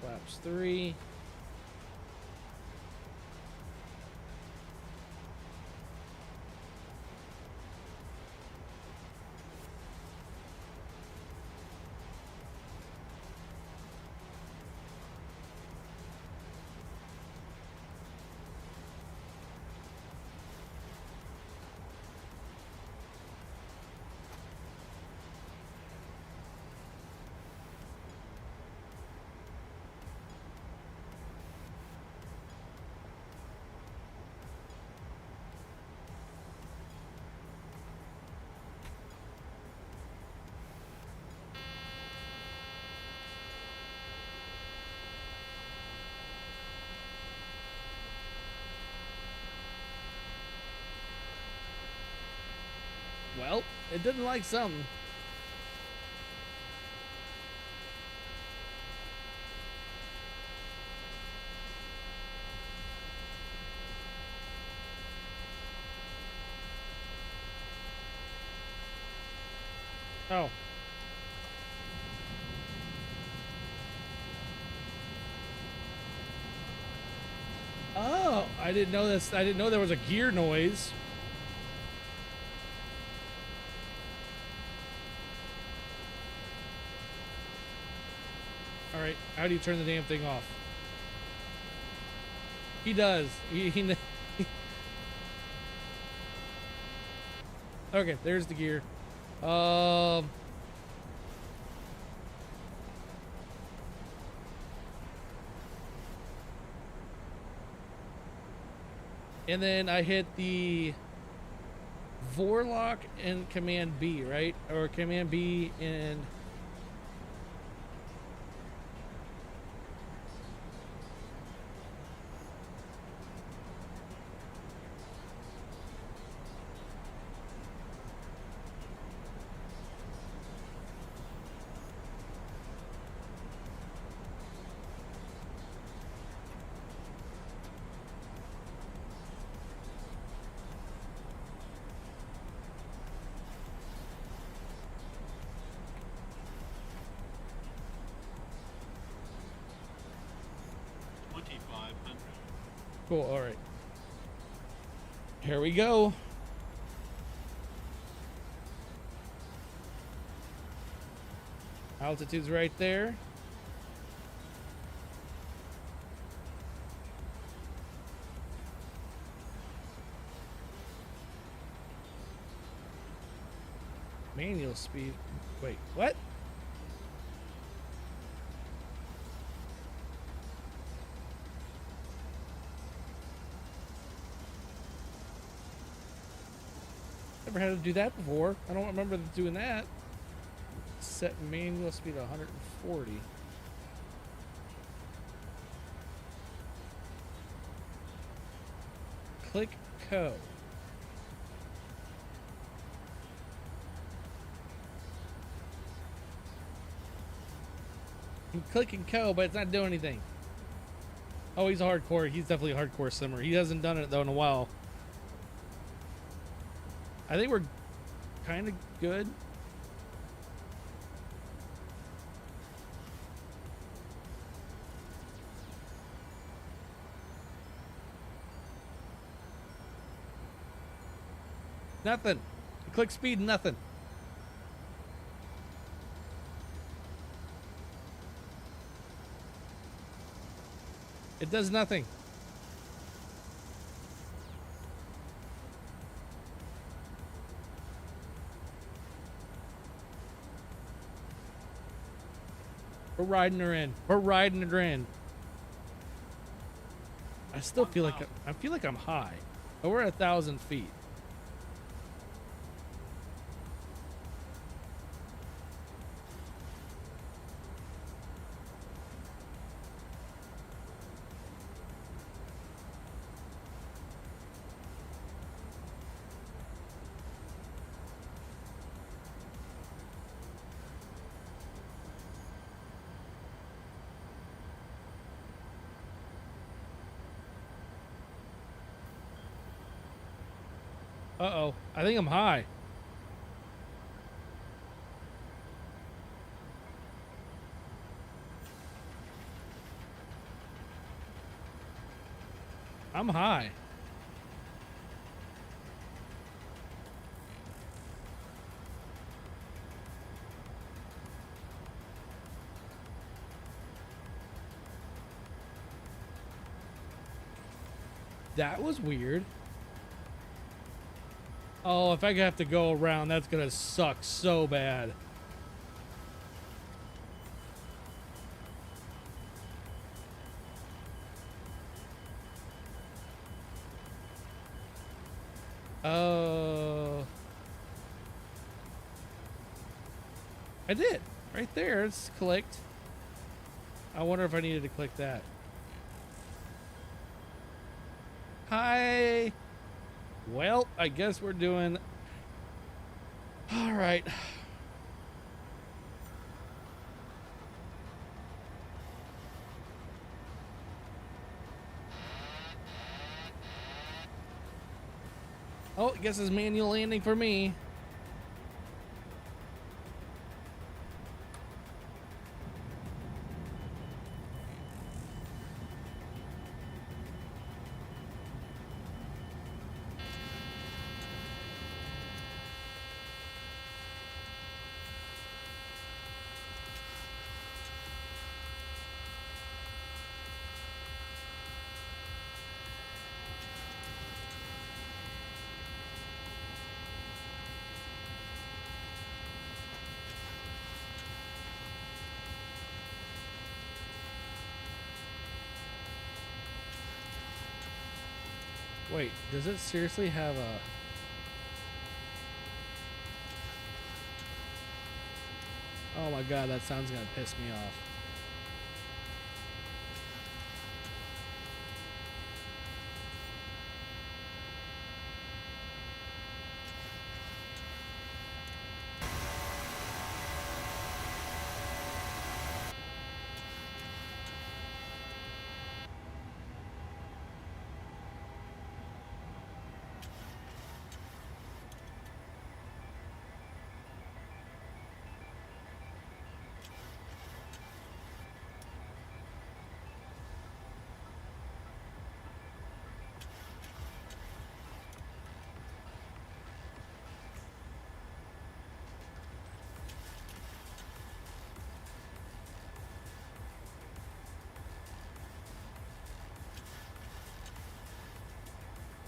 Flaps 3. Well, it didn't like something. Oh. Oh, I didn't know this. I didn't know there was a gear noise. All right, how do you turn the damn thing off? He does. He Okay, there's the gear. And then I hit the Vorlock and Command B, right? Or Command B and... Cool, all right. Here we go. Altitude's right there. Manual speed. Wait, what? Never had to do that before. I don't remember doing that. Set manual speed 140. Click Co. I'm clicking Co, but it's not doing anything. Oh, he's a hardcore. He's definitely a hardcore simmer. He hasn't done it though in a while. I think we're kind of good. Nothing. Click speed, nothing. It does nothing. We're riding her in. We're riding her in. I still feel like I'm high. But we're at 1,000 feet. Uh-oh. I think I'm high. I'm high. That was weird. Oh, if I have to go around, that's gonna suck so bad. Oh. I did. Right there. It's clicked. I wonder if I needed to click that. Hi. Well, I guess we're doing All right. Oh, I guess it's manual landing for me. Wait, does it seriously have a... Oh my god, that sound's gonna piss me off.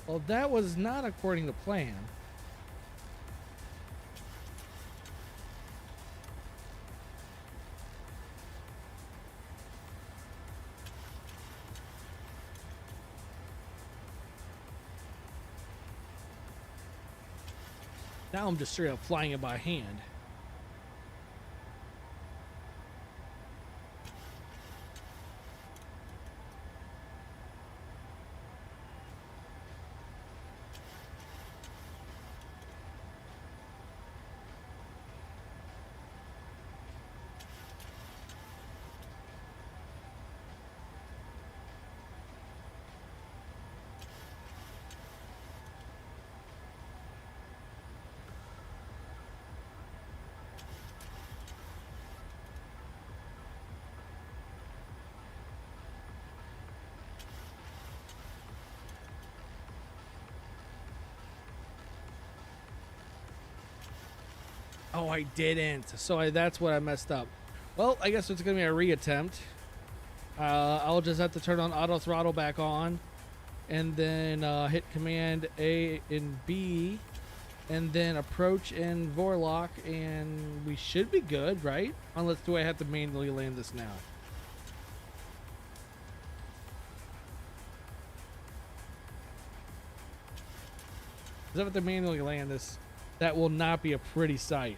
Well, that was not according to plan. Now I'm just straight up flying it by hand. Oh, I didn't. So that's what I messed up. Well, I guess it's going to be a reattempt. I'll just have to turn on auto throttle back on. And then hit Command A and B. And then approach and Vorlock. And we should be good, right? Unless do I have to manually land this now? Because if I have to manually land this, that will not be a pretty sight.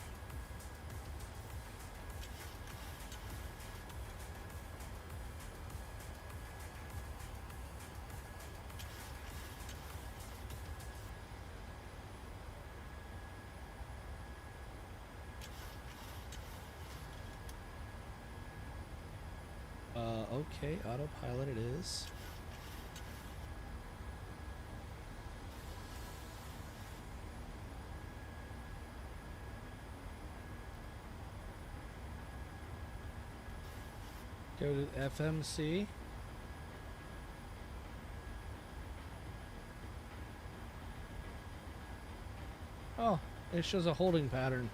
Okay, autopilot it is. Go to FMC. Oh, it shows a holding pattern.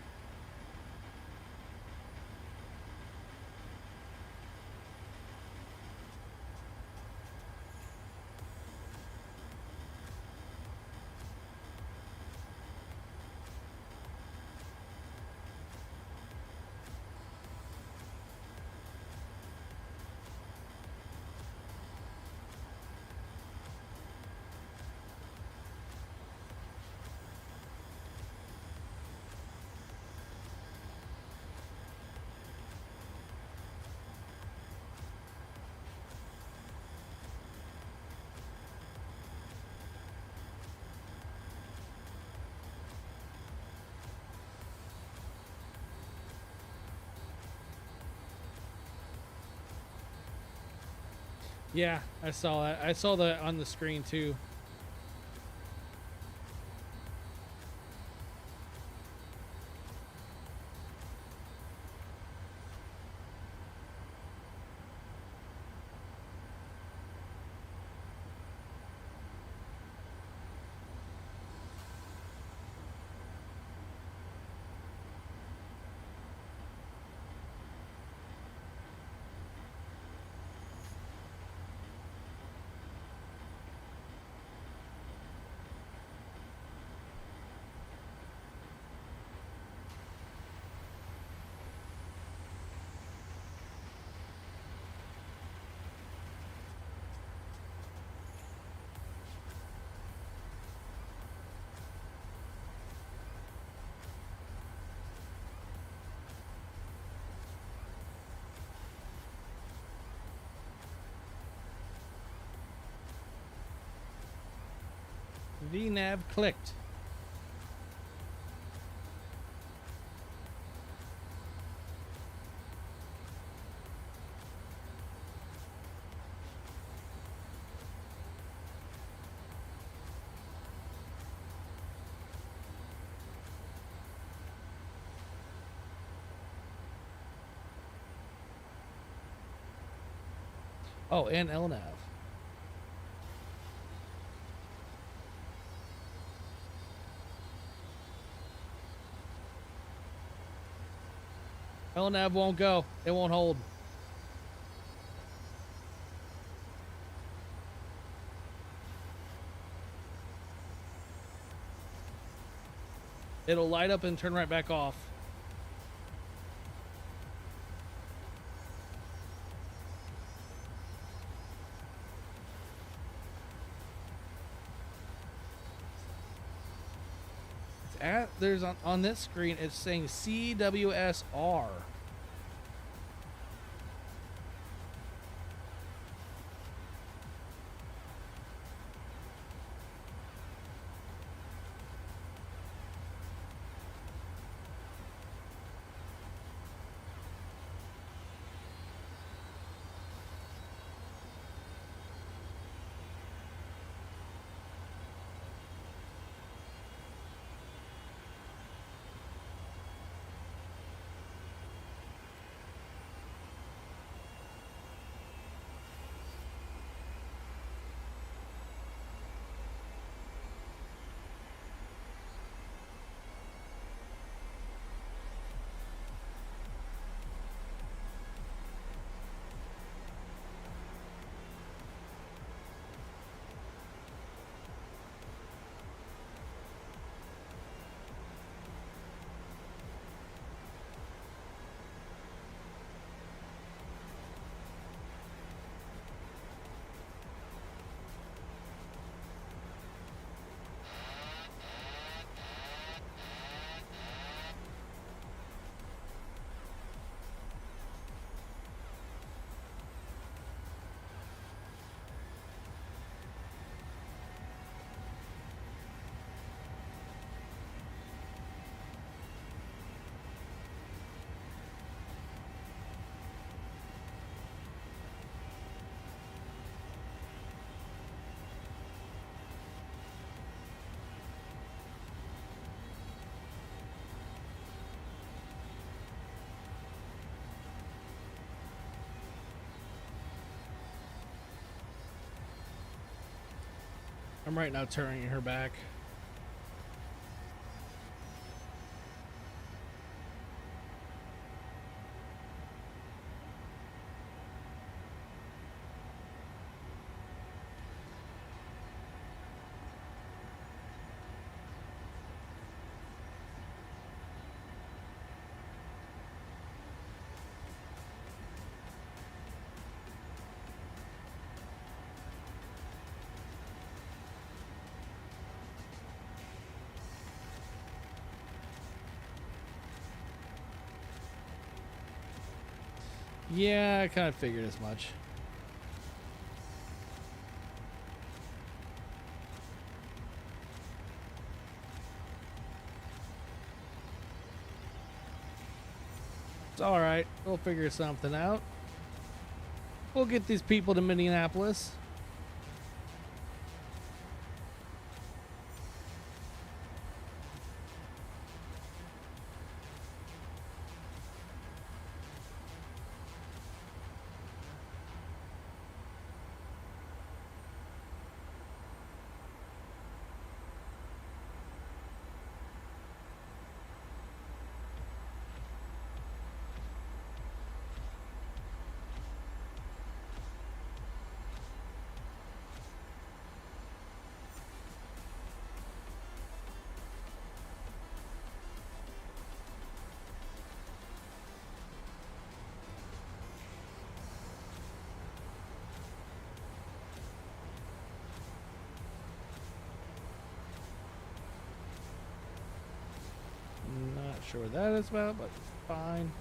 Yeah, I saw that. I saw that on the screen too. VNav clicked. Oh, and LNav. LNav won't go. It won't hold. It'll light up and turn right back off. There's on this screen, it's saying CWSR. I'm right now turning her back. Yeah, I kind of figured as much. It's all right. We'll figure something out. We'll get these people to Minneapolis. Not sure what that is about, but fine.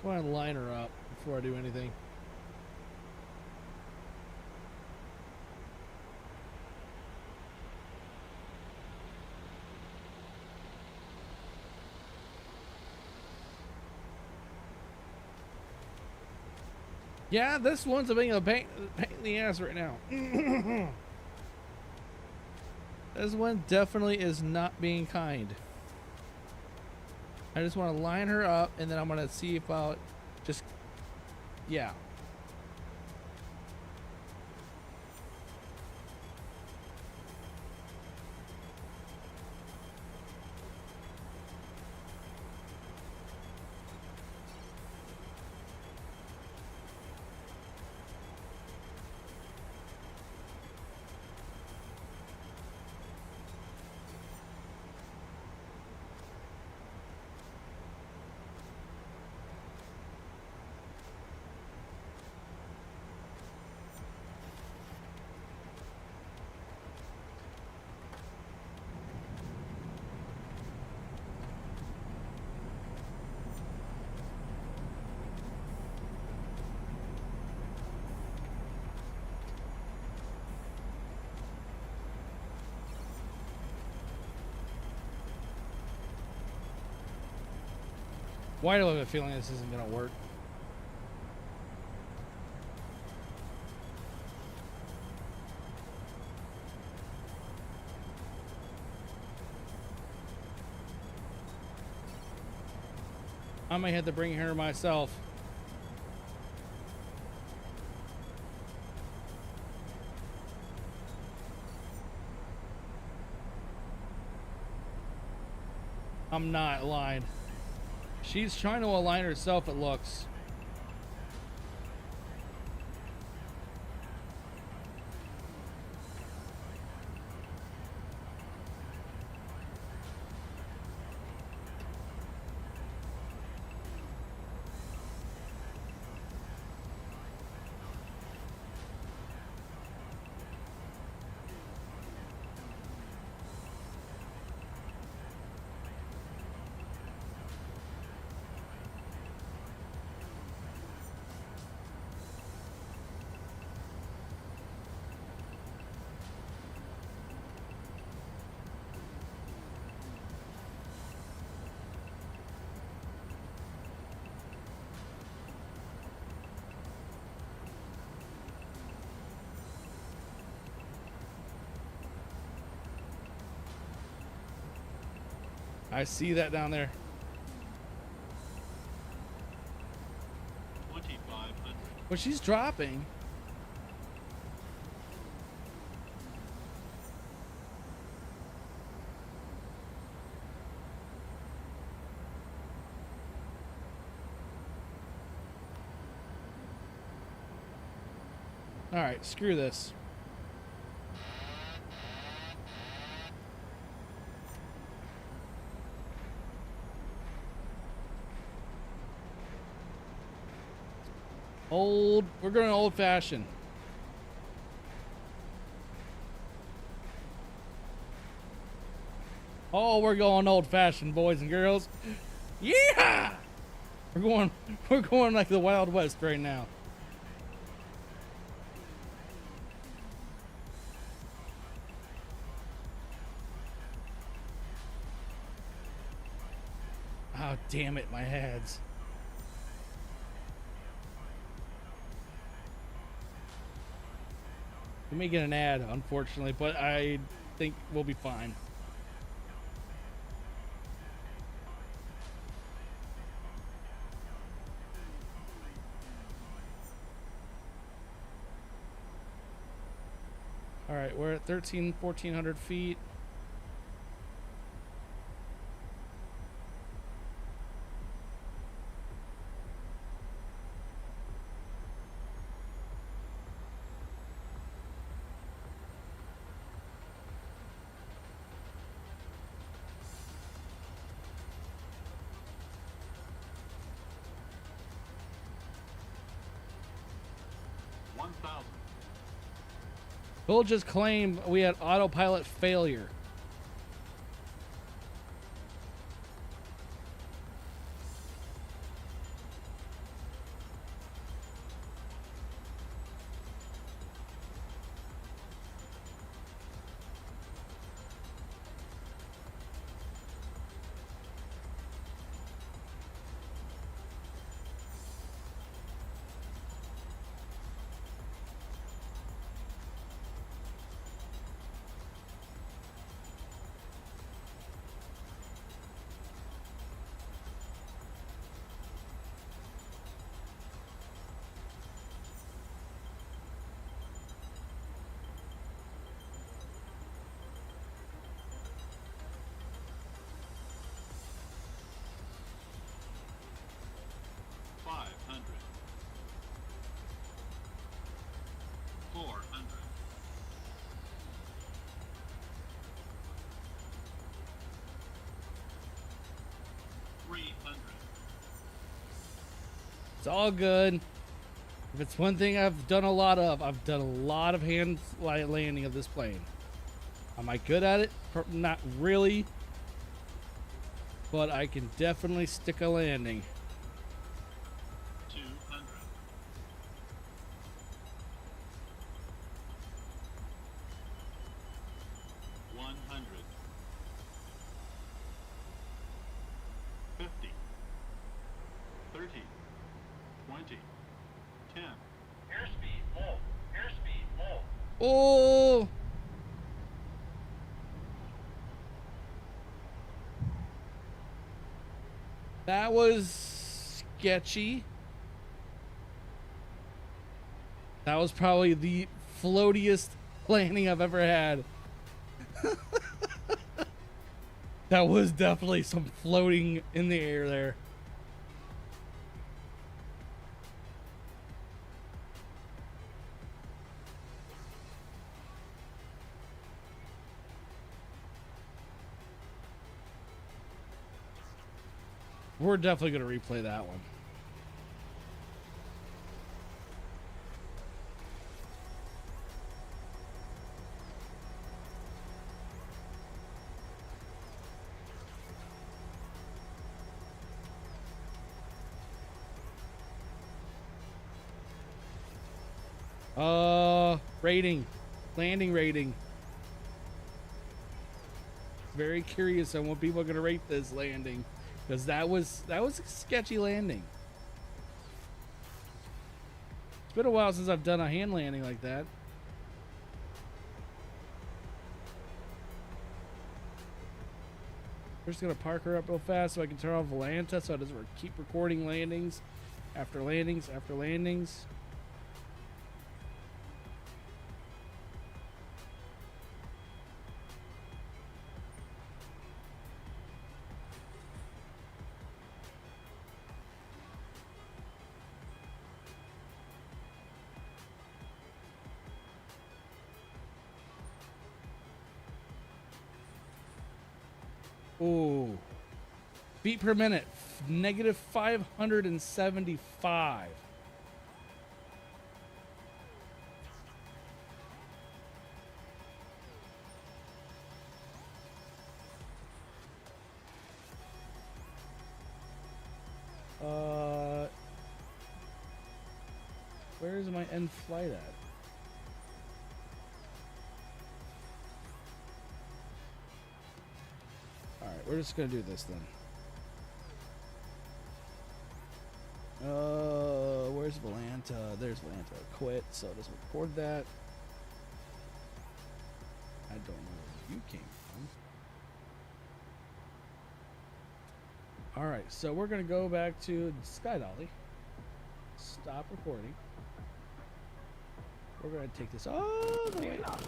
Go ahead and line her up before I do anything. Yeah, this one's being a pain in the ass right now. This one definitely is not being kind. I just want to line her up, and then I'm going to see if I'll just, yeah. Why do I have a feeling this isn't going to work? I might have to bring her myself. I'm not lying. She's trying to align herself, it looks. I see that down there. 2,500. But she's dropping. All right, screw this. We're going old fashioned. Oh, we're going old fashioned, boys and girls. Yeah! We're going like the Wild West right now. Oh, damn it, my heads. We may get an ad, unfortunately, but I think we'll be fine. All right, we're at 1,400 feet. We'll just claim we had autopilot failure. It's all good. If it's one thing I've done a lot of, I've done a lot of hand landing of this plane. Am I good at it? Not really. But I can definitely stick a landing. 200. 100. 50. 30. 20. 10. Airspeed low. Airspeed low. Oh! That was sketchy. That was probably the floatiest landing I've ever had. That was definitely some floating in the air there. We're definitely going to replay that one. Rating. Landing rating. Very curious on what people are going to rate this landing. Because that was a sketchy landing. It's been a while since I've done a hand landing like that. We're just gonna park her up real fast so I can turn off Volanta so it doesn't keep recording landings after landings after landings. Ooh. Feet per minute, negative 575. Where is my end flight at? Alright, we're just gonna do this then. Where's Valanta? There's Valanta. Quit, so just record that. I don't know where you came from. Alright, so we're gonna go back to Sky Dolly. Stop recording. We're gonna take this all the way up.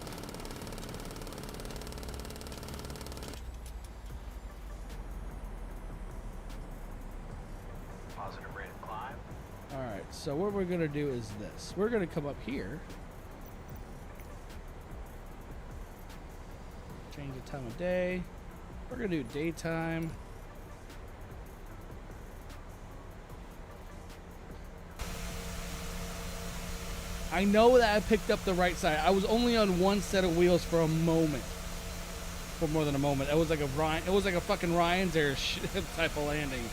Positive rate of climb. Alright, so what we're gonna do is this. We're gonna come up here. Change the time of day. We're gonna do daytime. I know that I picked up the right side. I was only on one set of wheels for a moment. For more than a moment. It was like a fucking Ryan's Air type of landing.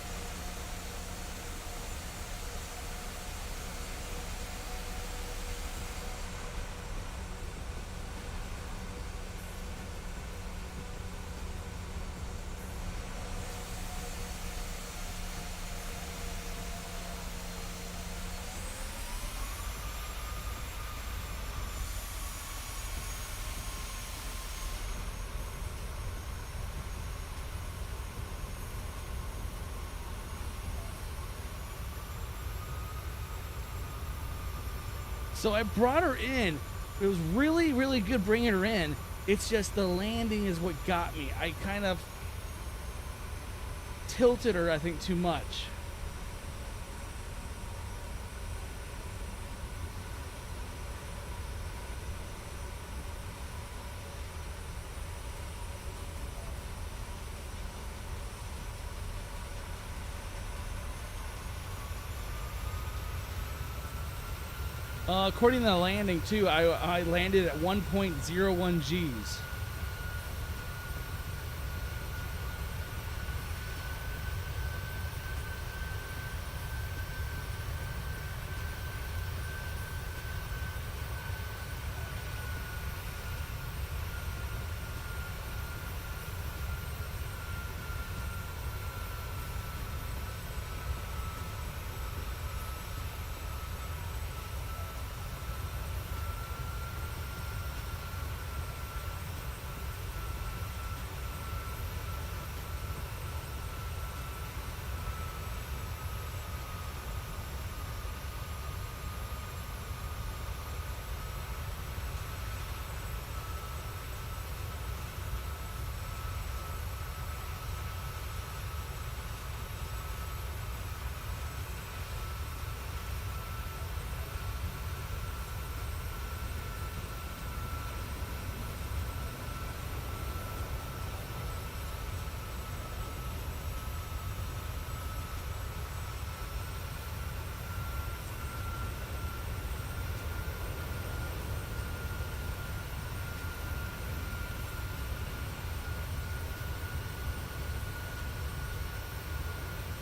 So I brought her in. It was really, really good bringing her in. It's just the landing is what got me. I kind of tilted her, I think, too much. According to the landing, too, I landed at 1.01 Gs.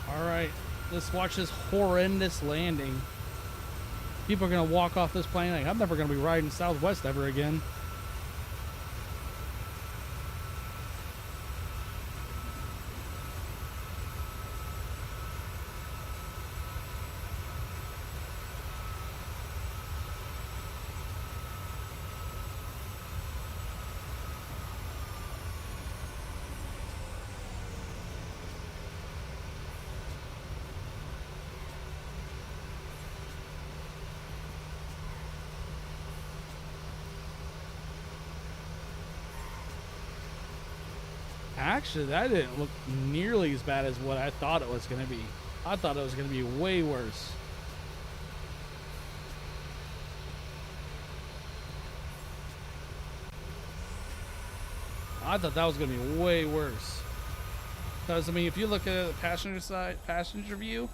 Alright, let's watch this horrendous landing. People are going to walk off this plane like, I'm never going to be riding Southwest ever again. Actually, that didn't look nearly as bad as what I thought it was going to be. I thought it was going to be way worse. I thought that was going to be way worse. Because, I mean, if you look at the passenger view,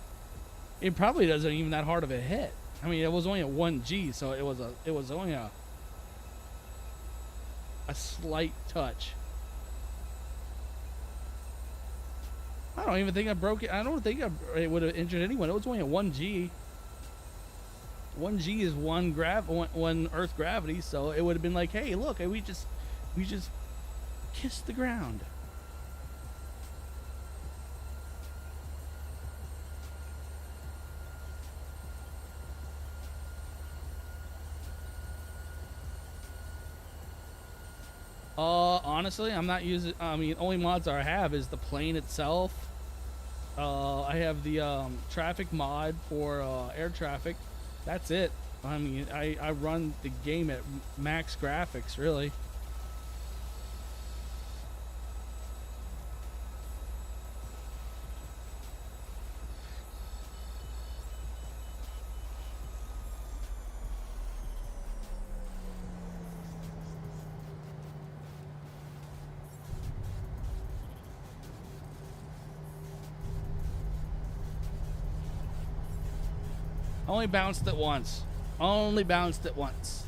it probably doesn't even that hard of a hit. I mean, it was only a 1G, so it was only a slight touch. I don't even think I broke it. I don't think it would have injured anyone. It was only a 1G. 1G is one Earth gravity, so it would have been like, hey, look, we just kissed the ground. Honestly, I'm not using. I mean, only mods I have is the plane itself. I have the traffic mod for air traffic. That's it. I mean, I run the game at max graphics, really. Only bounced it once. Only bounced it once.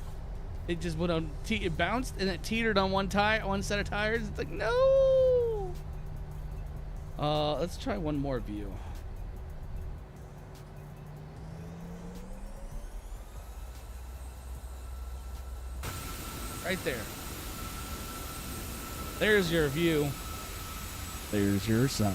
It just went on. It bounced and it teetered on one set of tires. It's like, no. Let's try one more view. Right there. There's your view. There's your sign.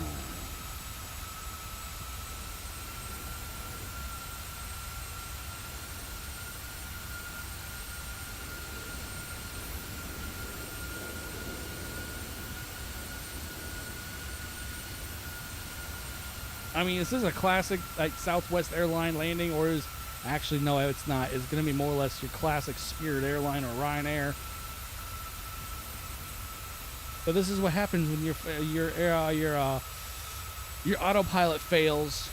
I mean, is this a classic like Southwest airline landing, or is actually no? It's not. It's going to be more or less your classic Spirit airline or Ryanair. But this is what happens when your autopilot fails.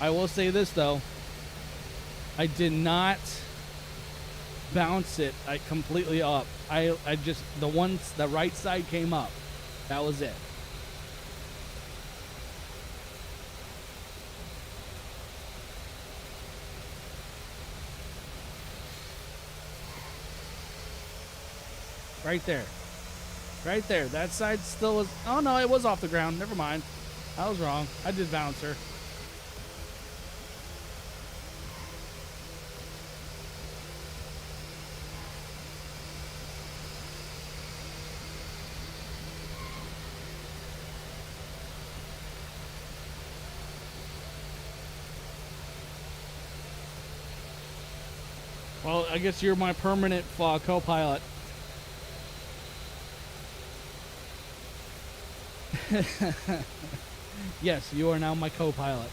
I will say this though, I did not bounce it completely up. I just the right side came up. That was it. Right there. Right there. That side still was. Oh no, it was off the ground. Never mind. I was wrong. I did bounce her. Well, I guess you're my permanent co-pilot. Yes, you are now my co-pilot.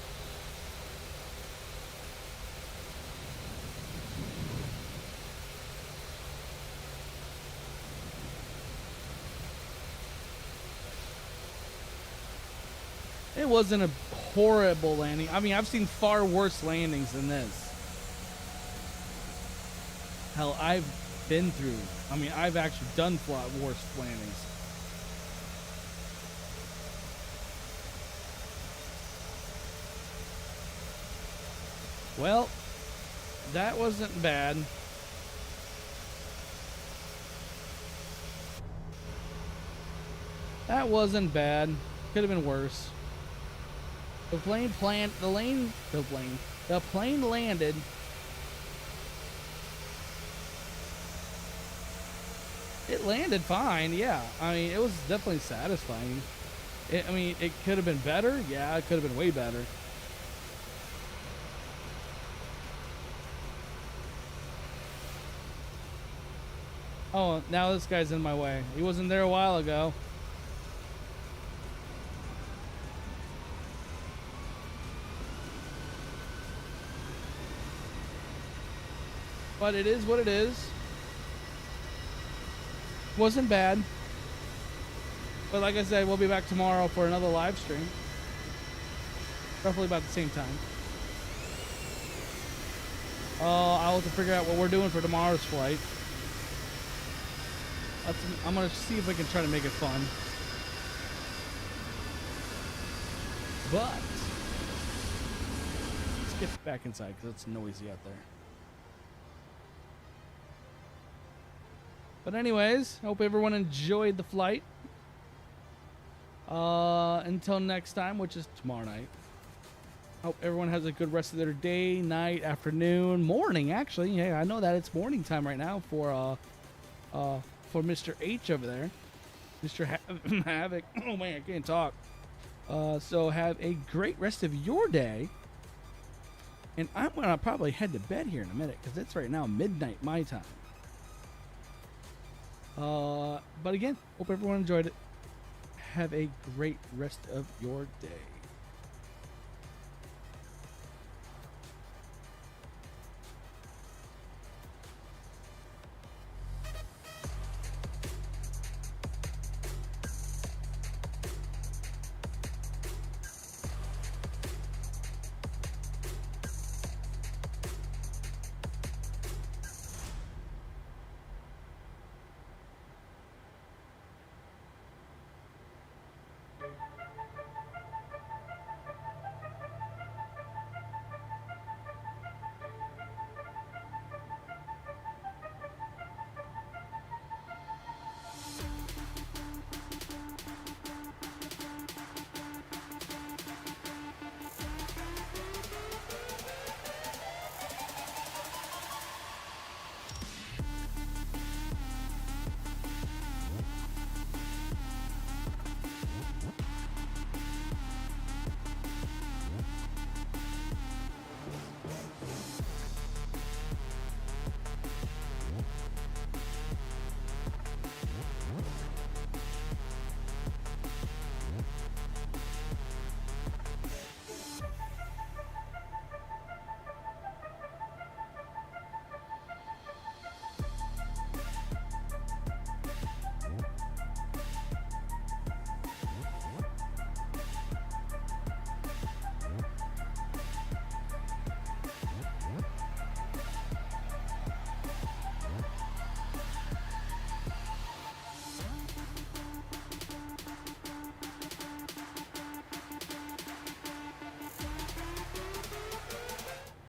It wasn't a horrible landing. I mean, I've seen far worse landings than this. Hell, I've been through. I mean, I've actually done far worse landings. Well, that wasn't bad. That wasn't bad. Could have been worse. The plane landed. It landed fine, yeah. I mean, it was definitely satisfying. I mean, it could have been better. Yeah, it could have been way better. Oh, now this guy's in my way. He wasn't there a while ago. But it is what it is. Wasn't bad. But like I said, we'll be back tomorrow for another live stream. Roughly about the same time. I'll have to figure out what we're doing for tomorrow's flight. I'm gonna see if I can try to make it fun. But let's get back inside because it's noisy out there. But anyways, hope everyone enjoyed the flight. Until next time, which is tomorrow night. Hope everyone has a good rest of their day, night, afternoon, morning. Actually, yeah, I know that it's morning time right now for Mr. H over there, Mr. Havoc. Oh man, I can't talk. So have a great rest of your day. And I'm gonna probably head to bed here in a minute because it's right now midnight my time. But again, hope everyone enjoyed it. Have a great rest of your day.